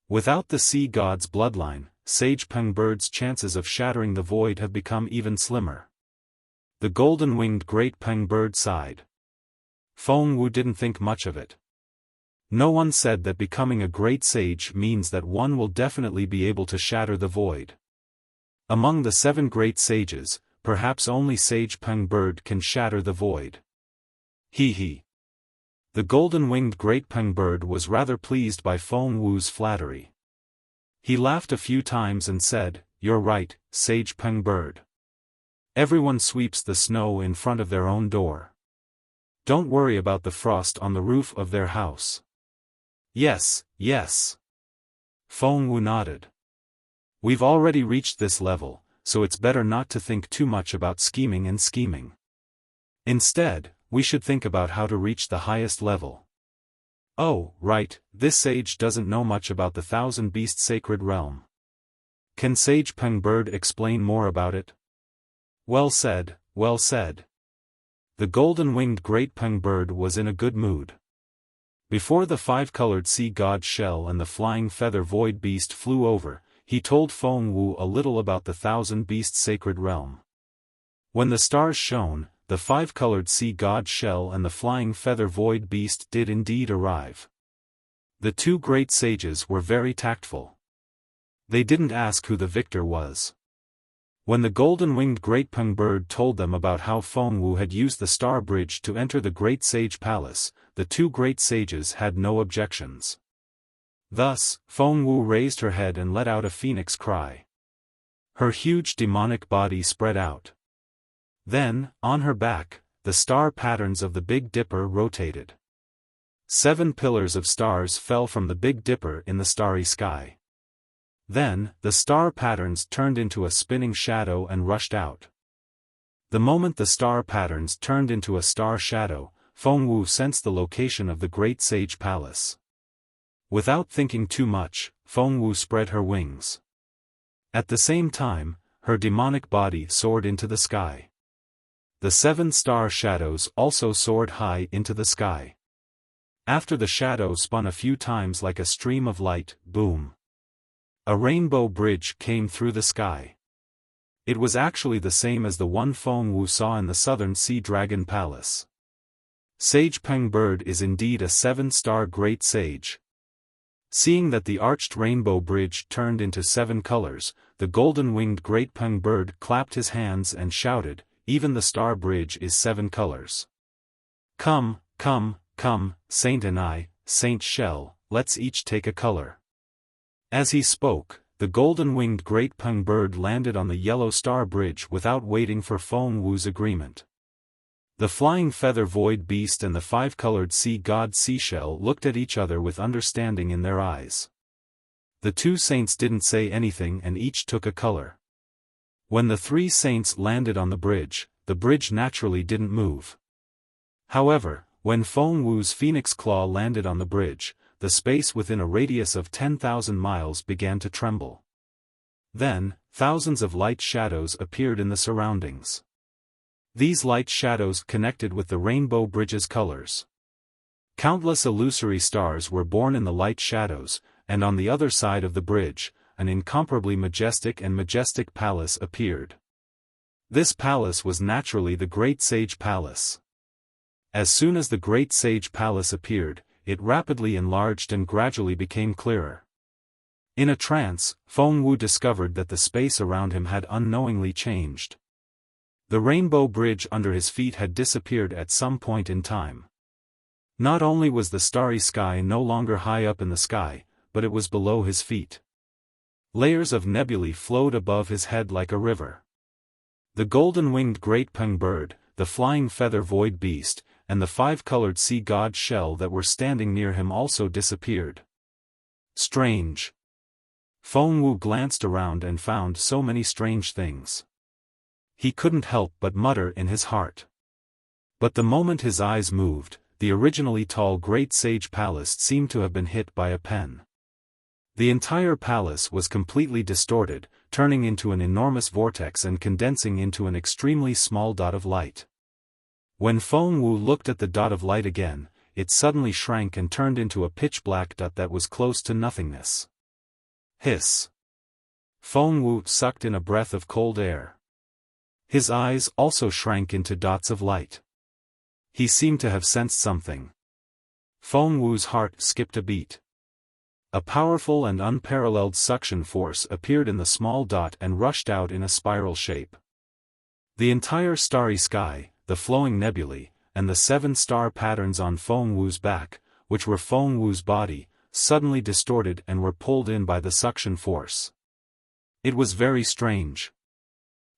[SPEAKER 1] Without the sea god's bloodline, Sage Peng bird's chances of shattering the void have become even slimmer. The golden-winged great Peng bird sighed. Feng Wu didn't think much of it. No one said that becoming a great sage means that one will definitely be able to shatter the void. Among the 7 great sages, perhaps only Sage Peng bird can shatter the void. He. The golden-winged great Peng bird was rather pleased by Feng Wu's flattery. He laughed a few times and said, "You're right, Sage Peng bird. Everyone sweeps the snow in front of their own door. Don't worry about the frost on the roof of their house." Yes. Feng Wu nodded. We've already reached this level, so it's better not to think too much about scheming. Instead, we should think about how to reach the highest level. Oh, right, this sage doesn't know much about the thousand-beast sacred realm. Can Sage Peng bird explain more about it? Well said. The golden-winged great Peng bird was in a good mood. Before the 5-colored sea god shell and the flying feather void beast flew over, he told Feng Wu a little about the thousand-beast sacred realm. When the stars shone, the 5-colored sea god shell and the flying feather void beast did indeed arrive. The 2 great sages were very tactful. They didn't ask who the victor was. When the golden-winged great Peng bird told them about how Feng Wu had used the star bridge to enter the great sage palace, the 2 great sages had no objections. Thus, Feng Wu raised her head and let out a phoenix cry. Her huge demonic body spread out. Then, on her back, the star patterns of the Big Dipper rotated. 7 pillars of stars fell from the Big Dipper in the starry sky. Then, the star patterns turned into a spinning shadow and rushed out. The moment the star patterns turned into a star shadow, Feng Wu sensed the location of the great sage palace. Without thinking too much, Feng Wu spread her wings. At the same time, her demonic body soared into the sky. The 7 star shadows also soared high into the sky. After the shadow spun a few times like a stream of light, boom! A rainbow bridge came through the sky. It was actually the same as the one Feng Wu saw in the southern sea dragon palace. Sage Peng bird is indeed a 7-star great sage. Seeing that the arched rainbow bridge turned into 7 colors, the golden-winged great Peng bird clapped his hands and shouted, "Even the star bridge is 7 colors. Come, Saint and I, Saint Shell, let's each take a color." As he spoke, the golden-winged great Peng bird landed on the yellow star bridge without waiting for Feng Wu's agreement. The flying feather void beast and the 5-colored sea god seashell looked at each other with understanding in their eyes. The 2 saints didn't say anything and each took a color. When the three saints landed on the bridge naturally didn't move. However, when Feng Wu's phoenix claw landed on the bridge, the space within a radius of 10,000 miles began to tremble. Then, thousands of light shadows appeared in the surroundings. These light shadows connected with the rainbow bridge's colors. Countless illusory stars were born in the light shadows, and on the other side of the bridge, an incomparably majestic palace appeared. This palace was naturally the Great Sage Palace. As soon as the Great Sage Palace appeared, it rapidly enlarged and gradually became clearer. In a trance, Feng Wu discovered that the space around him had unknowingly changed. The rainbow bridge under his feet had disappeared at some point in time. Not only was the starry sky no longer high up in the sky, but it was below his feet. Layers of nebulae flowed above his head like a river. The golden-winged great peng bird, the flying feather void beast, and the five-colored sea god shell that were standing near him also disappeared. Strange. Feng Wu glanced around and found so many strange things. He couldn't help but mutter in his heart. But the moment his eyes moved, the originally tall Great Sage Palace seemed to have been hit by a pen. The entire palace was completely distorted, turning into an enormous vortex and condensing into an extremely small dot of light. When Feng Wu looked at the dot of light again, it suddenly shrank and turned into a pitch-black dot that was close to nothingness. Hiss! Feng Wu sucked in a breath of cold air. His eyes also shrank into dots of light. He seemed to have sensed something. Feng Wu's heart skipped a beat. A powerful and unparalleled suction force appeared in the small dot and rushed out in a spiral shape. The entire starry sky, the flowing nebulae, and the 7 star patterns on Feng Wu's back, which were Feng Wu's body, suddenly distorted and were pulled in by the suction force. It was very strange.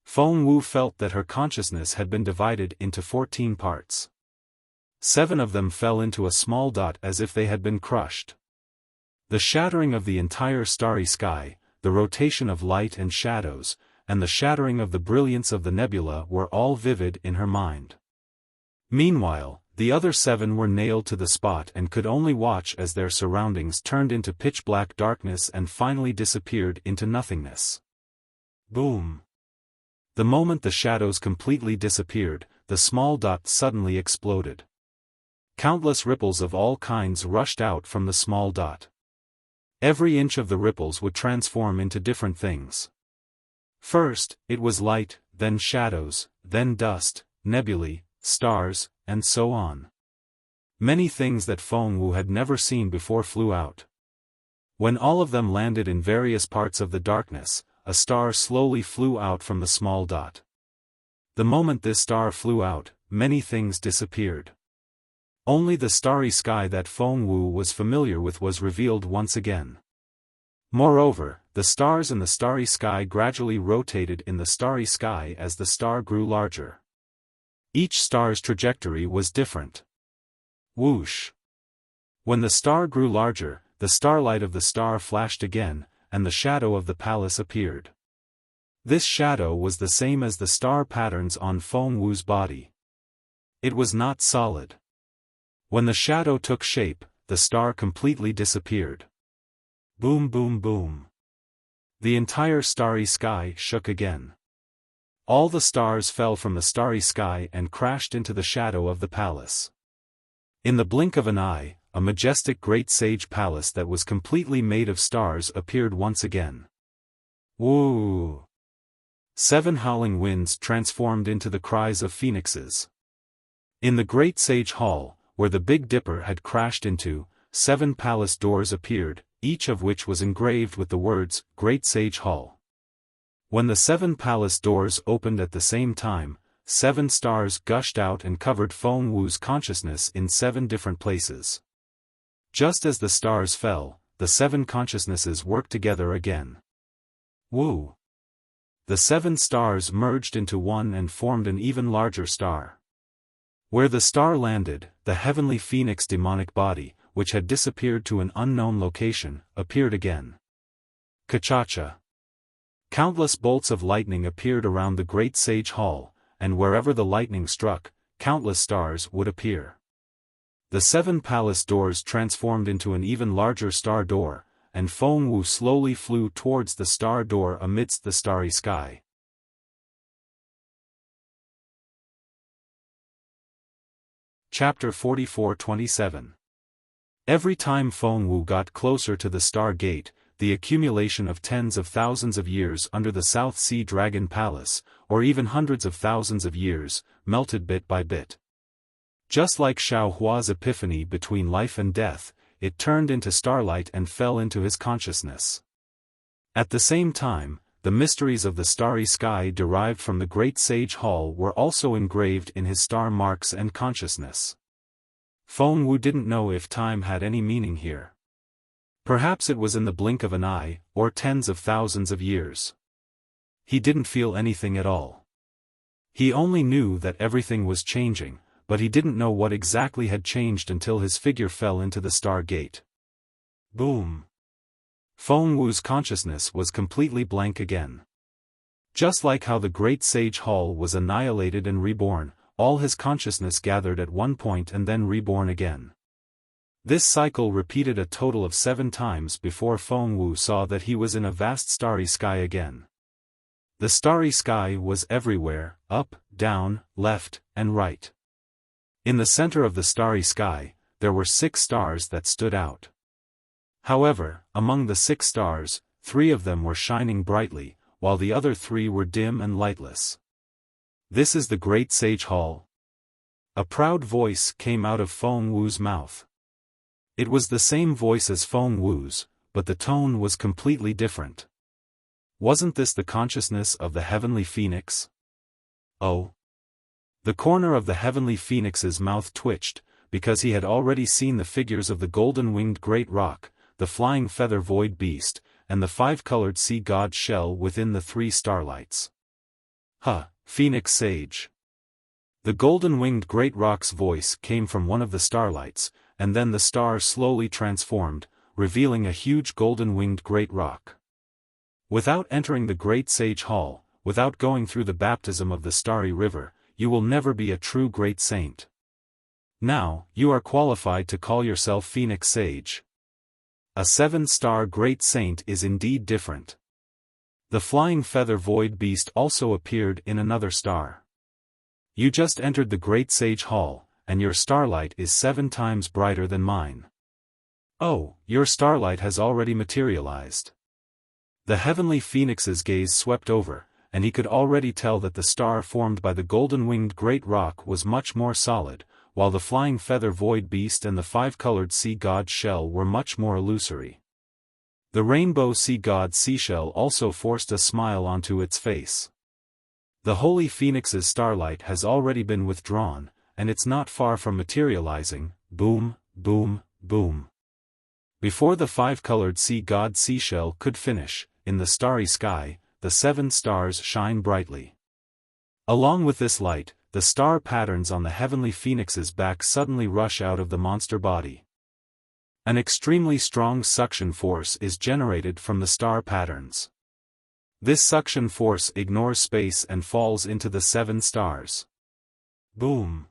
[SPEAKER 1] Feng Wu felt that her consciousness had been divided into 14 parts. 7 of them fell into a small dot as if they had been crushed. The shattering of the entire starry sky, the rotation of light and shadows, and the shattering of the brilliance of the nebula were all vivid in her mind. Meanwhile, the other 7 were nailed to the spot and could only watch as their surroundings turned into pitch-black darkness and finally disappeared into nothingness. Boom! The moment the shadows completely disappeared, the small dot suddenly exploded. Countless ripples of all kinds rushed out from the small dot. Every inch of the ripples would transform into different things. First, it was light, then shadows, then dust, nebulae, stars, and so on. Many things that Feng Wu had never seen before flew out. When all of them landed in various parts of the darkness, a star slowly flew out from the small dot. The moment this star flew out, many things disappeared. Only the starry sky that Feng Wu was familiar with was revealed once again. Moreover, the stars in the starry sky gradually rotated in the starry sky as the star grew larger. Each star's trajectory was different. Whoosh! When the star grew larger, the starlight of the star flashed again, and the shadow of the palace appeared. This shadow was the same as the star patterns on Feng Wu's body. It was not solid. When the shadow took shape, the star completely disappeared. Boom boom boom. The entire starry sky shook again. All the stars fell from the starry sky and crashed into the shadow of the palace. In the blink of an eye, a majestic Great Sage Palace that was completely made of stars appeared once again. Woo! 7 howling winds transformed into the cries of phoenixes. In the Great Sage Hall, where the Big Dipper had crashed into, 7 palace doors appeared, each of which was engraved with the words, Great Sage Hall. When the 7 palace doors opened at the same time, 7 stars gushed out and covered Feng Wu's consciousness in 7 different places. Just as the stars fell, the 7 consciousnesses worked together again. Woo! The 7 stars merged into one and formed an even larger star. Where the star landed, the heavenly phoenix demonic body, which had disappeared to an unknown location, appeared again. Ka-cha-cha. Countless bolts of lightning appeared around the great sage hall, and wherever the lightning struck, countless stars would appear. The 7 palace doors transformed into an even larger star door, and Feng Wu slowly flew towards the star door amidst the starry sky. Chapter 44-27. Every time Feng Wu got closer to the Star Gate, the accumulation of tens of thousands of years under the South Sea Dragon Palace, or even hundreds of thousands of years, melted bit by bit. Just like Xiao Hua's epiphany between life and death, it turned into starlight and fell into his consciousness. At the same time, the mysteries of the starry sky derived from the Great Sage Hall were also engraved in his star marks and consciousness. Feng Wu didn't know if time had any meaning here. Perhaps it was in the blink of an eye, or tens of thousands of years. He didn't feel anything at all. He only knew that everything was changing, but he didn't know what exactly had changed until his figure fell into the Star Gate. Boom! Feng Wu's consciousness was completely blank again. Just like how the Great Sage Hall was annihilated and reborn, all his consciousness gathered at one point and then reborn again. This cycle repeated a total of 7 times before Feng Wu saw that he was in a vast starry sky again. The starry sky was everywhere, up, down, left, and right. In the center of the starry sky, there were 6 stars that stood out. However, among the 6 stars, 3 of them were shining brightly, while the other 3 were dim and lightless. This is the Great Sage Hall. A proud voice came out of Feng Wu's mouth. It was the same voice as Feng Wu's, but the tone was completely different. Wasn't this the consciousness of the Heavenly Phoenix? Oh! The corner of the Heavenly Phoenix's mouth twitched, because he had already seen the figures of the golden-winged great roc, the flying feather void beast, and the 5-colored sea god shell within the 3 starlights. Phoenix Sage. The golden-winged great roc's voice came from one of the starlights, and then the star slowly transformed, revealing a huge golden-winged great roc. Without entering the Great Sage Hall, without going through the baptism of the starry river, you will never be a true great saint. Now, you are qualified to call yourself Phoenix Sage. A 7-star great saint is indeed different. The flying feather void beast also appeared in another star. You just entered the Great Sage Hall, and your starlight is 7 times brighter than mine. Oh, your starlight has already materialized. The Heavenly Phoenix's gaze swept over, and he could already tell that the star formed by the golden-winged great roc was much more solid, while the flying feather void beast and the 5-colored sea god shell were much more illusory. The rainbow sea god seashell also forced a smile onto its face. The Holy Phoenix's starlight has already been withdrawn, and it's not far from materializing. Boom, boom, boom. Before the 5-colored sea god seashell could finish, in the starry sky, the 7 stars shine brightly. Along with this light, the star patterns on the Heavenly Phoenix's back suddenly rush out of the monster body. An extremely strong suction force is generated from the star patterns. This suction force ignores space and falls into the 7 stars. Boom!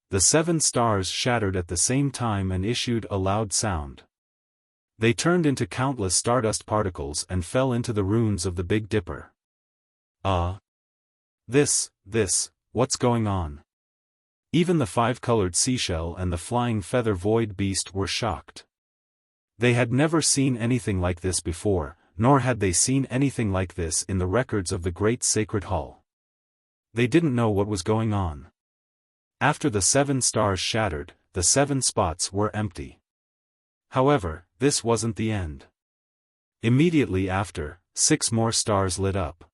[SPEAKER 1] The 7 stars shattered at the same time and issued a loud sound. They turned into countless stardust particles and fell into the runes of the Big Dipper. What's going on? Even the 5-colored seashell and the flying feather void beast were shocked. They had never seen anything like this before, nor had they seen anything like this in the records of the Great Sacred Hall. They didn't know what was going on. After the 7 stars shattered, the 7 spots were empty. However, this wasn't the end. Immediately after, 6 more stars lit up.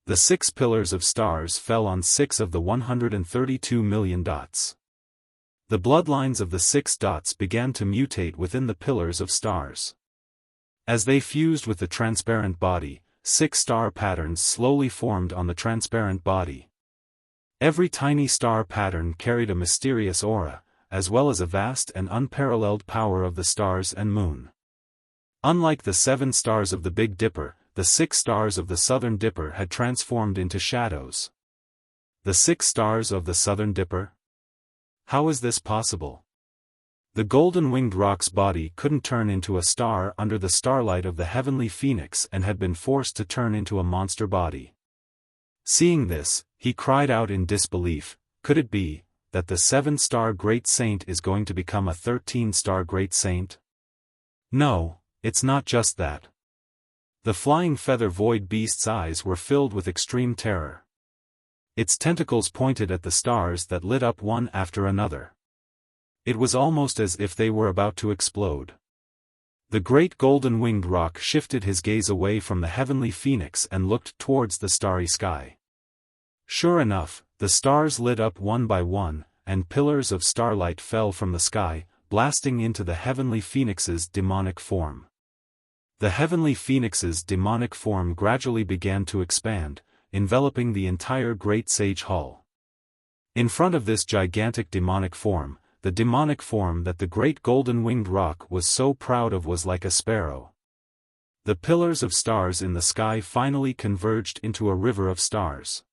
[SPEAKER 1] The 6 pillars of stars fell on 6 of the 132 million dots. The bloodlines of the 6 dots began to mutate within the pillars of stars. As they fused with the transparent body, 6 star patterns slowly formed on the transparent body. Every tiny star pattern carried a mysterious aura, as well as a vast and unparalleled power of the stars and moon. Unlike the 7 stars of the Big Dipper, the 6 stars of the Southern Dipper had transformed into shadows. The 6 stars of the Southern Dipper? How is this possible? The golden-winged rock's body couldn't turn into a star under the starlight of the heavenly phoenix and had been forced to turn into a monster body. Seeing this, he cried out in disbelief, could it be, that the 7-star great saint is going to become a 13-star great saint? No, it's not just that. The flying feather void beast's eyes were filled with extreme terror. Its tentacles pointed at the stars that lit up one after another. It was almost as if they were about to explode. The great golden-winged rock shifted his gaze away from the heavenly phoenix and looked towards the starry sky. Sure enough, the stars lit up one by one, and pillars of starlight fell from the sky, blasting into the heavenly phoenix's demonic form. The heavenly phoenix's demonic form gradually began to expand, enveloping the entire great sage hall. In front of this gigantic demonic form, the demonic form that the great golden-winged rock was so proud of was like a sparrow. The pillars of stars in the sky finally converged into a river of stars.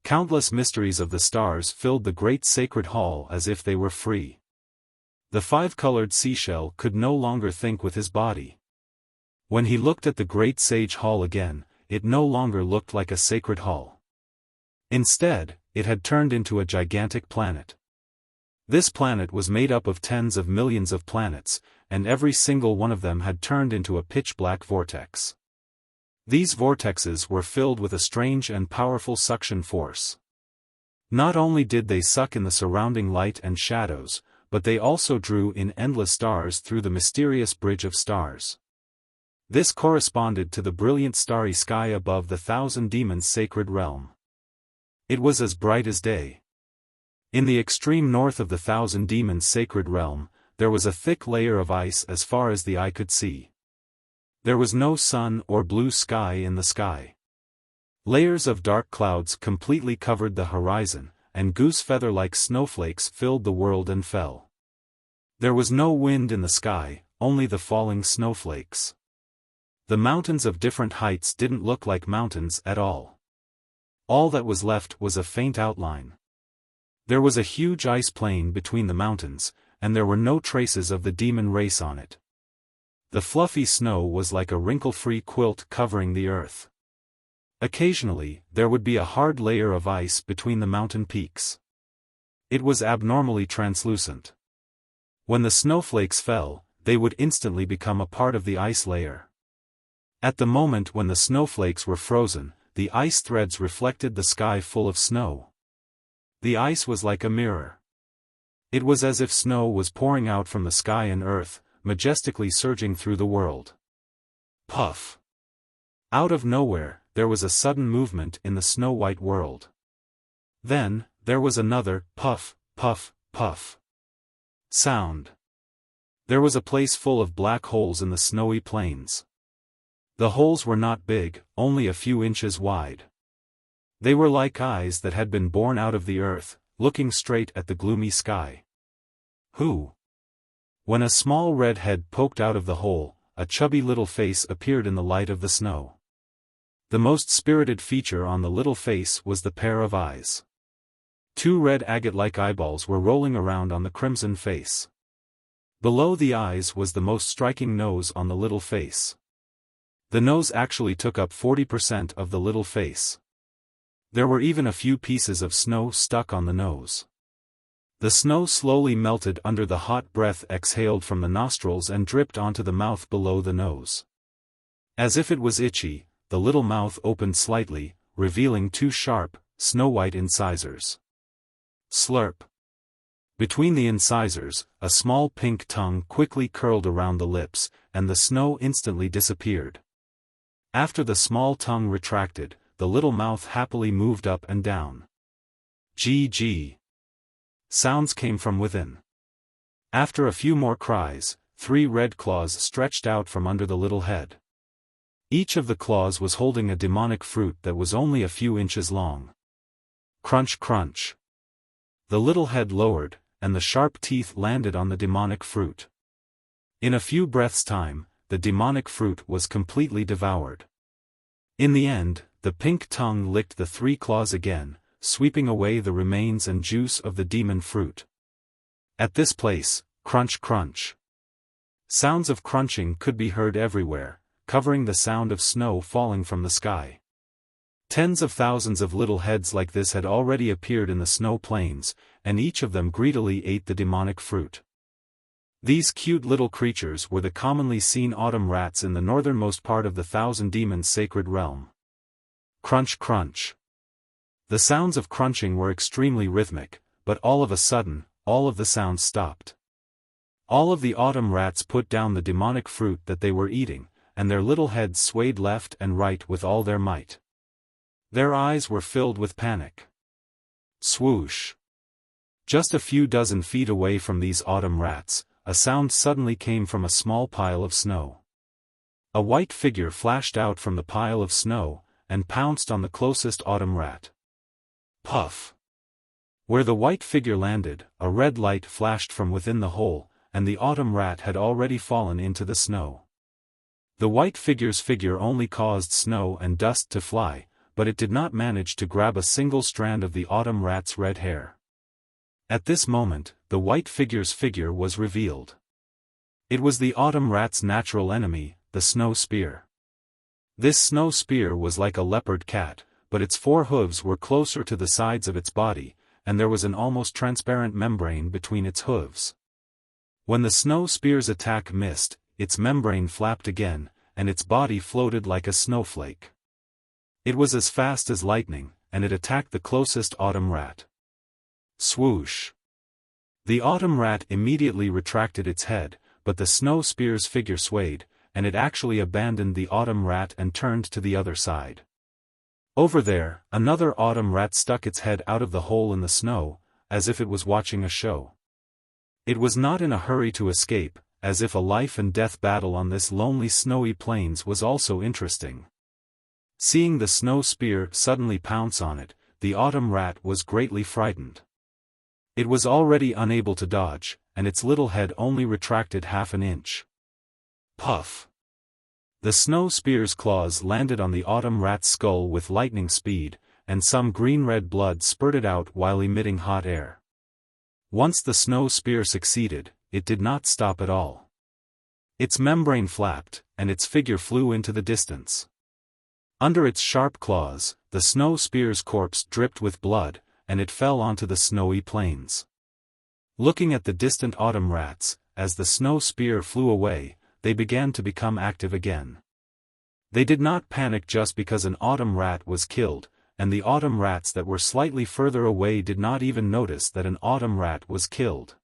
[SPEAKER 1] Countless mysteries of the stars filled the great sacred hall as if they were free. The 5-colored seashell could no longer think with his body. When he looked at the great sage hall again, it no longer looked like a sacred hall. Instead, it had turned into a gigantic planet. This planet was made up of tens of millions of planets, and every single one of them had turned into a pitch-black vortex. These vortexes were filled with a strange and powerful suction force. Not only did they suck in the surrounding light and shadows, but they also drew in endless stars through the mysterious bridge of stars. This corresponded to the brilliant starry sky above the 1,000 demons' sacred realm. It was as bright as day. In the extreme north of the 1,000 demons' sacred realm, there was a thick layer of ice as far as the eye could see. There was no sun or blue sky in the sky. Layers of dark clouds completely covered the horizon, and goose feather-like snowflakes filled the world and fell. There was no wind in the sky, only the falling snowflakes. The mountains of different heights didn't look like mountains at all. All that was left was a faint outline. There was a huge ice plain between the mountains, and there were no traces of the demon race on it. The fluffy snow was like a wrinkle-free quilt covering the earth. Occasionally, there would be a hard layer of ice between the mountain peaks. It was abnormally translucent. When the snowflakes fell, they would instantly become a part of the ice layer. At the moment when the snowflakes were frozen, the ice threads reflected the sky full of snow. The ice was like a mirror. It was as if snow was pouring out from the sky and earth, majestically surging through the world. Puff! Out of nowhere, there was a sudden movement in the snow-white world. Then, there was another puff, puff, puff sound. There was a place full of black holes in the snowy plains. The holes were not big, only a few inches wide. They were like eyes that had been born out of the earth, looking straight at the gloomy sky. Who? When a small red head poked out of the hole, a chubby little face appeared in the light of the snow. The most spirited feature on the little face was the pair of eyes. 2 red agate-like eyeballs were rolling around on the crimson face. Below the eyes was the most striking nose on the little face. The nose actually took up 40% of the little face. There were even a few pieces of snow stuck on the nose. The snow slowly melted under the hot breath exhaled from the nostrils and dripped onto the mouth below the nose. As if it was itchy, the little mouth opened slightly, revealing 2 sharp, snow-white incisors. Slurp! Between the incisors, a small pink tongue quickly curled around the lips, and the snow instantly disappeared. After the small tongue retracted, the little mouth happily moved up and down. Gee. Sounds came from within. After a few more cries, 3 red claws stretched out from under the little head. Each of the claws was holding a demonic fruit that was only a few inches long. Crunch crunch. The little head lowered, and the sharp teeth landed on the demonic fruit. In a few breaths' time, the demonic fruit was completely devoured. In the end, the pink tongue licked the 3 claws again, sweeping away the remains and juice of the demon fruit. At this place, crunch crunch. Sounds of crunching could be heard everywhere, covering the sound of snow falling from the sky. Tens of thousands of little heads like this had already appeared in the snow plains, and each of them greedily ate the demonic fruit. These cute little creatures were the commonly seen autumn rats in the northernmost part of the Thousand Demons' sacred realm. Crunch crunch. The sounds of crunching were extremely rhythmic, but all of a sudden, all of the sounds stopped. All of the autumn rats put down the demonic fruit that they were eating, and their little heads swayed left and right with all their might. Their eyes were filled with panic. Swoosh. Just a few dozen feet away from these autumn rats, a sound suddenly came from a small pile of snow. A white figure flashed out from the pile of snow, and pounced on the closest autumn rat. Puff. Where the white figure landed, a red light flashed from within the hole, and the autumn rat had already fallen into the snow. The white figure's figure only caused snow and dust to fly, but it did not manage to grab a single strand of the autumn rat's red hair. At this moment, the white figure's figure was revealed. It was the autumn rat's natural enemy, the snow spear. This snow spear was like a leopard cat, but its 4 hooves were closer to the sides of its body, and there was an almost transparent membrane between its hooves. When the snow spear's attack missed, its membrane flapped again, and its body floated like a snowflake. It was as fast as lightning, and it attacked the closest autumn rat. Swoosh. The autumn rat immediately retracted its head, but the snow spear's figure swayed, and it actually abandoned the autumn rat and turned to the other side. Over there, another autumn rat stuck its head out of the hole in the snow, as if it was watching a show. It was not in a hurry to escape, as if a life-and-death battle on this lonely snowy plains was also interesting. Seeing the snow spear suddenly pounce on it, the autumn rat was greatly frightened. It was already unable to dodge, and its little head only retracted half an inch. Puff. The snow spear's claws landed on the autumn rat's skull with lightning speed, and some green-red blood spurted out while emitting hot air. Once the snow spear succeeded, it did not stop at all. Its membrane flapped, and its figure flew into the distance. Under its sharp claws, the snow spear's corpse dripped with blood, and it fell onto the snowy plains. Looking at the distant autumn rats, as the snow spear flew away, they began to become active again. They did not panic just because an autumn rat was killed, and the autumn rats that were slightly further away did not even notice that an autumn rat was killed.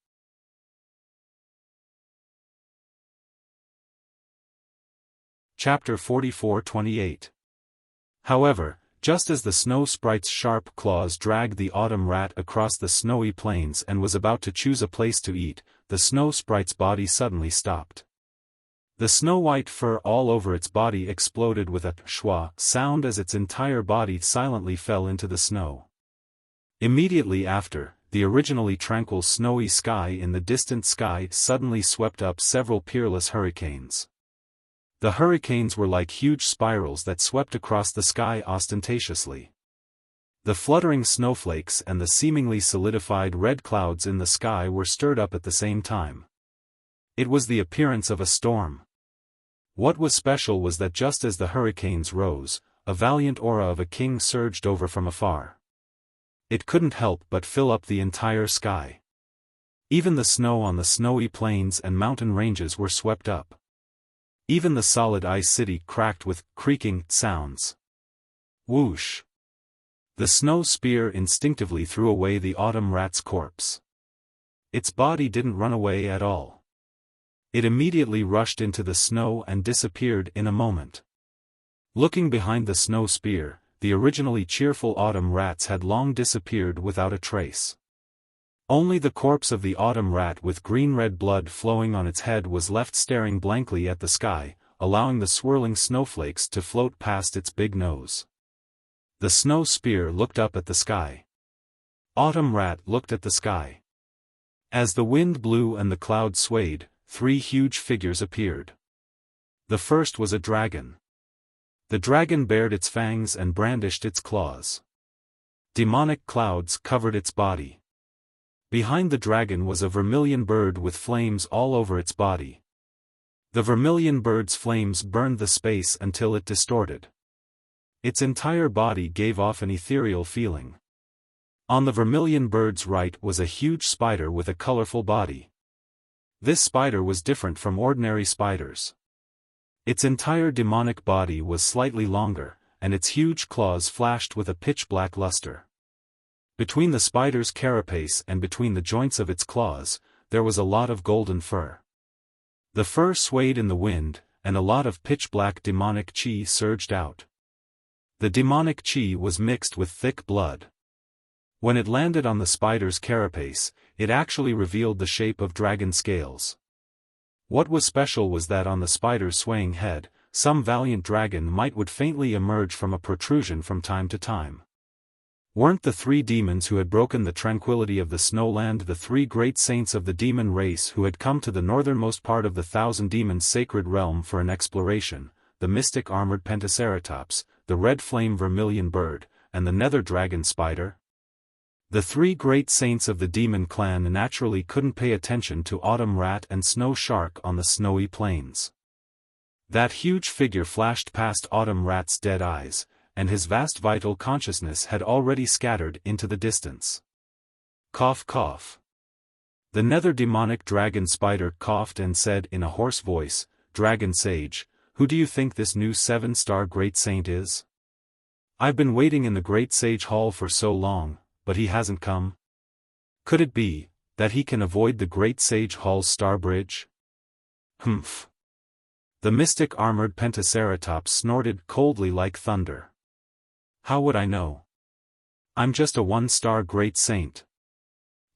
[SPEAKER 1] Chapter 44-28. However, just as the snow sprite's sharp claws dragged the autumn rat across the snowy plains and was about to choose a place to eat, the snow sprite's body suddenly stopped. The snow-white fur all over its body exploded with a schwa sound as its entire body silently fell into the snow. Immediately after, the originally tranquil snowy sky in the distant sky suddenly swept up several peerless hurricanes. The hurricanes were like huge spirals that swept across the sky ostentatiously. The fluttering snowflakes and the seemingly solidified red clouds in the sky were stirred up at the same time. It was the appearance of a storm. What was special was that just as the hurricanes rose, a valiant aura of a king surged over from afar. It couldn't help but fill up the entire sky. Even the snow on the snowy plains and mountain ranges were swept up. Even the solid ice city cracked with creaking sounds. Whoosh! The snow spear instinctively threw away the autumn rat's corpse. Its body didn't run away at all. It immediately rushed into the snow and disappeared in a moment. Looking behind the snow spear, the originally cheerful autumn rats had long disappeared without a trace. Only the corpse of the autumn rat with green-red blood flowing on its head was left staring blankly at the sky, allowing the swirling snowflakes to float past its big nose. The snow spear looked up at the sky. Autumn rat looked at the sky. As the wind blew and the clouds swayed, 3 huge figures appeared. The first was a dragon. The dragon bared its fangs and brandished its claws. Demonic clouds covered its body. Behind the dragon was a vermilion bird with flames all over its body. The vermilion bird's flames burned the space until it distorted. Its entire body gave off an ethereal feeling. On the vermilion bird's right was a huge spider with a colorful body. This spider was different from ordinary spiders. Its entire demonic body was slightly longer, and its huge claws flashed with a pitch-black luster. Between the spider's carapace and between the joints of its claws, there was a lot of golden fur. The fur swayed in the wind, and a lot of pitch-black demonic chi surged out. The demonic chi was mixed with thick blood. When it landed on the spider's carapace, it actually revealed the shape of dragon scales. What was special was that on the spider's swaying head, some valiant dragon would faintly emerge from a protrusion from time to time. Weren't the three demons who had broken the tranquility of the snowland the three great saints of the demon race who had come to the northernmost part of the Thousand Demons' sacred realm for an exploration, the mystic armored Pentaceratops, the red flame vermilion bird, and the nether dragon spider? The three great saints of the demon clan naturally couldn't pay attention to Autumn Rat and Snow Shark on the snowy plains. That huge figure flashed past Autumn Rat's dead eyes, and his vast vital consciousness had already scattered into the distance. Cough cough. The nether demonic dragon spider coughed and said in a hoarse voice, "Dragon Sage, who do you think this new 7-star great saint is? I've been waiting in the great sage hall for so long, but he hasn't come. Could it be that he can avoid the great sage hall's star bridge?" Humph. The mystic armored Pentaceratops snorted coldly like thunder. "How would I know? I'm just a 1-star great saint.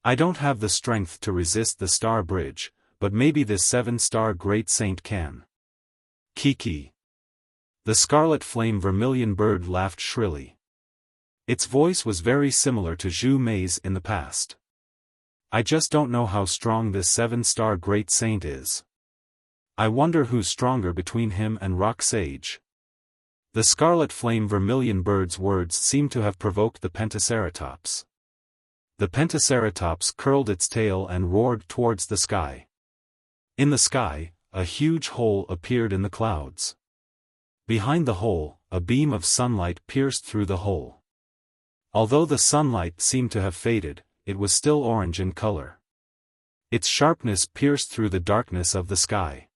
[SPEAKER 1] I don't have the strength to resist the star bridge, but maybe this 7-star great saint can." Kiki. The scarlet flame vermilion bird laughed shrilly. Its voice was very similar to Zhu Mei's in the past. "I just don't know how strong this 7-star great saint is. I wonder who's stronger between him and Rock Sage." The scarlet flame vermilion bird's words seemed to have provoked the Pentaceratops. The Pentaceratops curled its tail and roared towards the sky. In the sky, a huge hole appeared in the clouds. Behind the hole, a beam of sunlight pierced through the hole. Although the sunlight seemed to have faded, it was still orange in color. Its sharpness pierced through the darkness of the sky.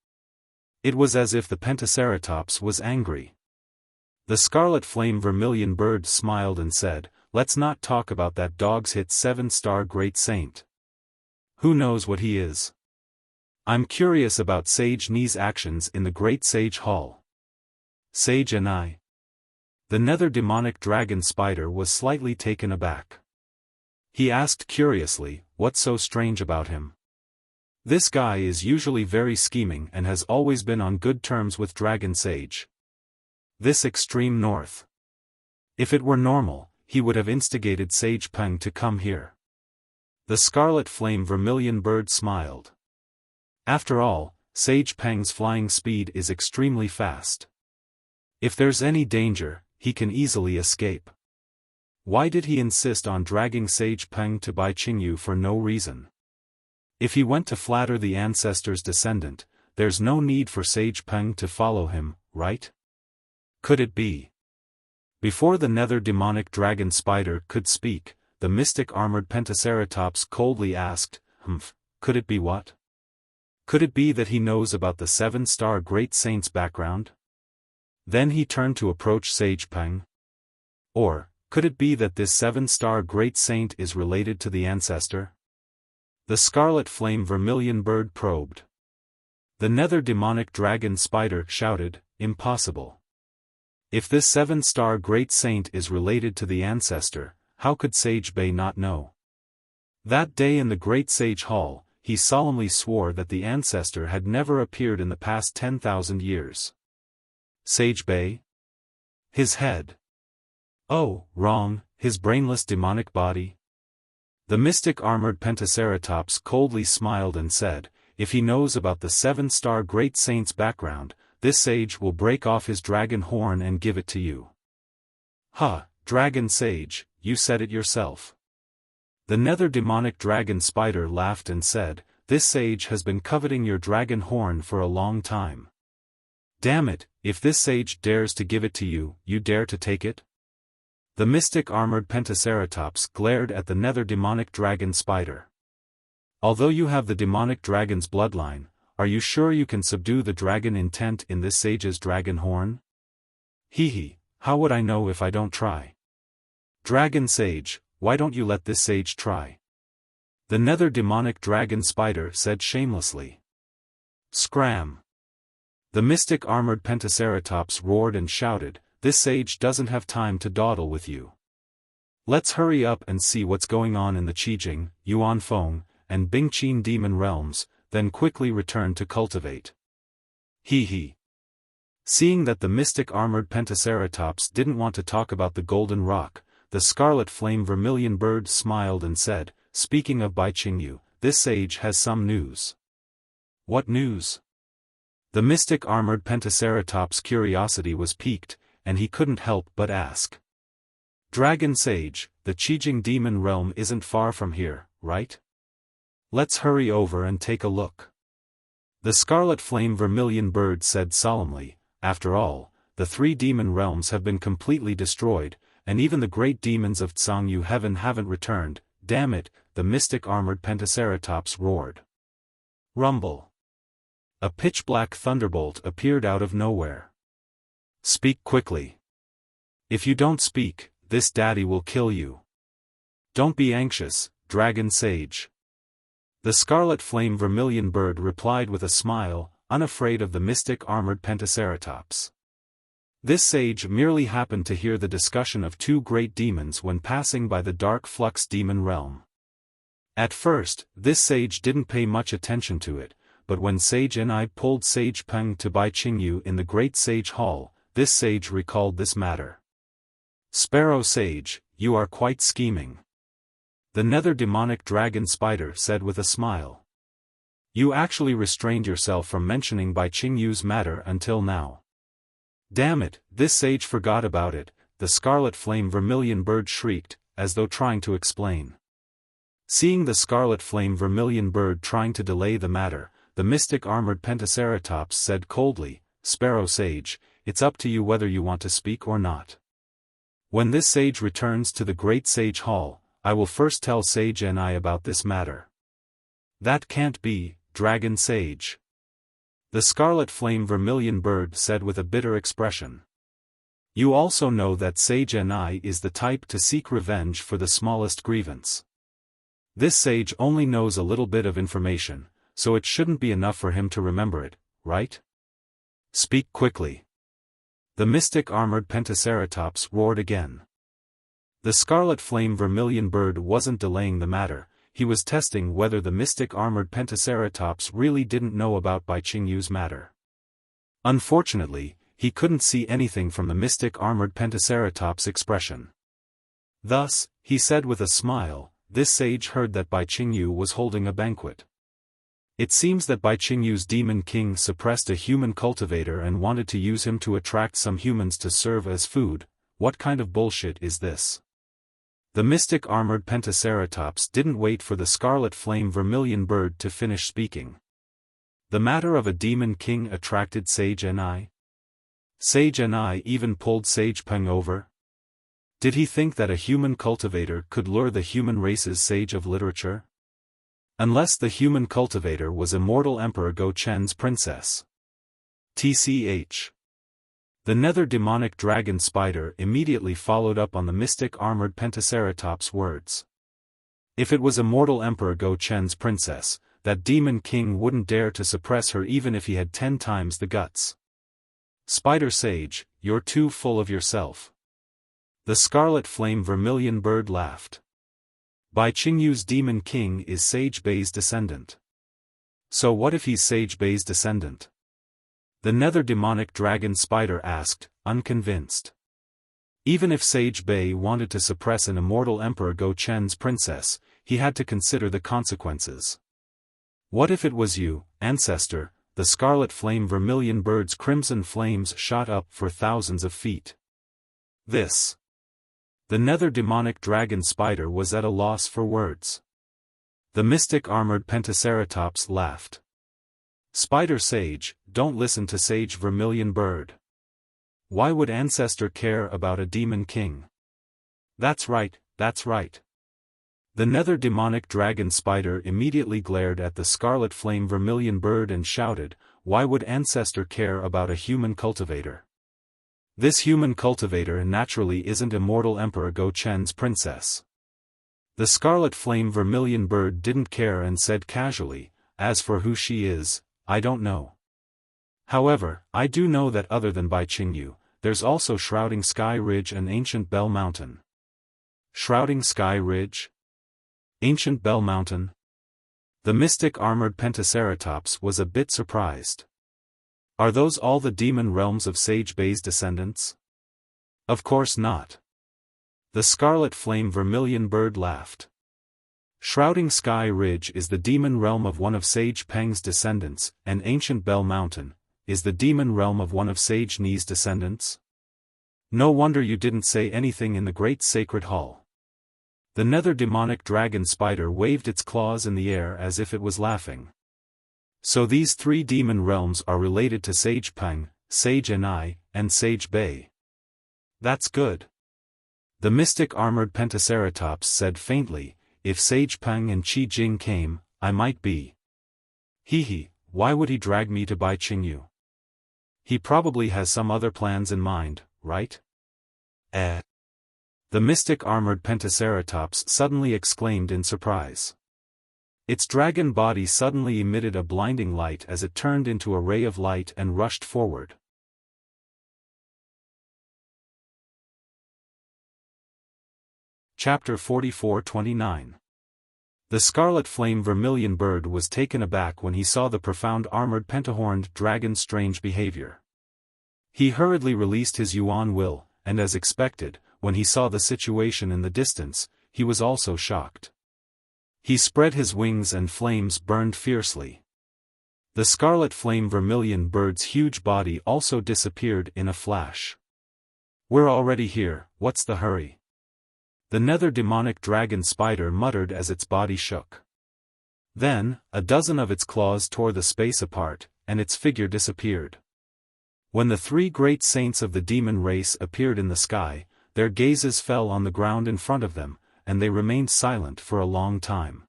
[SPEAKER 1] It was as if the Pentaceratops was angry. The scarlet flame vermilion bird smiled and said, "Let's not talk about that dog's hit 7-star great saint. Who knows what he is? I'm curious about Sage Ni's actions in the Great Sage Hall." Sage and I. The nether demonic dragon spider was slightly taken aback. He asked curiously, "What's so strange about him? This guy is usually very scheming and has always been on good terms with Dragon Sage. This extreme north. If it were normal, he would have instigated Sage Peng to come here." The scarlet flame vermilion bird smiled. "After all, Sage Peng's flying speed is extremely fast. If there's any danger, he can easily escape. Why did he insist on dragging Sage Peng to Bai Qingyu for no reason? If he went to flatter the ancestor's descendant, there's no need for Sage Peng to follow him, right? Could it be?" Before the nether demonic dragon spider could speak, the mystic armored Pentaceratops coldly asked, Could it be what? Could it be that he knows about the 7-star great saint's background?" Then he turned to approach Sage Peng. "Or, could it be that this 7-star great saint is related to the ancestor?" The scarlet flame vermilion bird probed. The nether demonic dragon spider shouted, "Impossible. If this 7-star great saint is related to the ancestor, how could Sage Bei not know?" That day in the Great Sage Hall, he solemnly swore that the ancestor had never appeared in the past 10,000 years. Sage Bei? His head. Oh, wrong, his brainless demonic body. The mystic armored Pentaceratops coldly smiled and said, "If he knows about the 7-star great saint's background, this sage will break off his dragon horn and give it to you. Ha, dragon sage, you said it yourself. The nether demonic dragon spider laughed and said, this sage has been coveting your dragon horn for a long time. Damn it, if this sage dares to give it to you, you dare to take it? The mystic armored pentaceratops glared at the nether demonic dragon spider. Although you have the demonic dragon's bloodline, are you sure you can subdue the dragon intent in this sage's dragon horn? Hee, how would I know if I don't try? Dragon sage, why don't you let this sage try? The nether demonic dragon spider said shamelessly. Scram! The mystic armored pentaceratops roared and shouted, this sage doesn't have time to dawdle with you. Let's hurry up and see what's going on in the Qijing, Yuanfeng, and Bingqin demon realms, then quickly return to cultivate. Hee. Seeing that the mystic armored pentaceratops didn't want to talk about the golden rock, the scarlet flame vermilion bird smiled and said, speaking of Bai Qingyu, this sage has some news. What news? The mystic armored pentaceratops' curiosity was piqued, and he couldn't help but ask. Dragon sage, the Qijing demon realm isn't far from here, right? Let's hurry over and take a look. The scarlet flame vermilion bird said solemnly, after all, the 3 demon realms have been completely destroyed, and even the great demons of Tsangyu heaven haven't returned. Damn it, the mystic armored pentaceratops roared. Rumble. A pitch-black thunderbolt appeared out of nowhere. Speak quickly. If you don't speak, this daddy will kill you. Don't be anxious, dragon sage. The scarlet flame vermilion bird replied with a smile, unafraid of the mystic armored pentaceratops. This sage merely happened to hear the discussion of 2 great demons when passing by the dark flux demon realm. At first, this sage didn't pay much attention to it, but when Sage Ni pulled Sage Peng to Bai Qingyu in the Great Sage Hall, this sage recalled this matter. Sparrow Sage, you are quite scheming. The nether demonic dragon spider said with a smile. You actually restrained yourself from mentioning Bai Qingyu's matter until now. Damn it, this sage forgot about it, the scarlet flame vermilion bird shrieked, as though trying to explain. Seeing the scarlet flame vermilion bird trying to delay the matter, the mystic armored pentaceratops said coldly, Sparrow Sage, it's up to you whether you want to speak or not. When this sage returns to the Great Sage Hall, I will first tell Sage Ni about this matter. That can't be, Dragon Sage. The scarlet flame vermilion bird said with a bitter expression. You also know that Sage Ni is the type to seek revenge for the smallest grievance. This sage only knows a little bit of information, so it shouldn't be enough for him to remember it, right? Speak quickly. The mystic armored pentaceratops roared again. The scarlet flame vermilion bird wasn't delaying the matter, he was testing whether the mystic armored pentaceratops really didn't know about Bai Qingyu's matter. Unfortunately, he couldn't see anything from the mystic armored pentaceratops' expression. Thus, he said with a smile, this sage heard that Bai Qingyu was holding a banquet. It seems that Bai Qingyu's demon king suppressed a human cultivator and wanted to use him to attract some humans to serve as food. What kind of bullshit is this? The mystic armored pentaceratops didn't wait for the scarlet flame vermilion bird to finish speaking. The matter of a demon king attracted Sage Ni. Sage Ni even pulled Sage Peng over. Did he think that a human cultivator could lure the human race's sage of literature? Unless the human cultivator was immortal Emperor Go Chen's princess. TCH. The nether demonic dragon spider immediately followed up on the mystic armored pentaceratops' words. If it was immortal Emperor Go Chen's princess, that demon king wouldn't dare to suppress her even if he had 10 times the guts. Spider Sage, you're too full of yourself. The scarlet flame vermilion bird laughed. Bai Qingyu's demon king is Sage Bei's descendant. So what if he's Sage Bei's descendant? The nether demonic dragon spider asked, unconvinced. Even if Sage Bei wanted to suppress an immortal Emperor Go Chen's princess, he had to consider the consequences. What if it was you, ancestor, the scarlet flame vermilion bird's crimson flames shot up for thousands of feet. This. The nether demonic dragon spider was at a loss for words. The mystic armored pentaceratops laughed. Spider sage, don't listen to sage vermilion bird. Why would ancestor care about a demon king? That's right, that's right. The nether demonic dragon spider immediately glared at the scarlet flame vermilion bird and shouted, why would ancestor care about a human cultivator? This human cultivator naturally isn't immortal Emperor Go Chen's princess. The scarlet flame vermilion bird didn't care and said casually, as for who she is, I don't know. However, I do know that other than Bai Qingyu, there's also Shrouding Sky Ridge and Ancient Bell Mountain. Shrouding Sky Ridge? Ancient Bell Mountain? The mystic armored pentaceratops was a bit surprised. Are those all the demon realms of Sage Bei's descendants? Of course not. The scarlet flame vermilion bird laughed. Shrouding Sky Ridge is the demon realm of one of Sage Peng's descendants, and Ancient Bell Mountain is the demon realm of one of Sage Ni's descendants. No wonder you didn't say anything in the great sacred hall. The nether demonic dragon spider waved its claws in the air as if it was laughing. So these three demon realms are related to Sage Peng, Sage Ni, and Sage Bei. That's good. The mystic armored pentaceratops said faintly, if Sage Peng and Qi Jing came, I might be. Hee, why would he drag me to Bai Qingyu? He probably has some other plans in mind, right? The mystic armored pentaceratops suddenly exclaimed in surprise. Its dragon body suddenly emitted a blinding light as it turned into a ray of light and rushed forward. Chapter 44-29. The scarlet flame vermilion bird was taken aback when he saw the profound armored pentahorned dragon's strange behavior. He hurriedly released his Yuan will, and as expected, when he saw the situation in the distance, he was also shocked. He spread his wings and flames burned fiercely. The scarlet flame vermilion bird's huge body also disappeared in a flash. We're already here, what's the hurry? The nether demonic dragon spider muttered as its body shook. Then, a dozen of its claws tore the space apart, and its figure disappeared. When the three great saints of the demon race appeared in the sky, their gazes fell on the ground in front of them, and they remained silent for a long time.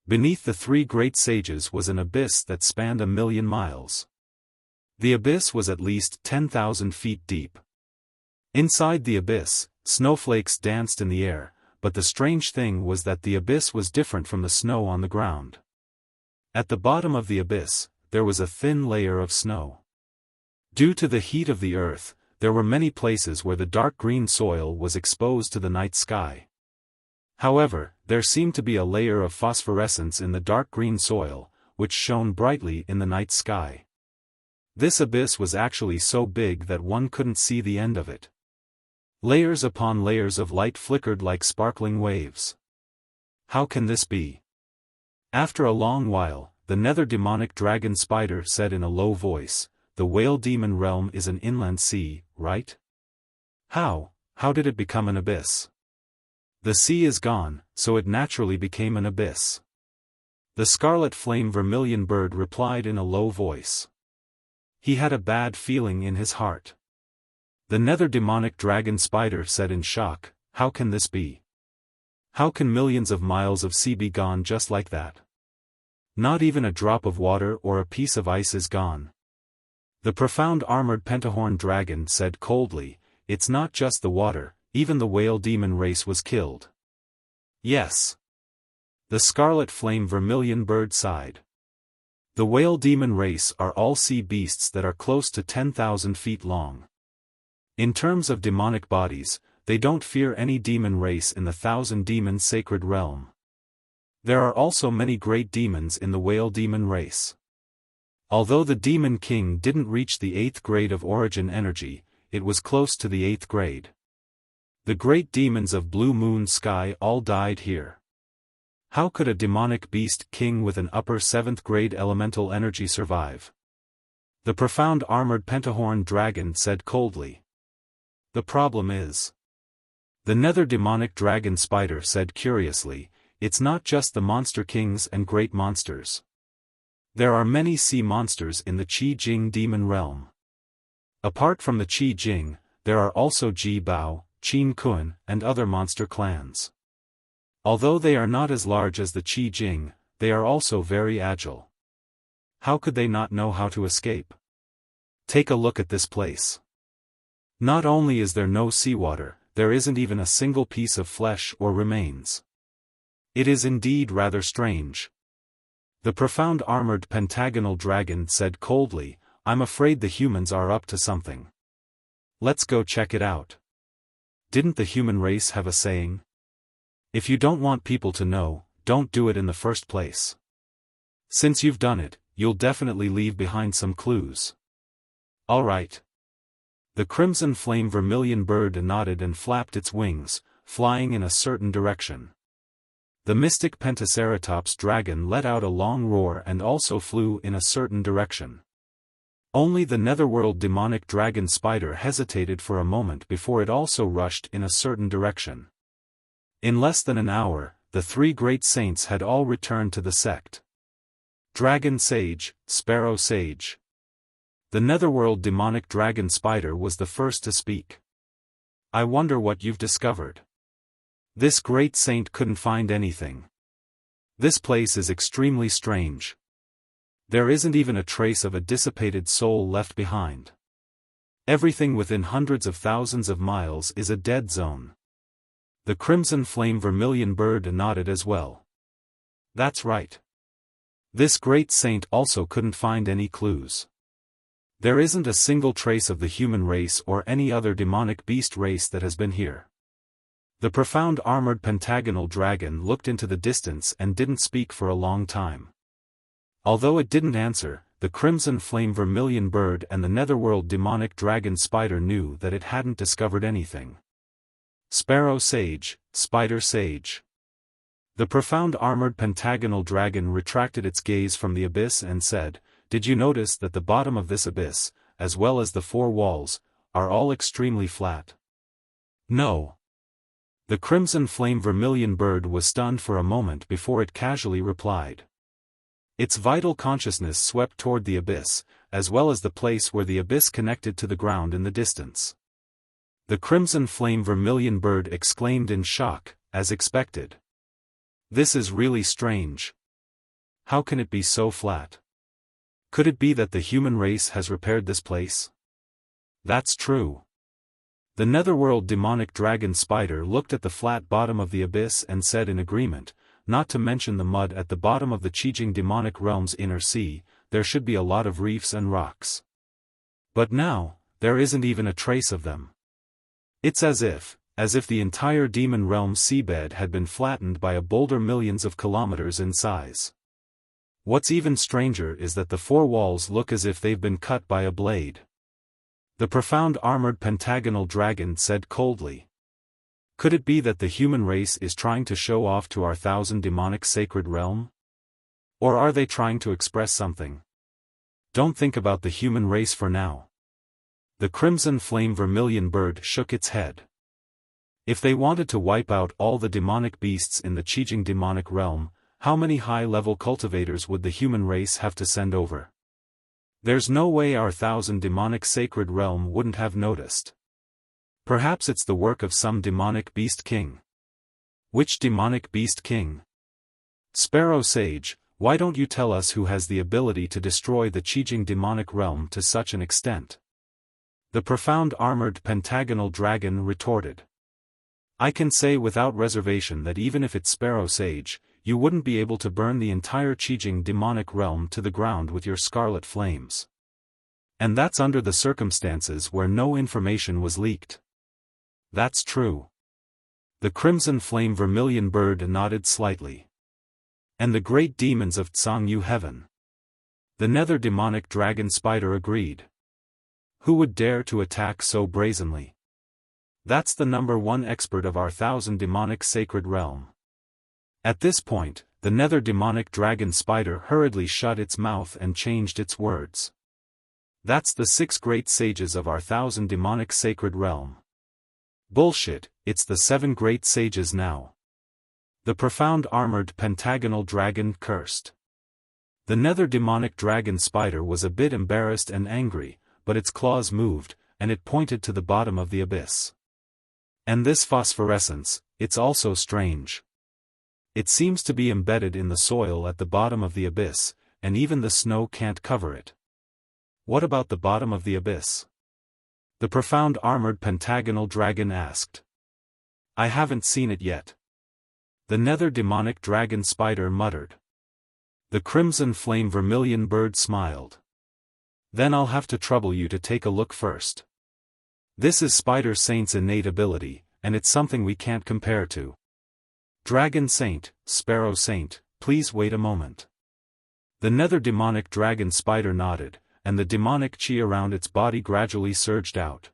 [SPEAKER 1] Beneath the three great sages was an abyss that spanned 1,000,000 miles. The abyss was at least 10,000 feet deep. Inside the abyss, snowflakes danced in the air, but the strange thing was that the abyss was different from the snow on the ground. At the bottom of the abyss, there was a thin layer of snow. Due to the heat of the earth, there were many places where the dark green soil was exposed to the night sky. However, there seemed to be a layer of phosphorescence in the dark green soil, which shone brightly in the night sky. This abyss was actually so big that one couldn't see the end of it. Layers upon layers of light flickered like sparkling waves. How can this be? After a long while, the nether demonic dragon spider said in a low voice, the whale demon realm is an inland sea, right? How did it become an abyss? The sea is gone, so it naturally became an abyss. The scarlet flame vermilion bird replied in a low voice. He had a bad feeling in his heart. The nether demonic dragon spider said in shock, how can this be? How can millions of miles of sea be gone just like that? Not even a drop of water or a piece of ice is gone. The profound armored pentahorn dragon said coldly, it's not just the water, even the whale demon race was killed. Yes. The scarlet flame vermilion bird sighed. The whale demon race are all sea beasts that are close to 10,000 feet long. In terms of demonic bodies, they don't fear any demon race in the 1,000-demon sacred realm. There are also many great demons in the whale demon race. Although the Demon King didn't reach the 8th grade of origin energy, it was close to the 8th grade. The great demons of Blue Moon Sky all died here. How could a demonic beast king with an upper 7th grade elemental energy survive? The profound armored pentahorn dragon said coldly. The problem is. The nether demonic dragon spider said curiously, it's not just the monster kings and great monsters. There are many sea monsters in the Qi Jing demon realm. Apart from the Qi Jing, there are also Ji Bao, Qin Kun, and other monster clans. Although they are not as large as the Qi Jing, they are also very agile. How could they not know how to escape? Take a look at this place. Not only is there no seawater, there isn't even a single piece of flesh or remains. It is indeed rather strange. The profound armored pentagonal dragon said coldly, I'm afraid the humans are up to something. Let's go check it out. Didn't the human race have a saying? If you don't want people to know, don't do it in the first place. Since you've done it, you'll definitely leave behind some clues. Alright. The crimson flame vermilion bird nodded and flapped its wings, flying in a certain direction. The mystic pentaceratops dragon let out a long roar and also flew in a certain direction. Only the netherworld demonic dragon spider hesitated for a moment before it also rushed in a certain direction. In less than an hour, the 3 great saints had all returned to the sect. Dragon Sage, Sparrow Sage. The netherworld demonic dragon spider was the first to speak. I wonder what you've discovered. This great saint couldn't find anything. This place is extremely strange. There isn't even a trace of a dissipated soul left behind. Everything within hundreds of thousands of miles is a dead zone. The crimson flame vermilion bird nodded as well. That's right. This great saint also couldn't find any clues. There isn't a single trace of the human race or any other demonic beast race that has been here. The profound armored pentagonal dragon looked into the distance and didn't speak for a long time. Although it didn't answer, the crimson flame vermilion bird and the netherworld demonic dragon spider knew that it hadn't discovered anything. Sparrow Sage, Spider Sage. The profound armored pentagonal dragon retracted its gaze from the abyss and said, Did you notice that the bottom of this abyss, as well as the 4 walls, are all extremely flat? No. The crimson flame vermilion bird was stunned for a moment before it casually replied. Its vital consciousness swept toward the abyss, as well as the place where the abyss connected to the ground in the distance. The crimson flame vermilion bird exclaimed in shock, as expected. This is really strange. How can it be so flat? Could it be that the human race has repaired this place? That's true. The netherworld demonic dragon spider looked at the flat bottom of the abyss and said in agreement, not to mention the mud at the bottom of the Qijing demonic realm's inner sea, there should be a lot of reefs and rocks. But now, there isn't even a trace of them. It's as if the entire demon realm seabed had been flattened by a boulder millions of kilometers in size. What's even stranger is that the 4 walls look as if they've been cut by a blade. The profound armored pentagonal dragon said coldly. Could it be that the human race is trying to show off to our 1000 demonic sacred realm? Or are they trying to express something? Don't think about the human race for now. The crimson flame vermilion bird shook its head. If they wanted to wipe out all the demonic beasts in the Qijing demonic realm, how many high-level cultivators would the human race have to send over? There's no way our 1000 demonic sacred realm wouldn't have noticed. Perhaps it's the work of some demonic beast king. Which demonic beast king? Sparrow Sage, why don't you tell us who has the ability to destroy the Qijing demonic realm to such an extent? The profound armored pentagonal dragon retorted. I can say without reservation that even if it's Sparrow Sage, you wouldn't be able to burn the entire Qijing demonic realm to the ground with your scarlet flames. And that's under the circumstances where no information was leaked. That's true. The crimson flame vermilion bird nodded slightly. And the great demons of Tsangyu heaven. The nether demonic dragon spider agreed. Who would dare to attack so brazenly? That's the #1 expert of our 1000 demonic sacred realm. At this point, the nether demonic dragon spider hurriedly shut its mouth and changed its words. That's the 6 great sages of our 1,000 demonic sacred realm. Bullshit, it's the 7 great sages now. The profound armored pentagonal dragon cursed. The nether demonic dragon spider was a bit embarrassed and angry, but its claws moved, and it pointed to the bottom of the abyss. And this phosphorescence, it's also strange. It seems to be embedded in the soil at the bottom of the abyss, and even the snow can't cover it. What about the bottom of the abyss? The profound armored pentagonal dragon asked. I haven't seen it yet. The nether demonic dragon spider muttered. The crimson flame vermilion bird smiled. Then I'll have to trouble you to take a look first. This is Spider Saint's innate ability, and it's something we can't compare to. Dragon Saint, Sparrow Saint, please wait a moment. The nether demonic dragon spider nodded, and the demonic chi around its body gradually surged out.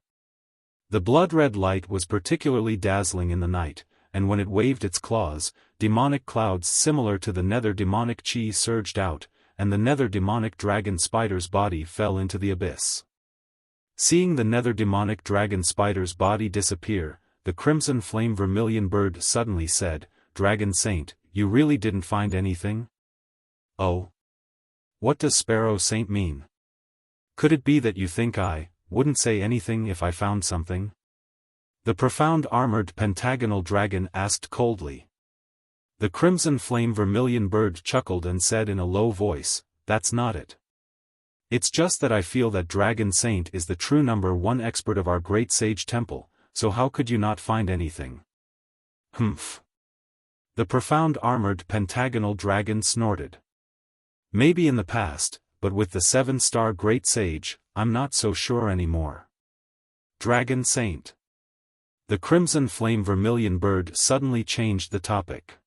[SPEAKER 1] The blood-red light was particularly dazzling in the night, and when it waved its claws, demonic clouds similar to the nether demonic chi surged out, and the nether demonic dragon spider's body fell into the abyss. Seeing the nether demonic dragon spider's body disappear, the crimson flame vermilion bird suddenly said, Dragon Saint, you really didn't find anything? Oh? What does Sparrow Saint mean? Could it be that you think I wouldn't say anything if I found something? The profound armored pentagonal dragon asked coldly. The crimson flame vermilion bird chuckled and said in a low voice, That's not it. It's just that I feel that Dragon Saint is the true #1 expert of our great sage temple, so how could you not find anything? Humph. The profound armored pentagonal dragon snorted. Maybe in the past, but with the 7-star great sage, I'm not so sure anymore. Dragon Saint. The crimson flame vermilion bird suddenly changed the topic.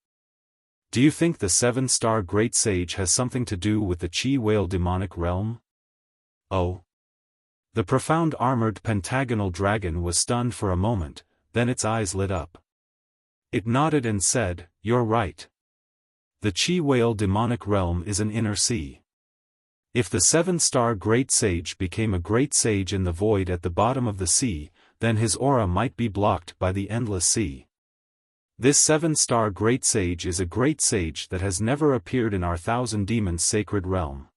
[SPEAKER 1] Do you think the 7-star great sage has something to do with the chi whale demonic realm? Oh. The profound armored pentagonal dragon was stunned for a moment, then its eyes lit up. It nodded and said, You're right. The chi whale demonic realm is an inner sea. If the 7-star great sage became a great sage in the void at the bottom of the sea, then his aura might be blocked by the endless sea. This 7-star great sage is a great sage that has never appeared in our 1,000 demons sacred realm.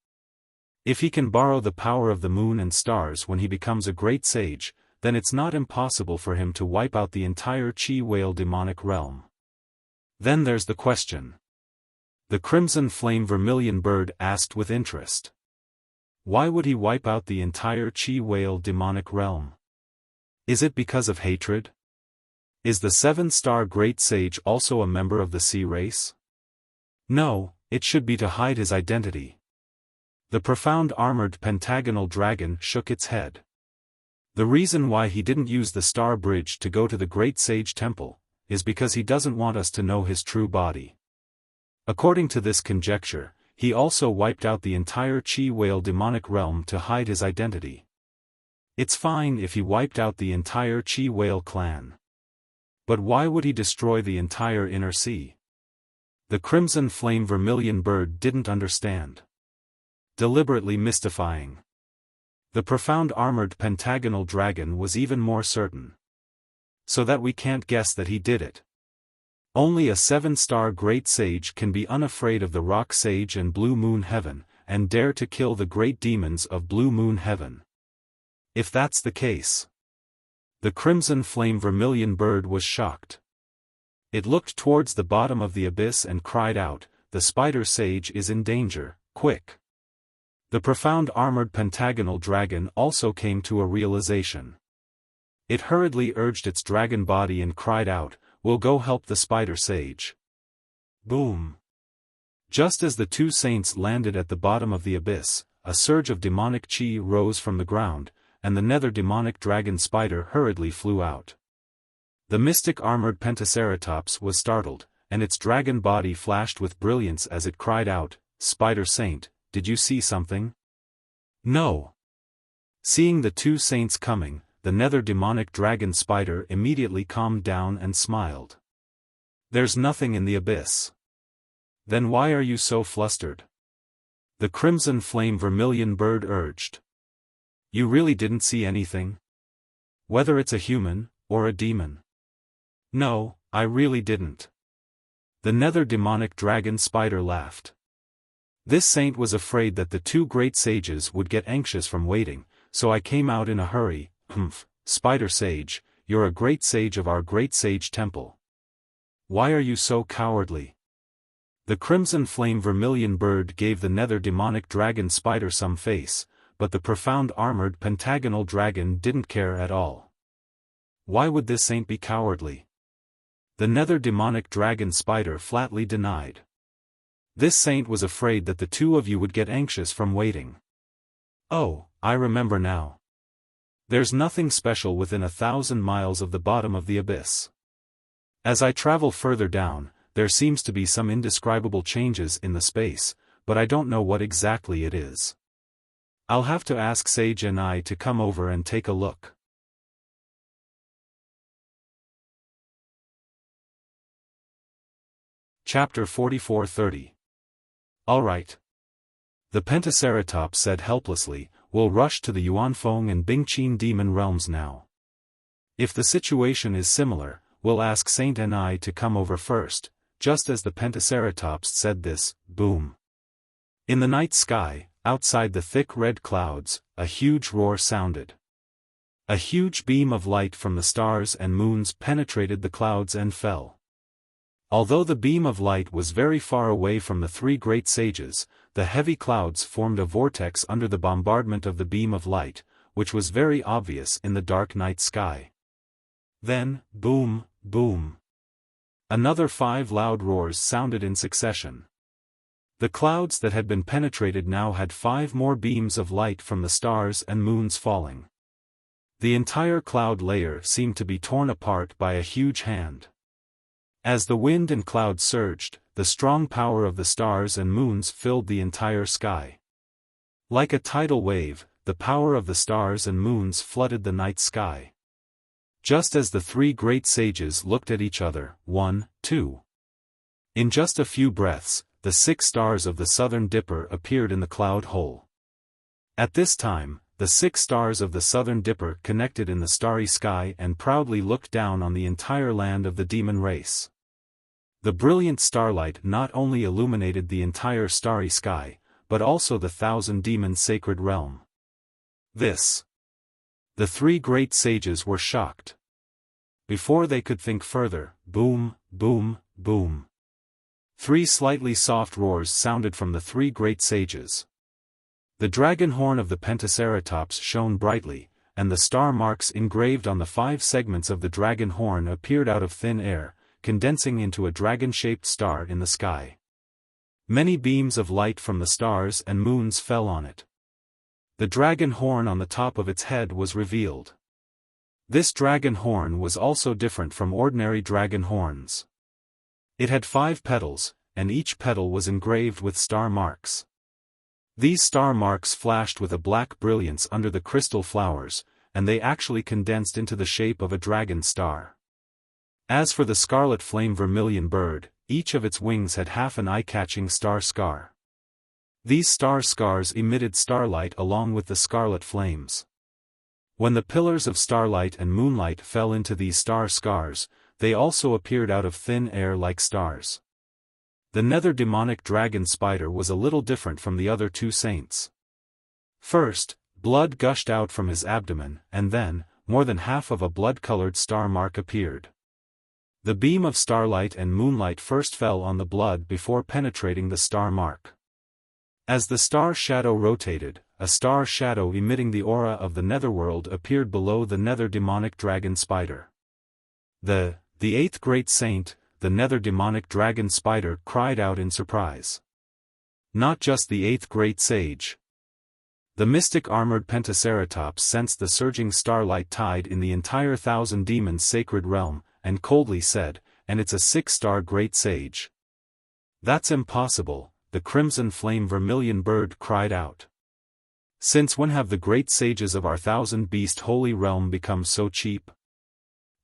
[SPEAKER 1] If he can borrow the power of the moon and stars when he becomes a great sage, then it's not impossible for him to wipe out the entire chi whale demonic realm. Then there's the question. The crimson flame vermilion bird asked with interest. Why would he wipe out the entire chi whale demonic realm? Is it because of hatred? Is the 7-star great sage also a member of the sea race? No, it should be to hide his identity. The profound armored pentagonal dragon shook its head. The reason why he didn't use the star bridge to go to the great sage temple, is because he doesn't want us to know his true body. According to this conjecture, he also wiped out the entire chi whale demonic realm to hide his identity. It's fine if he wiped out the entire chi whale clan. But why would he destroy the entire inner sea? The crimson flame vermilion bird didn't understand. Deliberately mystifying. The profound armored pentagonal dragon was even more certain. So that we can't guess that he did it. Only a 7-star great sage can be unafraid of the rock sage and blue moon heaven, and dare to kill the great demons of blue moon heaven. If that's the case. The crimson flame vermilion bird was shocked. It looked towards the bottom of the abyss and cried out, The spider sage is in danger, quick. The profound armored pentagonal dragon also came to a realization. It hurriedly urged its dragon body and cried out, We'll go help the spider sage. Boom. Just as the 2 saints landed at the bottom of the abyss, a surge of demonic chi rose from the ground, and the nether demonic dragon spider hurriedly flew out. The mystic armored pentaceratops was startled, and its dragon body flashed with brilliance as it cried out, Spider Saint, did you see something? No. Seeing the 2 saints coming, the nether demonic dragon spider immediately calmed down and smiled. There's nothing in the abyss. Then why are you so flustered? The crimson flame vermilion bird urged. You really didn't see anything? Whether it's a human, or a demon? No, I really didn't. The nether demonic dragon spider laughed. This saint was afraid that the two great sages would get anxious from waiting, so I came out in a hurry. Humph, spider sage, you're a great sage of our great sage temple. Why are you so cowardly? The crimson flame vermilion bird gave the nether demonic dragon spider some face, but the profound armored pentagonal dragon didn't care at all. Why would this saint be cowardly? The nether demonic dragon spider flatly denied. This saint was afraid that the two of you would get anxious from waiting. Oh, I remember now. There's nothing special within 1,000 miles of the bottom of the abyss. As I travel further down, there seems to be some indescribable changes in the space, but I don't know what exactly it is. I'll have to ask Sage and I to come over and take a look. Chapter 44:30. Alright. The Pentaceratops said helplessly, we'll rush to the Yuanfeng and Bingqin demon realms now. If the situation is similar, we'll ask Saint and I to come over first. Just as the Pentaceratops said this, boom. In the night sky, outside the thick red clouds, a huge roar sounded. A huge beam of light from the stars and moons penetrated the clouds and fell. Although the beam of light was very far away from the three great sages, the heavy clouds formed a vortex under the bombardment of the beam of light, which was very obvious in the dark night sky. Then, boom, boom. Another 5 loud roars sounded in succession. The clouds that had been penetrated now had 5 more beams of light from the stars and moons falling. The entire cloud layer seemed to be torn apart by a huge hand. As the wind and cloud surged, the strong power of the stars and moons filled the entire sky. Like a tidal wave, the power of the stars and moons flooded the night sky. Just as the three great sages looked at each other, 1, 2. In just a few breaths, the 6 stars of the southern dipper appeared in the cloud hole. At this time, the 6 stars of the southern dipper connected in the starry sky and proudly looked down on the entire land of the demon race. The brilliant starlight not only illuminated the entire starry sky, but also the 1,000 demons' sacred realm. The three great sages were shocked. Before they could think further, boom, boom, boom. 3 slightly soft roars sounded from the three great sages. The dragon horn of the Pentaceratops shone brightly, and the star marks engraved on the 5 segments of the dragon horn appeared out of thin air, condensing into a dragon-shaped star in the sky. Many beams of light from the stars and moons fell on it. The dragon horn on the top of its head was revealed. This dragon horn was also different from ordinary dragon horns. It had 5 petals, and each petal was engraved with star marks. These star marks flashed with a black brilliance under the crystal flowers, and they actually condensed into the shape of a dragon star. As for the scarlet flame vermilion bird, each of its wings had half an eye-catching star scar. These star scars emitted starlight along with the scarlet flames. When the pillars of starlight and moonlight fell into these star scars, they also appeared out of thin air like stars. The nether demonic dragon spider was a little different from the other 2 saints. First, blood gushed out from his abdomen, and then, more than half of a blood-colored star mark appeared. The beam of starlight and moonlight first fell on the blood before penetrating the star mark. As the star shadow rotated, a star shadow emitting the aura of the netherworld appeared below the nether demonic dragon spider. The 8th great saint, the nether demonic dragon spider, cried out in surprise. Not just the 8th great sage. The mystic armored Pentaceratops sensed the surging starlight tide in the entire 1,000 demons' sacred realm, and coldly said, and it's a 6-star great sage. That's impossible, the crimson flame vermilion bird cried out. Since when have the great sages of our 1,000 beast holy realm become so cheap?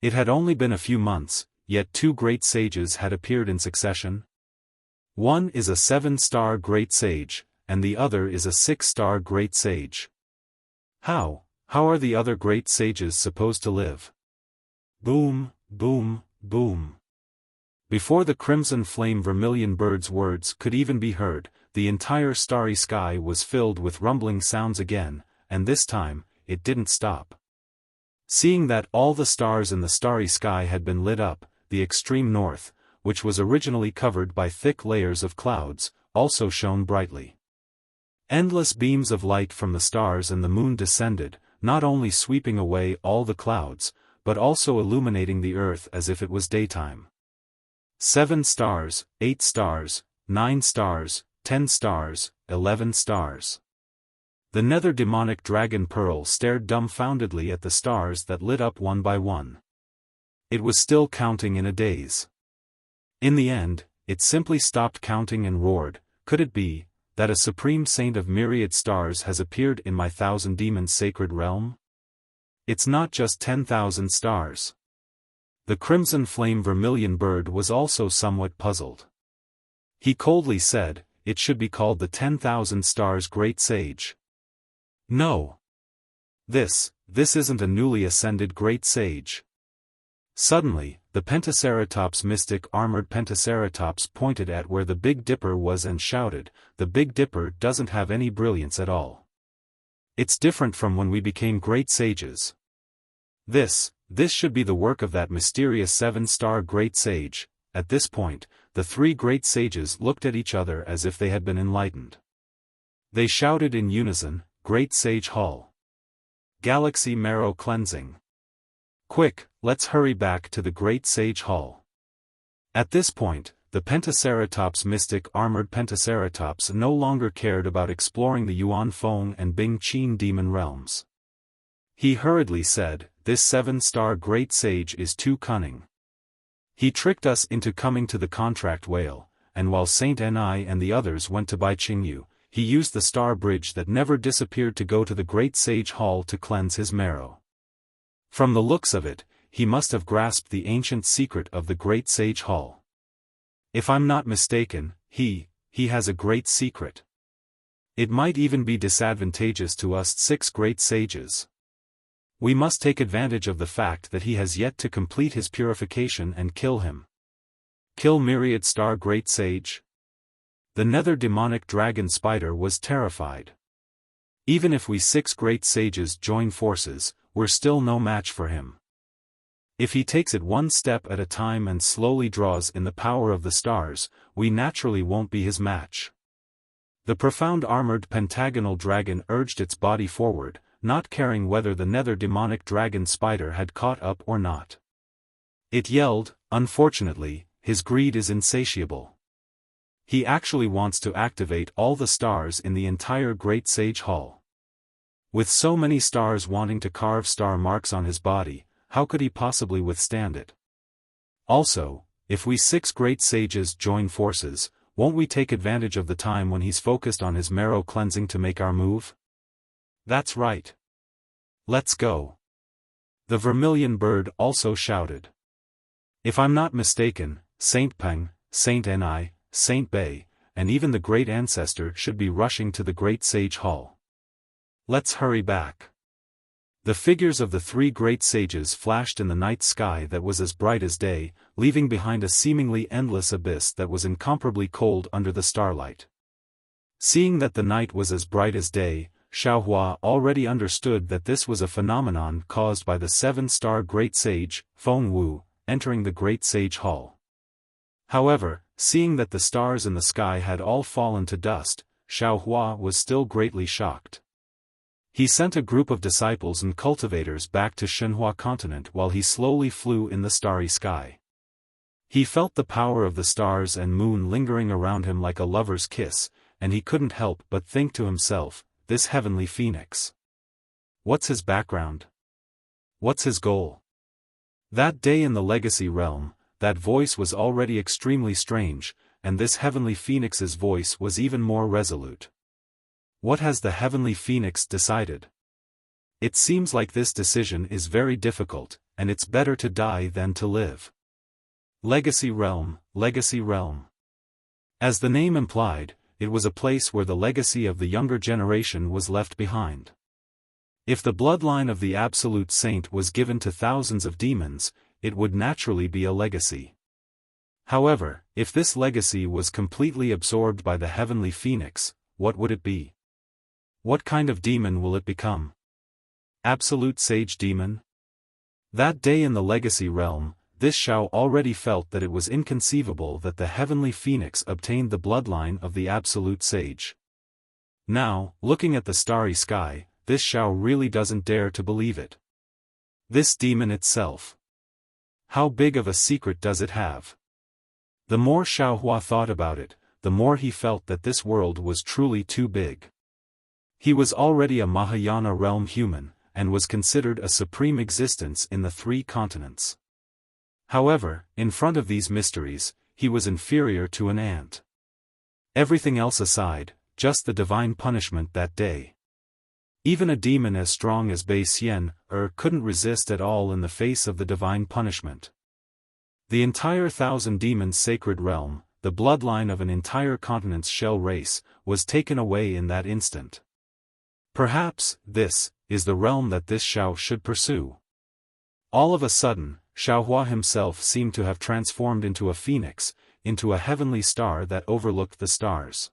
[SPEAKER 1] It had only been a few months, yet 2 great sages had appeared in succession. One is a 7-star great sage, and the other is a 6-star great sage. How are the other great sages supposed to live? Boom, boom, boom. Before the crimson flame vermilion bird's words could even be heard, the entire starry sky was filled with rumbling sounds again, and this time, it didn't stop. Seeing that all the stars in the starry sky had been lit up, the extreme north, which was originally covered by thick layers of clouds, also shone brightly. Endless beams of light from the stars and the moon descended, not only sweeping away all the clouds, but also illuminating the earth as if it was daytime. 7 stars, 8 stars, 9 stars, 10 stars, 11 stars. The nether demonic dragon Pearl stared dumbfoundedly at the stars that lit up one by one. It was still counting in a daze. In the end, it simply stopped counting and roared, "Could it be that a supreme saint of myriad stars has appeared in my 1,000 demons sacred realm? It's not just 10,000 stars." The crimson flame vermilion bird was also somewhat puzzled. He coldly said, "It should be called the 10,000 stars great sage." No. This isn't a newly ascended great sage. Suddenly, the Pentaceratops mystic armored Pentaceratops pointed at where the Big Dipper was and shouted, "The Big Dipper doesn't have any brilliance at all. It's different from when we became great sages. This should be the work of that mysterious 7-star great sage." At this point, the 3 great sages looked at each other as if they had been enlightened. They shouted in unison, "Great Sage Hall. Galaxy marrow cleansing. Quick, let's hurry back to the Great Sage Hall." At this point, the Pentaceratops mystic armored Pentaceratops no longer cared about exploring the Yuan Feng and Bing Qin demon realms. He hurriedly said, "This 7-star great sage is too cunning. He tricked us into coming to the contract whale, and while Saint Ni and the others went to buy Qingyu, he used the star bridge that never disappeared to go to the Great Sage Hall to cleanse his marrow. From the looks of it, he must have grasped the ancient secret of the Great Sage Hall. If I'm not mistaken, he has a great secret. It might even be disadvantageous to us 6 great sages. We must take advantage of the fact that he has yet to complete his purification and kill him." Kill myriad star great sage? The nether demonic dragon spider was terrified. Even if we 6 great sages join forces, we're still no match for him. If he takes it one step at a time and slowly draws in the power of the stars, we naturally won't be his match. The profound armored pentagonal dragon urged its body forward, not caring whether the nether demonic dragon spider had caught up or not. It yelled, "Unfortunately, his greed is insatiable. He actually wants to activate all the stars in the entire Great Sage Hall. With so many stars wanting to carve star marks on his body, how could he possibly withstand it? Also, if we 6 great sages join forces, won't we take advantage of the time when he's focused on his marrow cleansing to make our move? That's right. Let's go." The vermilion bird also shouted. If I'm not mistaken, Saint Peng, Saint Ni, Saint Bei, and even the Great Ancestor should be rushing to the Great Sage Hall. Let's hurry back. The figures of the 3 great sages flashed in the night sky that was as bright as day, leaving behind a seemingly endless abyss that was incomparably cold under the starlight. Seeing that the night was as bright as day, Xiaofan already understood that this was a phenomenon caused by the 7-star great sage, Feng Wu, entering the Great Sage Hall. However, seeing that the stars in the sky had all fallen to dust, Xiaofan was still greatly shocked. He sent a group of disciples and cultivators back to Shenhua continent while he slowly flew in the starry sky. He felt the power of the stars and moon lingering around him like a lover's kiss, and he couldn't help but think to himself, this heavenly phoenix. What's his background? What's his goal? That day in the legacy realm, that voice was already extremely strange, and this heavenly phoenix's voice was even more resolute. What has the heavenly phoenix decided? It seems like this decision is very difficult, and it's better to die than to live. Legacy realm, legacy realm. As the name implied, it was a place where the legacy of the younger generation was left behind. If the bloodline of the absolute saint was given to thousands of demons, it would naturally be a legacy. However, if this legacy was completely absorbed by the heavenly phoenix, what would it be? What kind of demon will it become? Absolute sage demon? That day in the legacy realm, this Xiao already felt that it was inconceivable that the heavenly phoenix obtained the bloodline of the absolute sage. Now, looking at the starry sky, this Xiao really doesn't dare to believe it. This demon itself. How big of a secret does it have? The more Xiaohua thought about it, the more he felt that this world was truly too big. He was already a Mahayana realm human, and was considered a supreme existence in the 3 continents. However, in front of these mysteries, he was inferior to an ant. Everything else aside, just the divine punishment that day. Even a demon as strong as Bei Xian couldn't resist at all in the face of the divine punishment. The entire 1,000 demons sacred realm, the bloodline of an entire continent's shell race, was taken away in that instant. Perhaps, this is the realm that this Xiao should pursue. All of a sudden, Xiaohua himself seemed to have transformed into a phoenix, into a heavenly star that overlooked the stars.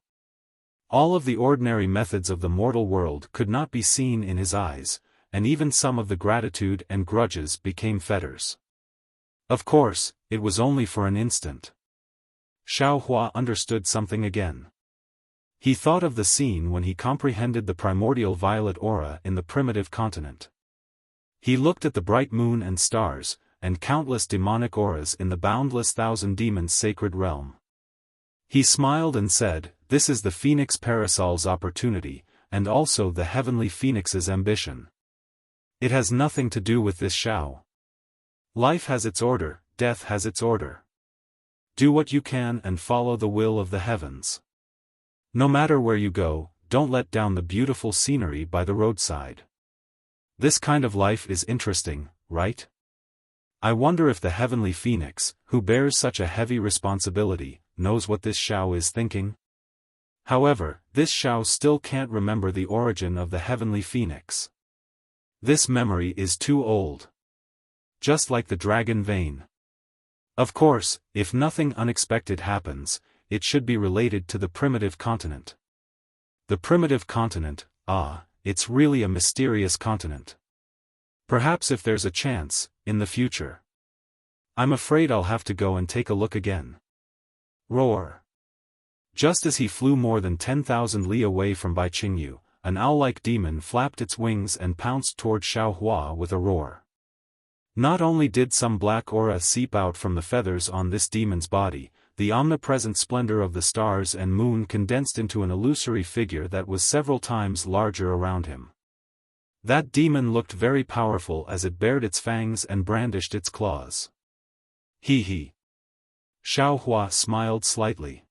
[SPEAKER 1] All of the ordinary methods of the mortal world could not be seen in his eyes, and even some of the gratitude and grudges became fetters. Of course, it was only for an instant. Xiaohua understood something again. He thought of the scene when he comprehended the primordial violet aura in the primitive continent. He looked at the bright moon and stars, and countless demonic auras in the boundless 1,000 demons sacred realm. He smiled and said, "This is the Phoenix Parasol's opportunity, and also the heavenly phoenix's ambition. It has nothing to do with this Xiao. Life has its order, death has its order. Do what you can and follow the will of the heavens. No matter where you go, don't let down the beautiful scenery by the roadside. This kind of life is interesting, right? I wonder if the heavenly phoenix, who bears such a heavy responsibility, knows what this Xiao is thinking?" However, this Xiao still can't remember the origin of the heavenly phoenix. This memory is too old. Just like the dragon vein. Of course, if nothing unexpected happens, it should be related to the primitive continent. The primitive continent, it's really a mysterious continent. Perhaps if there's a chance, in the future. I'm afraid I'll have to go and take a look again. Roar. Just as he flew more than 10,000 li away from Bai Qingyu, an owl-like demon flapped its wings and pounced toward Xiaohua with a roar. Not only did some black aura seep out from the feathers on this demon's body, the omnipresent splendor of the stars and moon condensed into an illusory figure that was several times larger around him. That demon looked very powerful as it bared its fangs and brandished its claws. He. Xiaohua smiled slightly.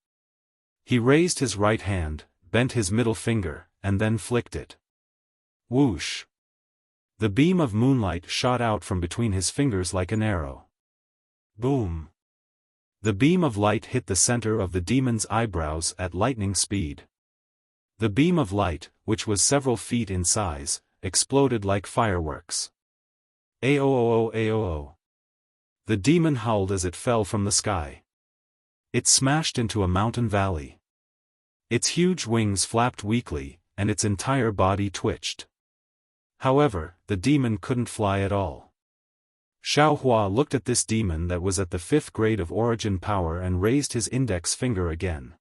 [SPEAKER 1] He raised his right hand, bent his middle finger, and then flicked it. Whoosh! The beam of moonlight shot out from between his fingers like an arrow. Boom! The beam of light hit the center of the demon's eyebrows at lightning speed. The beam of light, which was several feet in size, exploded like fireworks. Aoo. The demon howled as it fell from the sky. It smashed into a mountain valley. Its huge wings flapped weakly, and its entire body twitched. However, the demon couldn't fly at all. Xiaohua looked at this demon that was at the 5th grade of origin power and raised his index finger again.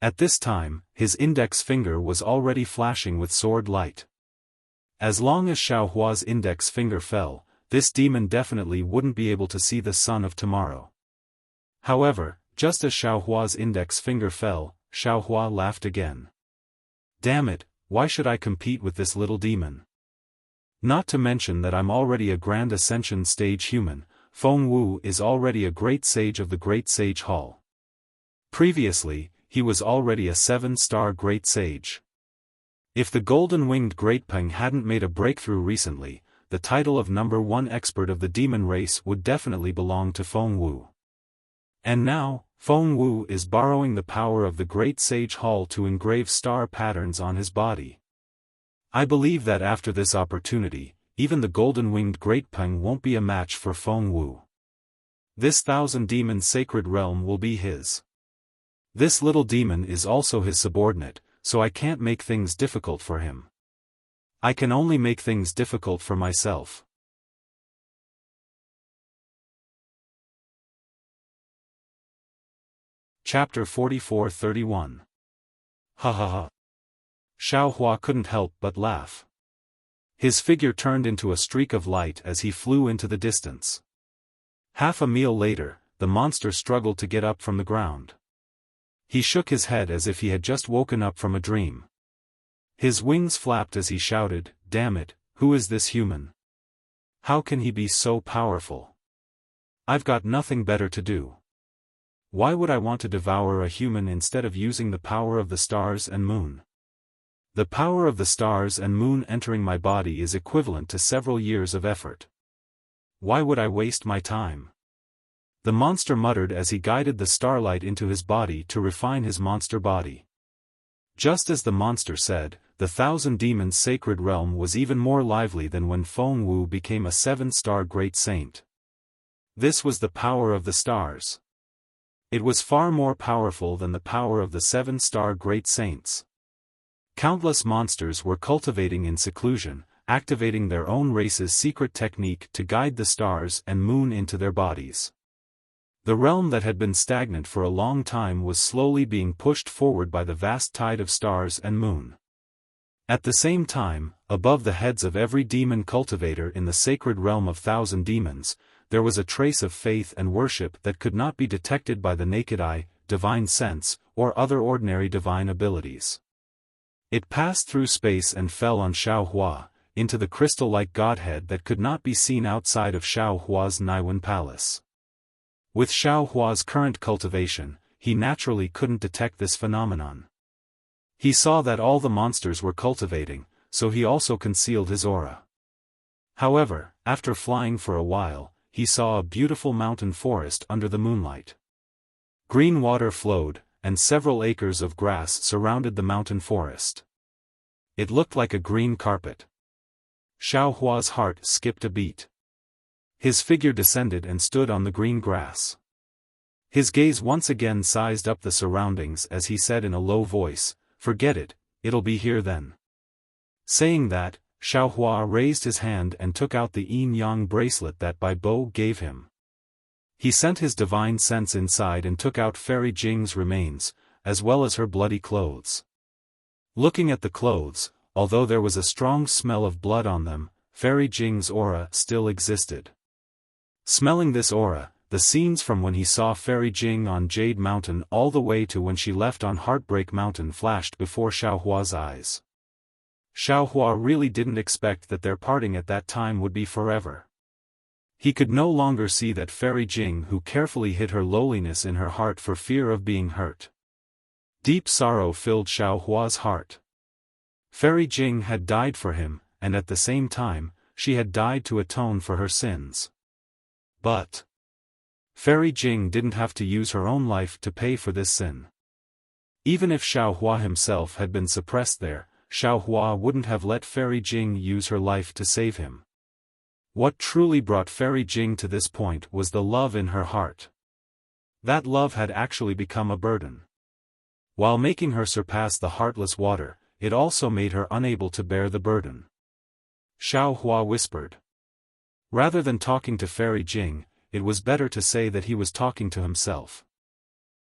[SPEAKER 1] At this time, his index finger was already flashing with sword light. As long as Xiaohua's index finger fell, this demon definitely wouldn't be able to see the sun of tomorrow. However, just as Xiaohua's index finger fell, Xiaohua laughed again. Damn it, why should I compete with this little demon? Not to mention that I'm already a Grand Ascension stage human. Feng Wu is already a great sage of the Great Sage Hall. Previously, he was already a 7-star great sage. If the golden-winged Great Peng hadn't made a breakthrough recently, the title of #1 expert of the demon race would definitely belong to Feng Wu. And now, Feng Wu is borrowing the power of the Great Sage Hall to engrave star patterns on his body. I believe that after this opportunity, even the golden-winged Great Peng won't be a match for Feng Wu. This 1,000-demon sacred realm will be his. This little demon is also his subordinate, so I can't make things difficult for him. I can only make things difficult for myself. Chapter 44-31. Ha ha ha. Xiaofan couldn't help but laugh. His figure turned into a streak of light as he flew into the distance. Half a meal later, the monster struggled to get up from the ground. He shook his head as if he had just woken up from a dream. His wings flapped as he shouted, "Damn it, who is this human? How can he be so powerful? I've got nothing better to do. Why would I want to devour a human instead of using the power of the stars and moon? The power of the stars and moon entering my body is equivalent to several years of effort. Why would I waste my time?" The monster muttered as he guided the starlight into his body to refine his monster body. Just as the monster said, the 1,000-demon sacred realm was even more lively than when Feng Wu became a 7-star great saint. This was the power of the stars. It was far more powerful than the power of the 7-star great saints. Countless monsters were cultivating in seclusion, activating their own race's secret technique to guide the stars and moon into their bodies. The realm that had been stagnant for a long time was slowly being pushed forward by the vast tide of stars and moon. At the same time, above the heads of every demon cultivator in the sacred realm of 1,000 demons, there was a trace of faith and worship that could not be detected by the naked eye, divine sense, or other ordinary divine abilities. It passed through space and fell on Xiaofan, into the crystal-like godhead that could not be seen outside of Xiaohua's Naiwen palace. With Xiaohua's current cultivation, he naturally couldn't detect this phenomenon. He saw that all the monsters were cultivating, so he also concealed his aura. However, after flying for a while, he saw a beautiful mountain forest under the moonlight. Green water flowed, and several acres of grass surrounded the mountain forest. It looked like a green carpet. Xiaohua's heart skipped a beat. His figure descended and stood on the green grass. His gaze once again sized up the surroundings as he said in a low voice, "Forget it, it'll be here then." Saying that, Xiaohua raised his hand and took out the yin-yang bracelet that Bai Bo gave him. He sent his divine sense inside and took out Fairy Jing's remains, as well as her bloody clothes. Looking at the clothes, although there was a strong smell of blood on them, Fairy Jing's aura still existed. Smelling this aura, the scenes from when he saw Fairy Jing on Jade Mountain all the way to when she left on Heartbreak Mountain flashed before Xiaohua's eyes. Xiaohua really didn't expect that their parting at that time would be forever. He could no longer see that Fairy Jing who carefully hid her lowliness in her heart for fear of being hurt. Deep sorrow filled Xiaohua's heart. Fairy Jing had died for him, and at the same time, she had died to atone for her sins. But Fairy Jing didn't have to use her own life to pay for this sin. Even if Xiaohua himself had been suppressed there, Xiaohua wouldn't have let Fairy Jing use her life to save him. What truly brought Fairy Jing to this point was the love in her heart. That love had actually become a burden. While making her surpass the heartless water, it also made her unable to bear the burden. Xiaohua whispered. Rather than talking to Fairy Jing, it was better to say that he was talking to himself.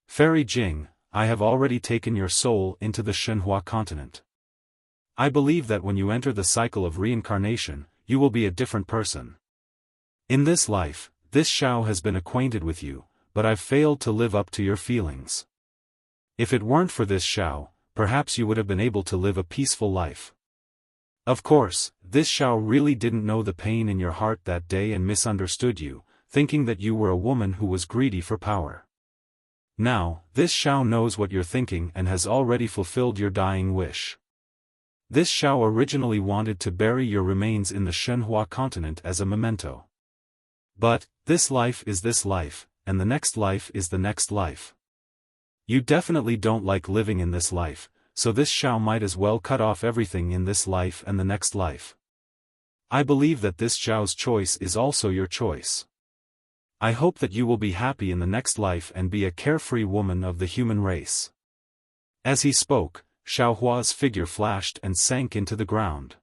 [SPEAKER 1] Fairy Jing, I have already taken your soul into the Shenhua continent. I believe that when you enter the cycle of reincarnation, you will be a different person. In this life, this Xiao has been acquainted with you, but I've failed to live up to your feelings. If it weren't for this Xiao, perhaps you would have been able to live a peaceful life. Of course, this Xiao really didn't know the pain in your heart that day and misunderstood you, thinking that you were a woman who was greedy for power. Now, this Xiao knows what you're thinking and has already fulfilled your dying wish. This Xiao originally wanted to bury your remains in the Shenhua continent as a memento. But, this life is this life, and the next life is the next life. You definitely don't like living in this life, so this Xiao might as well cut off everything in this life and the next life. I believe that this Xiao's choice is also your choice. I hope that you will be happy in the next life and be a carefree woman of the human race." As he spoke, Xiao Hua's figure flashed and sank into the ground.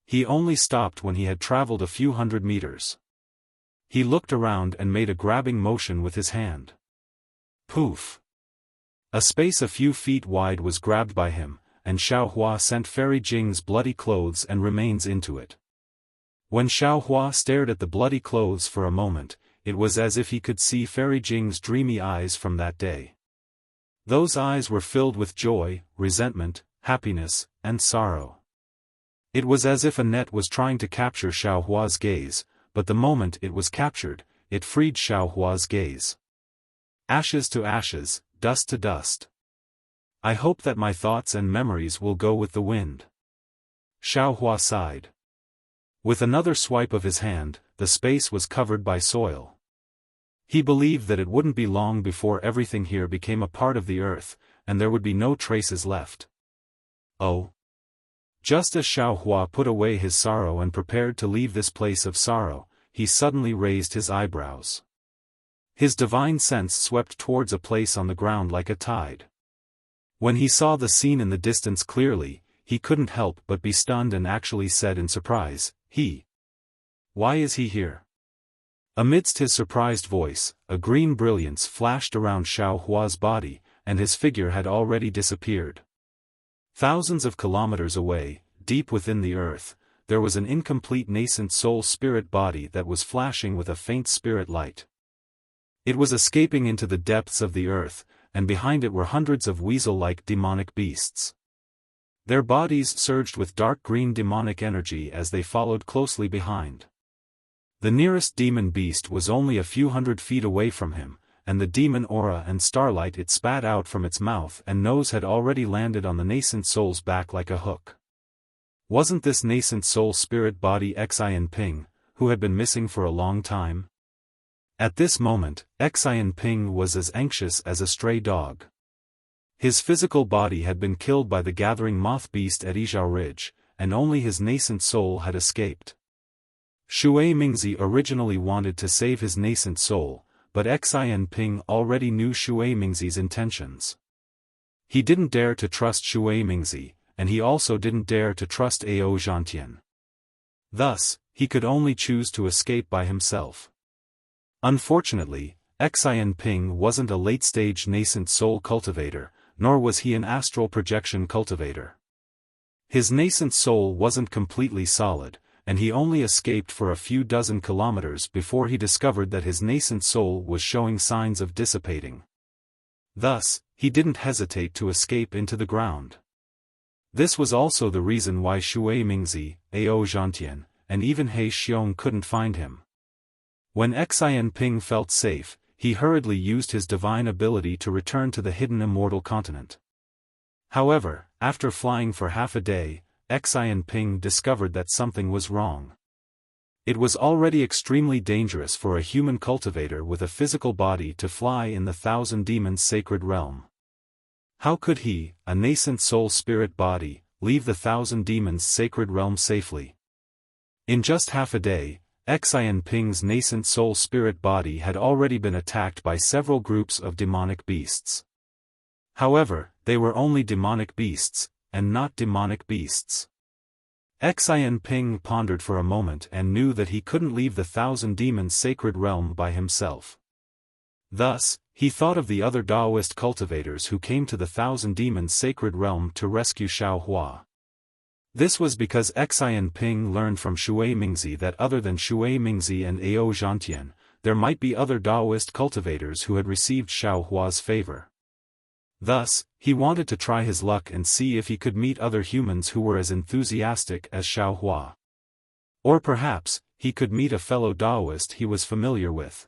[SPEAKER 1] He only stopped when he had traveled a few hundred meters. He looked around and made a grabbing motion with his hand. Poof! A space a few feet wide was grabbed by him, and Xiao Hua sent Fairy Jing's bloody clothes and remains into it. When Xiao Hua stared at the bloody clothes for a moment, it was as if he could see Fairy Jing's dreamy eyes from that day. Those eyes were filled with joy, resentment, happiness, and sorrow. It was as if a net was trying to capture Xiao Hua's gaze, but the moment it was captured, it freed Xiao Hua's gaze. Ashes to ashes, dust to dust. I hope that my thoughts and memories will go with the wind. Xiao Hua sighed. With another swipe of his hand, the space was covered by soil. He believed that it wouldn't be long before everything here became a part of the earth, and there would be no traces left. Oh! Just as Xiao Hua put away his sorrow and prepared to leave this place of sorrow, he suddenly raised his eyebrows. His divine sense swept towards a place on the ground like a tide. When he saw the scene in the distance clearly, he couldn't help but be stunned and actually said in surprise, Why is he here?" Amidst his surprised voice, a green brilliance flashed around Xiao Hua's body, and his figure had already disappeared. Thousands of kilometers away, deep within the earth, there was an incomplete nascent soul spirit body that was flashing with a faint spirit light. It was escaping into the depths of the earth, and behind it were hundreds of weasel-like demonic beasts. Their bodies surged with dark green demonic energy as they followed closely behind. The nearest demon beast was only a few hundred feet away from him, and the demon aura and starlight it spat out from its mouth and nose had already landed on the nascent soul's back like a hook. Wasn't this nascent soul spirit body Xian Ping, who had been missing for a long time? At this moment, Xian Ping was as anxious as a stray dog. His physical body had been killed by the gathering moth beast at Yizhao Ridge, and only his nascent soul had escaped. Shui Mingzi originally wanted to save his nascent soul, but Xian Ping already knew Shui Mingzi's intentions. He didn't dare to trust Shui Mingzi, and he also didn't dare to trust Ao Zhantian. Thus, he could only choose to escape by himself. Unfortunately, Xian Ping wasn't a late-stage nascent soul cultivator, nor was he an astral projection cultivator. His nascent soul wasn't completely solid, and he only escaped for a few dozen kilometers before he discovered that his nascent soul was showing signs of dissipating. Thus, he didn't hesitate to escape into the ground. This was also the reason why Shui Mingzi, Ao Zhantian, and even He Xiong couldn't find him. When Xian Ping felt safe, he hurriedly used his divine ability to return to the hidden immortal continent. However, after flying for half a day, Xian Ping discovered that something was wrong. It was already extremely dangerous for a human cultivator with a physical body to fly in the Thousand Demons' sacred realm. How could he, a nascent soul spirit body, leave the Thousand Demons' sacred realm safely? In just half a day, Xian Ping's nascent soul spirit body had already been attacked by several groups of demonic beasts. However, they were only demonic beasts, and not demonic beasts. Xian Ping pondered for a moment and knew that he couldn't leave the Thousand Demons' sacred realm by himself. Thus, he thought of the other Taoist cultivators who came to the Thousand Demons' sacred realm to rescue Xiao Hua. This was because Xian Ping learned from Shui Mingzi that other than Shui Mingzi and Ao Zhantian, there might be other Taoist cultivators who had received Xiao Hua's favor. Thus, he wanted to try his luck and see if he could meet other humans who were as enthusiastic as Xiao Hua. Or perhaps, he could meet a fellow Taoist he was familiar with.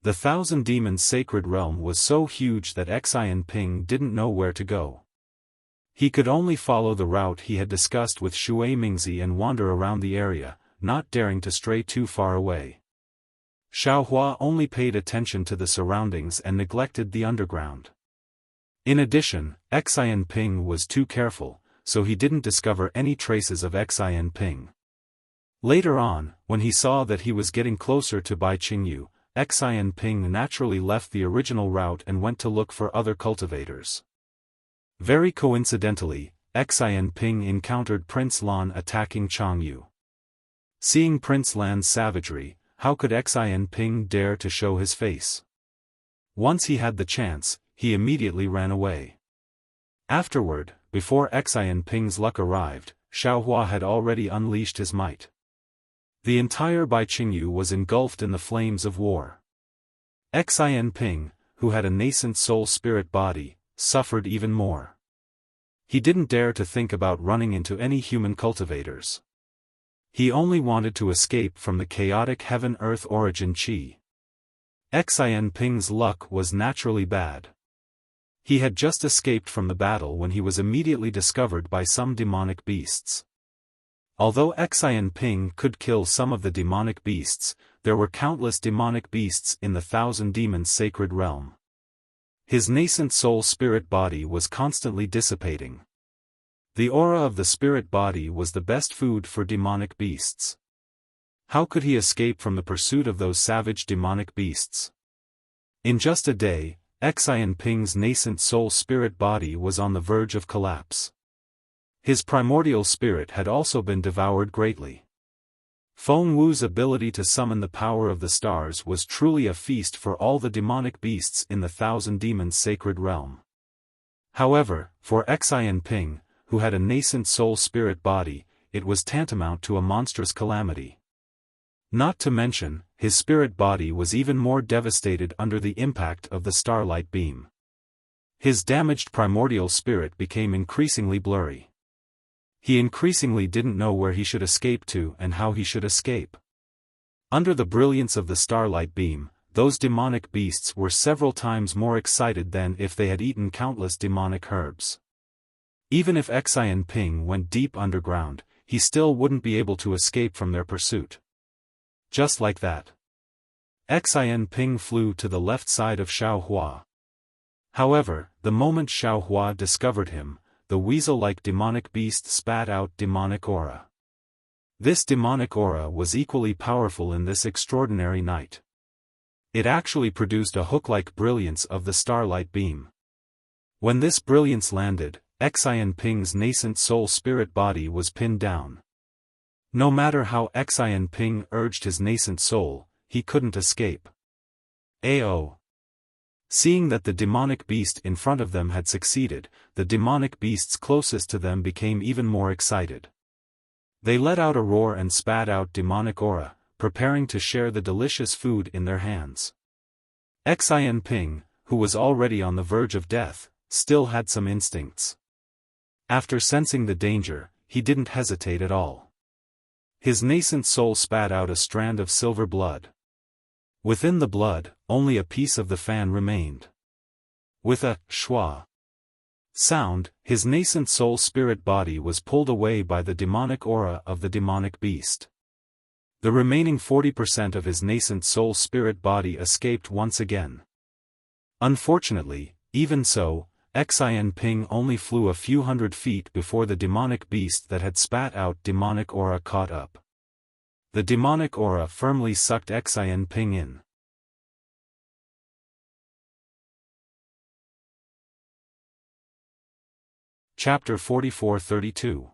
[SPEAKER 1] The Thousand Demons' sacred realm was so huge that Xian Ping didn't know where to go. He could only follow the route he had discussed with Shui Mingzi and wander around the area, not daring to stray too far away. Xiao Hua only paid attention to the surroundings and neglected the underground. In addition, Xianping was too careful, so he didn't discover any traces of Xianping. Later on, when he saw that he was getting closer to Bai Qingyu, Xianping naturally left the original route and went to look for other cultivators. Very coincidentally, Xianping encountered Prince Lan attacking Changyu. Seeing Prince Lan's savagery, how could Xianping dare to show his face? Once he had the chance, he immediately ran away. Afterward, before Xianping's luck arrived, Xiaohua had already unleashed his might. The entire Bai Qingyu was engulfed in the flames of war. Xianping, who had a nascent soul-spirit body, suffered even more. He didn't dare to think about running into any human cultivators. He only wanted to escape from the chaotic heaven-earth origin qi. Xianping's luck was naturally bad. He had just escaped from the battle when he was immediately discovered by some demonic beasts. Although Xianping could kill some of the demonic beasts, there were countless demonic beasts in the Thousand Demons sacred realm. His nascent soul-spirit body was constantly dissipating. The aura of the spirit body was the best food for demonic beasts. How could he escape from the pursuit of those savage demonic beasts? In just a day, Xianping's nascent soul-spirit body was on the verge of collapse. His primordial spirit had also been devoured greatly. Feng Wu's ability to summon the power of the stars was truly a feast for all the demonic beasts in the Thousand Demons sacred realm. However, for Xianping, who had a nascent soul-spirit body, it was tantamount to a monstrous calamity. Not to mention, his spirit body was even more devastated under the impact of the starlight beam. His damaged primordial spirit became increasingly blurry. He increasingly didn't know where he should escape to and how he should escape. Under the brilliance of the starlight beam, those demonic beasts were several times more excited than if they had eaten countless demonic herbs. Even if Xianping went deep underground, he still wouldn't be able to escape from their pursuit. Just like that, Xianping flew to the left side of Xiaohua. However, the moment Xiaohua discovered him, the weasel-like demonic beast spat out demonic aura. This demonic aura was equally powerful in this extraordinary night. It actually produced a hook-like brilliance of the starlight beam. When this brilliance landed, Xianping's nascent soul-spirit body was pinned down. No matter how Xianping urged his nascent soul, he couldn't escape. Ao. Seeing that the demonic beast in front of them had succeeded, the demonic beasts closest to them became even more excited. They let out a roar and spat out demonic aura, preparing to share the delicious food in their hands. Xianping, who was already on the verge of death, still had some instincts. After sensing the danger, he didn't hesitate at all. His nascent soul spat out a strand of silver blood. Within the blood, only a piece of the fan remained. With a shwa sound, his nascent soul-spirit body was pulled away by the demonic aura of the demonic beast. The remaining 40% of his nascent soul-spirit body escaped once again. Unfortunately, even so, Xianping only flew a few hundred feet before the demonic beast that had spat out demonic aura caught up. The demonic aura firmly sucked Xianping in. Chapter 44-32.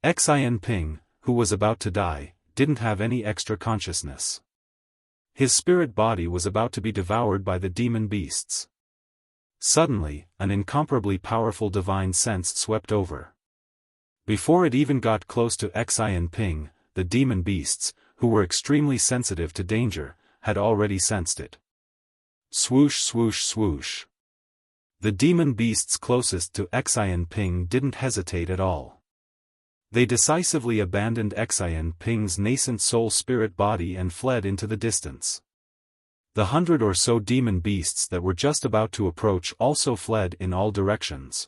[SPEAKER 1] Xianping, who was about to die, didn't have any extra consciousness. His spirit body was about to be devoured by the demon beasts. Suddenly, an incomparably powerful divine sense swept over. Before it even got close to Xianping, the demon beasts, who were extremely sensitive to danger, had already sensed it. Swoosh swoosh swoosh. The demon beasts closest to Xianping didn't hesitate at all. They decisively abandoned Xianping's nascent soul-spirit body and fled into the distance. The 100 or so demon beasts that were just about to approach also fled in all directions.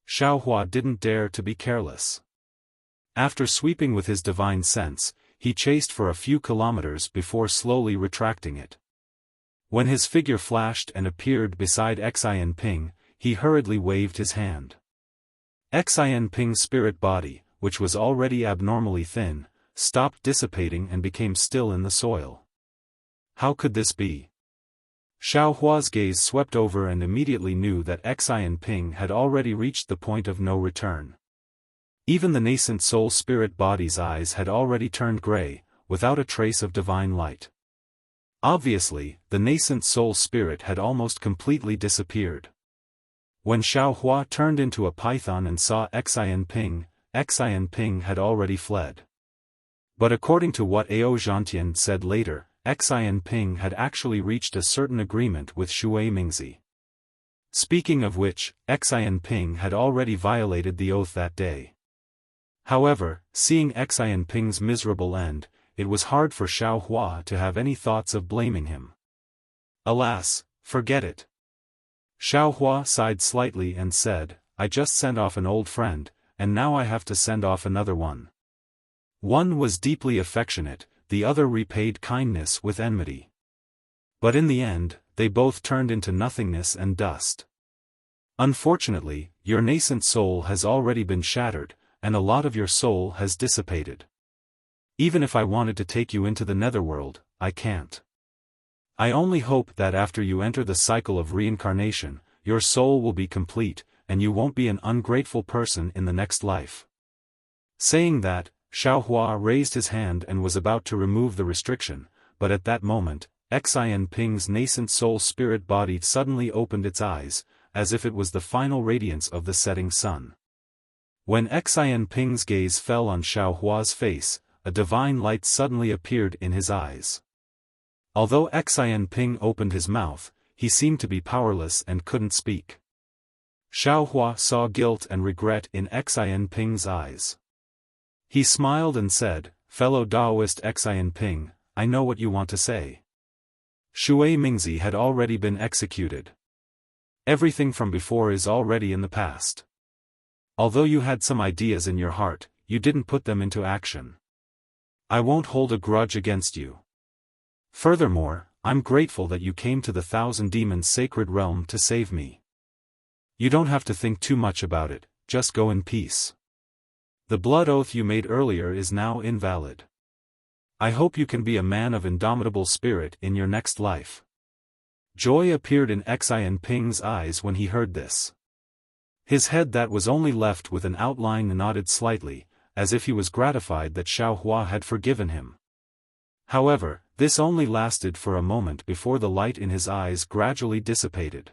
[SPEAKER 1] Xiaohua didn't dare to be careless. After sweeping with his divine sense, he chased for a few kilometers before slowly retracting it. When his figure flashed and appeared beside Xianping, he hurriedly waved his hand. Xianping's spirit body, which was already abnormally thin, stopped dissipating and became still in the soil. How could this be? Xiaohua's gaze swept over and immediately knew that Xianping had already reached the point of no return. Even the nascent soul spirit body's eyes had already turned gray, without a trace of divine light. Obviously, the nascent soul spirit had almost completely disappeared. When Xiaohua turned into a python and saw Xianping had already fled. But according to what Ao Zhantian said later, Xianping had actually reached a certain agreement with Shui Mingzi. Speaking of which, Xianping had already violated the oath that day. However, seeing Xianping's miserable end, it was hard for Xiaohua to have any thoughts of blaming him. Alas, forget it. Xiaohua sighed slightly and said, I just sent off an old friend, and now I have to send off another one. One was deeply affectionate, the other repaid kindness with enmity. But in the end, they both turned into nothingness and dust. Unfortunately, your nascent soul has already been shattered, and a lot of your soul has dissipated. Even if I wanted to take you into the netherworld, I can't. I only hope that after you enter the cycle of reincarnation, your soul will be complete, and you won't be an ungrateful person in the next life. Saying that, Xiaohua raised his hand and was about to remove the restriction, but at that moment, Xianping's nascent soul spirit body suddenly opened its eyes, as if it was the final radiance of the setting sun. When Xianping's gaze fell on Xiaohua's face, a divine light suddenly appeared in his eyes. Although Xianping opened his mouth, he seemed to be powerless and couldn't speak. Xiaohua saw guilt and regret in Xianping's eyes. He smiled and said, Fellow Taoist Xianping, I know what you want to say. Shui Mingzi had already been executed. Everything from before is already in the past. Although you had some ideas in your heart, you didn't put them into action. I won't hold a grudge against you. Furthermore, I'm grateful that you came to the Thousand Demons Sacred Realm to save me. You don't have to think too much about it, just go in peace. The blood oath you made earlier is now invalid. I hope you can be a man of indomitable spirit in your next life. Joy appeared in Xianping's eyes when he heard this. His head that was only left with an outline nodded slightly, as if he was gratified that Xiaohua had forgiven him. However, this only lasted for a moment before the light in his eyes gradually dissipated.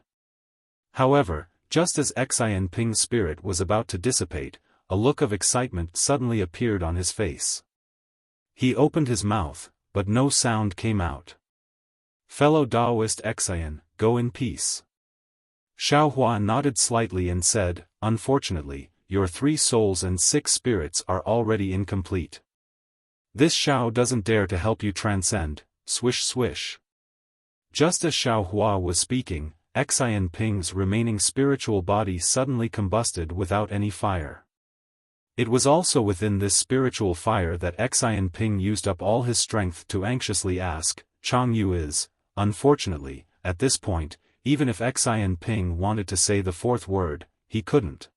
[SPEAKER 1] However, just as Xianping's spirit was about to dissipate, a look of excitement suddenly appeared on his face. He opened his mouth, but no sound came out. Fellow Taoist Xian, go in peace. Xiaohua nodded slightly and said, Unfortunately, your 3 souls and 6 spirits are already incomplete. This Xiao doesn't dare to help you transcend, swish swish. Just as Xiaohua was speaking, Xianping's remaining spiritual body suddenly combusted without any fire. It was also within this spiritual fire that Xianping used up all his strength to anxiously ask, Changyu is, unfortunately, at this point, even if Xianping wanted to say the 4th word, he couldn't.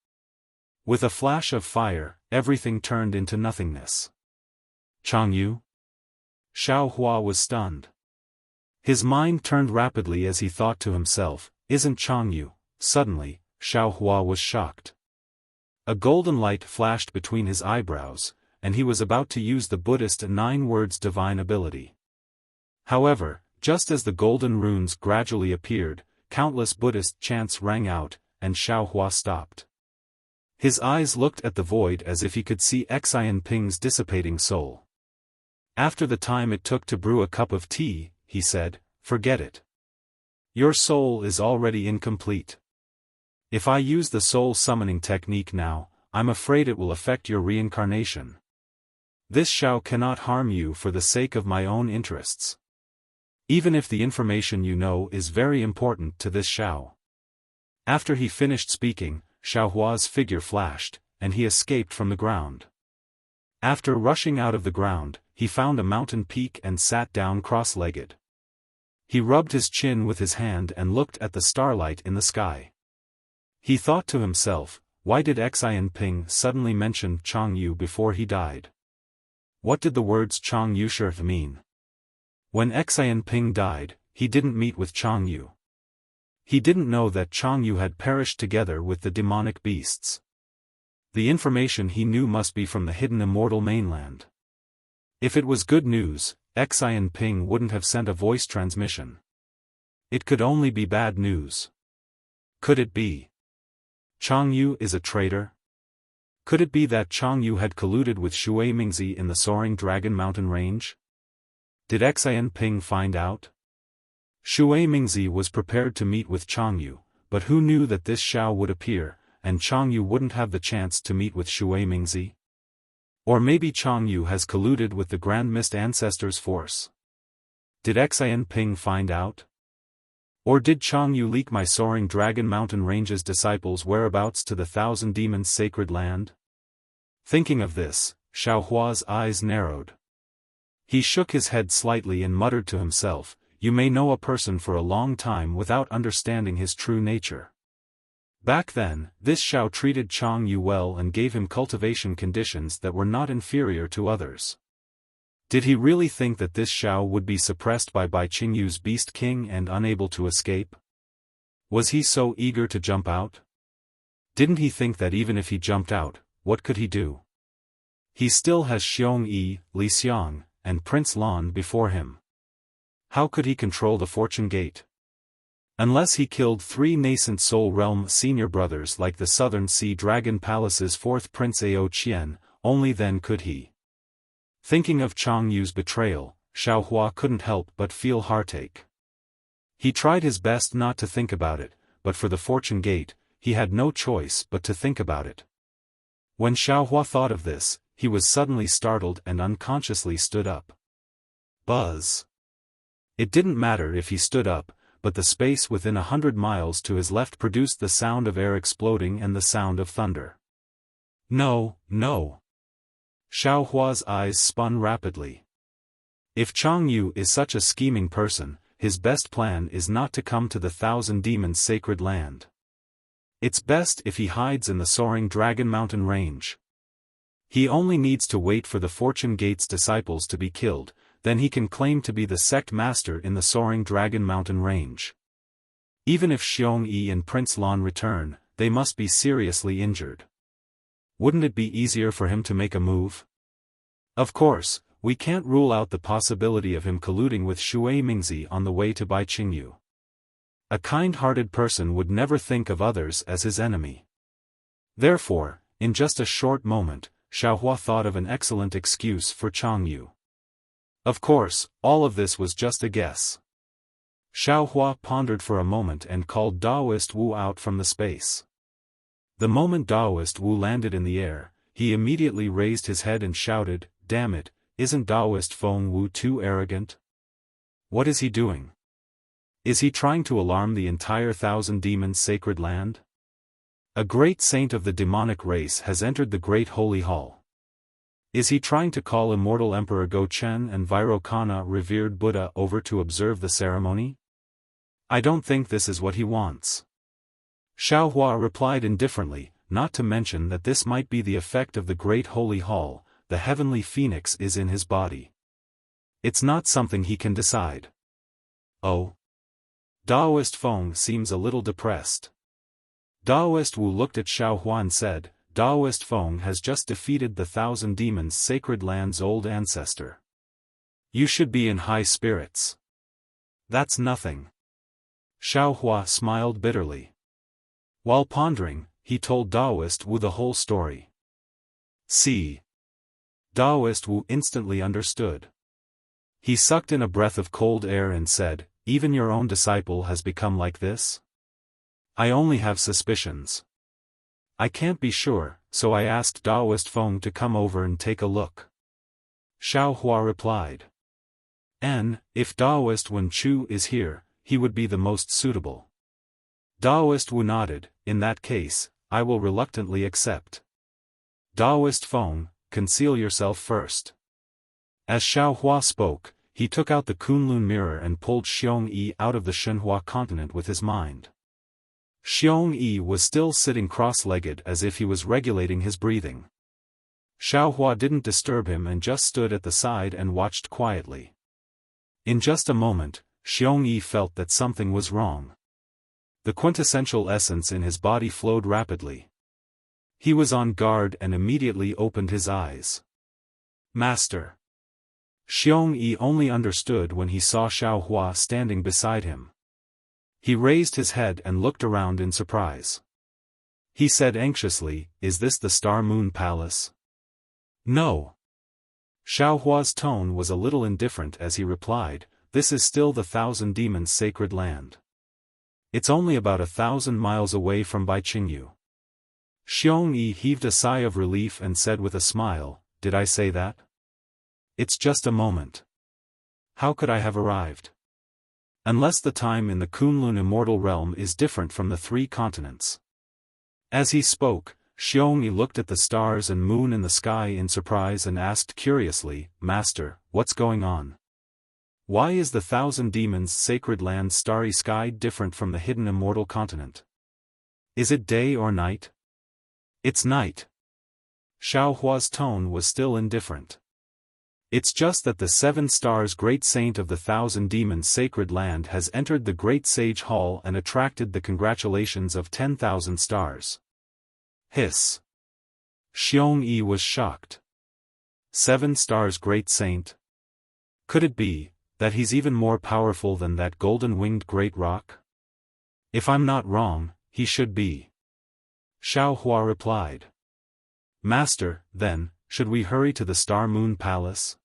[SPEAKER 1] With a flash of fire, everything turned into nothingness. Changyu? Xiaohua was stunned. His mind turned rapidly as he thought to himself, Isn't Changyu? Suddenly, Xiaohua was shocked. A golden light flashed between his eyebrows, and he was about to use the Buddhist 9 words divine ability. However, just as the golden runes gradually appeared, countless Buddhist chants rang out, and Xiaohua stopped. His eyes looked at the void as if he could see Xianping's dissipating soul. After the time it took to brew a cup of tea, he said, Forget it. Your soul is already incomplete. If I use the soul summoning technique now, I'm afraid it will affect your reincarnation. This Xiao cannot harm you for the sake of my own interests. Even if the information you know is very important to this Xiao. After he finished speaking, Xiaohua's figure flashed, and he escaped from the ground. After rushing out of the ground, he found a mountain peak and sat down cross-legged. He rubbed his chin with his hand and looked at the starlight in the sky. He thought to himself, why did Xianping suddenly mention Chang Yu before he died? What did the words Chang Yu mean? When Xianping died, he didn't meet with Chang Yu. He didn't know that Chang Yu had perished together with the demonic beasts. The information he knew must be from the hidden immortal mainland. If it was good news, Xianping wouldn't have sent a voice transmission. It could only be bad news. Could it be Chang Yu is a traitor? Could it be that Chang Yu had colluded with Shui Mingzi in the soaring Dragon Mountain range? Did Xianping find out? Shui Mingzi was prepared to meet with Chang Yu, but who knew that this Xiao would appear, and Chang Yu wouldn't have the chance to meet with Shui Mingzi? Or maybe Chang Yu has colluded with the Grand Mist Ancestors' force. Did Xianping find out? Or did Chang Yu leak my soaring Dragon Mountain range's disciples' whereabouts to the Thousand Demons' sacred land? Thinking of this, Xiaohua's eyes narrowed. He shook his head slightly and muttered to himself, you may know a person for a long time without understanding his true nature. Back then, this Xiao treated Chang Yu well and gave him cultivation conditions that were not inferior to others. Did he really think that this Xiao would be suppressed by Qingyu's Beast King and unable to escape? Was he so eager to jump out? Didn't he think that even if he jumped out, what could he do? He still has Xiong Yi, Li Xiang, and Prince Lan before him. How could he control the Fortune Gate? Unless he killed 3 nascent Soul Realm senior brothers like the Southern Sea Dragon Palace's 4th Prince Ao Qian, only then could he. Thinking of Chang Yu's betrayal, Xiaohua couldn't help but feel heartache. He tried his best not to think about it, but for the Fortune Gate, he had no choice but to think about it. When Xiaohua thought of this, he was suddenly startled and unconsciously stood up. Buzz! It didn't matter if he stood up, but the space within 100 miles to his left produced the sound of air exploding and the sound of thunder. No, no! Xiaohua's eyes spun rapidly. If Chang Yu is such a scheming person, his best plan is not to come to the Thousand Demons' sacred land. It's best if he hides in the soaring Dragon Mountain range. He only needs to wait for the Fortune Gate's disciples to be killed, then he can claim to be the sect master in the soaring Dragon Mountain range. Even if Xiong Yi and Prince Lan return, they must be seriously injured. Wouldn't it be easier for him to make a move? Of course, we can't rule out the possibility of him colluding with Shui Mingzi on the way to Bai Qingyu. A kind-hearted person would never think of others as his enemy. Therefore, in just a short moment, Xiaohua thought of an excellent excuse for Chang Yu. Of course, all of this was just a guess. Xiaohua pondered for a moment and called Daoist Wu out from the space. The moment Daoist Wu landed in the air, he immediately raised his head and shouted, "Damn it, isn't Daoist Feng Wu too arrogant? What is he doing? Is he trying to alarm the entire Thousand Demons' sacred land? A great saint of the demonic race has entered the Great Holy Hall. Is he trying to call immortal Emperor Go Chen and Vairocana revered Buddha over to observe the ceremony? I don't think this is what he wants." Xiaohua replied indifferently, not to mention that this might be the effect of the Great Holy Hall, the heavenly phoenix is in his body. It's not something he can decide. Oh. Daoist Feng seems a little depressed. Daoist Wu looked at Xiaohua and said, Daoist Feng has just defeated the Thousand Demons' sacred land's old ancestor. You should be in high spirits. That's nothing. Xiaohua smiled bitterly. While pondering, he told Daoist Wu the whole story. See. Daoist Wu instantly understood. He sucked in a breath of cold air and said, "Even your own disciple has become like this? I only have suspicions. I can't be sure, so I asked Daoist Feng to come over and take a look." Xiaohua replied. If Daoist Wen Chu is here, he would be the most suitable. Daoist Wu nodded, "In that case, I will reluctantly accept." Daoist Feng, conceal yourself first. As Xiaohua spoke, he took out the Kunlun mirror and pulled Xiong Yi out of the Shenhua continent with his mind. Xiong Yi was still sitting cross-legged as if he was regulating his breathing. Xiaohua didn't disturb him and just stood at the side and watched quietly. In just a moment, Xiong Yi felt that something was wrong. The quintessential essence in his body flowed rapidly. He was on guard and immediately opened his eyes. Master. Xiong Yi only understood when he saw Xiaohua standing beside him. He raised his head and looked around in surprise. He said anxiously, "Is this the Star Moon Palace?" "No." Xiaohua's tone was a little indifferent as he replied, "This is still the Thousand Demons' sacred land. It's only about 1,000 miles away from Baiqingyu." Xiong Yi heaved a sigh of relief and said with a smile, "Did I say that? It's just a moment. How could I have arrived? Unless the time in the Kunlun immortal realm is different from the three continents." As he spoke, Xiong Yi looked at the stars and moon in the sky in surprise and asked curiously, "Master, what's going on? Why is the Thousand Demons' sacred land's starry sky different from the hidden immortal continent? Is it day or night?" "It's night." Xiaohua's tone was still indifferent. "It's just that the 7 stars great saint of the Thousand Demons' sacred land has entered the Great Sage Hall and attracted the congratulations of 10,000 stars." Hiss. Xiong Yi was shocked. 7 stars great saint? Could it be that he's even more powerful than that golden-winged great rock? "If I'm not wrong, he should be." Xiaohua replied. "Master, then, should we hurry to the Star Moon Palace?"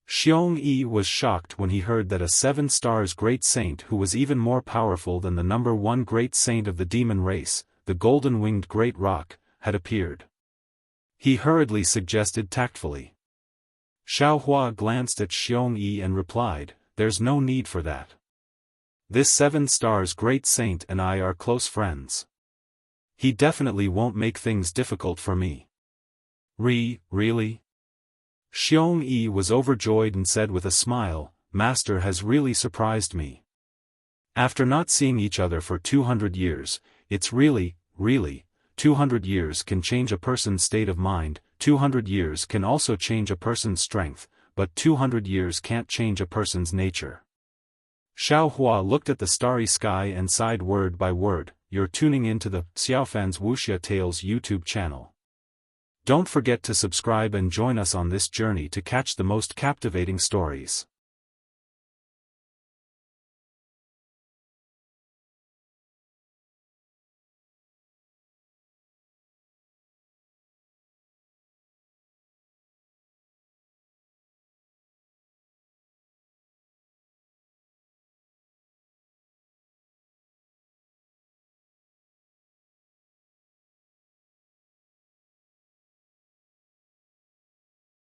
[SPEAKER 1] Xiong Yi was shocked when he heard that a 7 stars great saint who was even more powerful than the number 1 great saint of the demon race, the golden-winged great rock, had appeared. He hurriedly suggested tactfully. Xiaohua glanced at Xiong Yi and replied, "There's no need for that. This 7 stars great saint and I are close friends. He definitely won't make things difficult for me." Really? Xiong Yi was overjoyed and said with a smile, "Master has really surprised me. After not seeing each other for 200 years, it's really, 200 years can change a person's state of mind, 200 years can also change a person's strength, but 200 years can't change a person's nature." Xiaohua looked at the starry sky and sighed word by word. You're tuning into the Xiaofan's Wuxia Tales YouTube channel. Don't forget to subscribe and join us on this journey to catch the most captivating stories.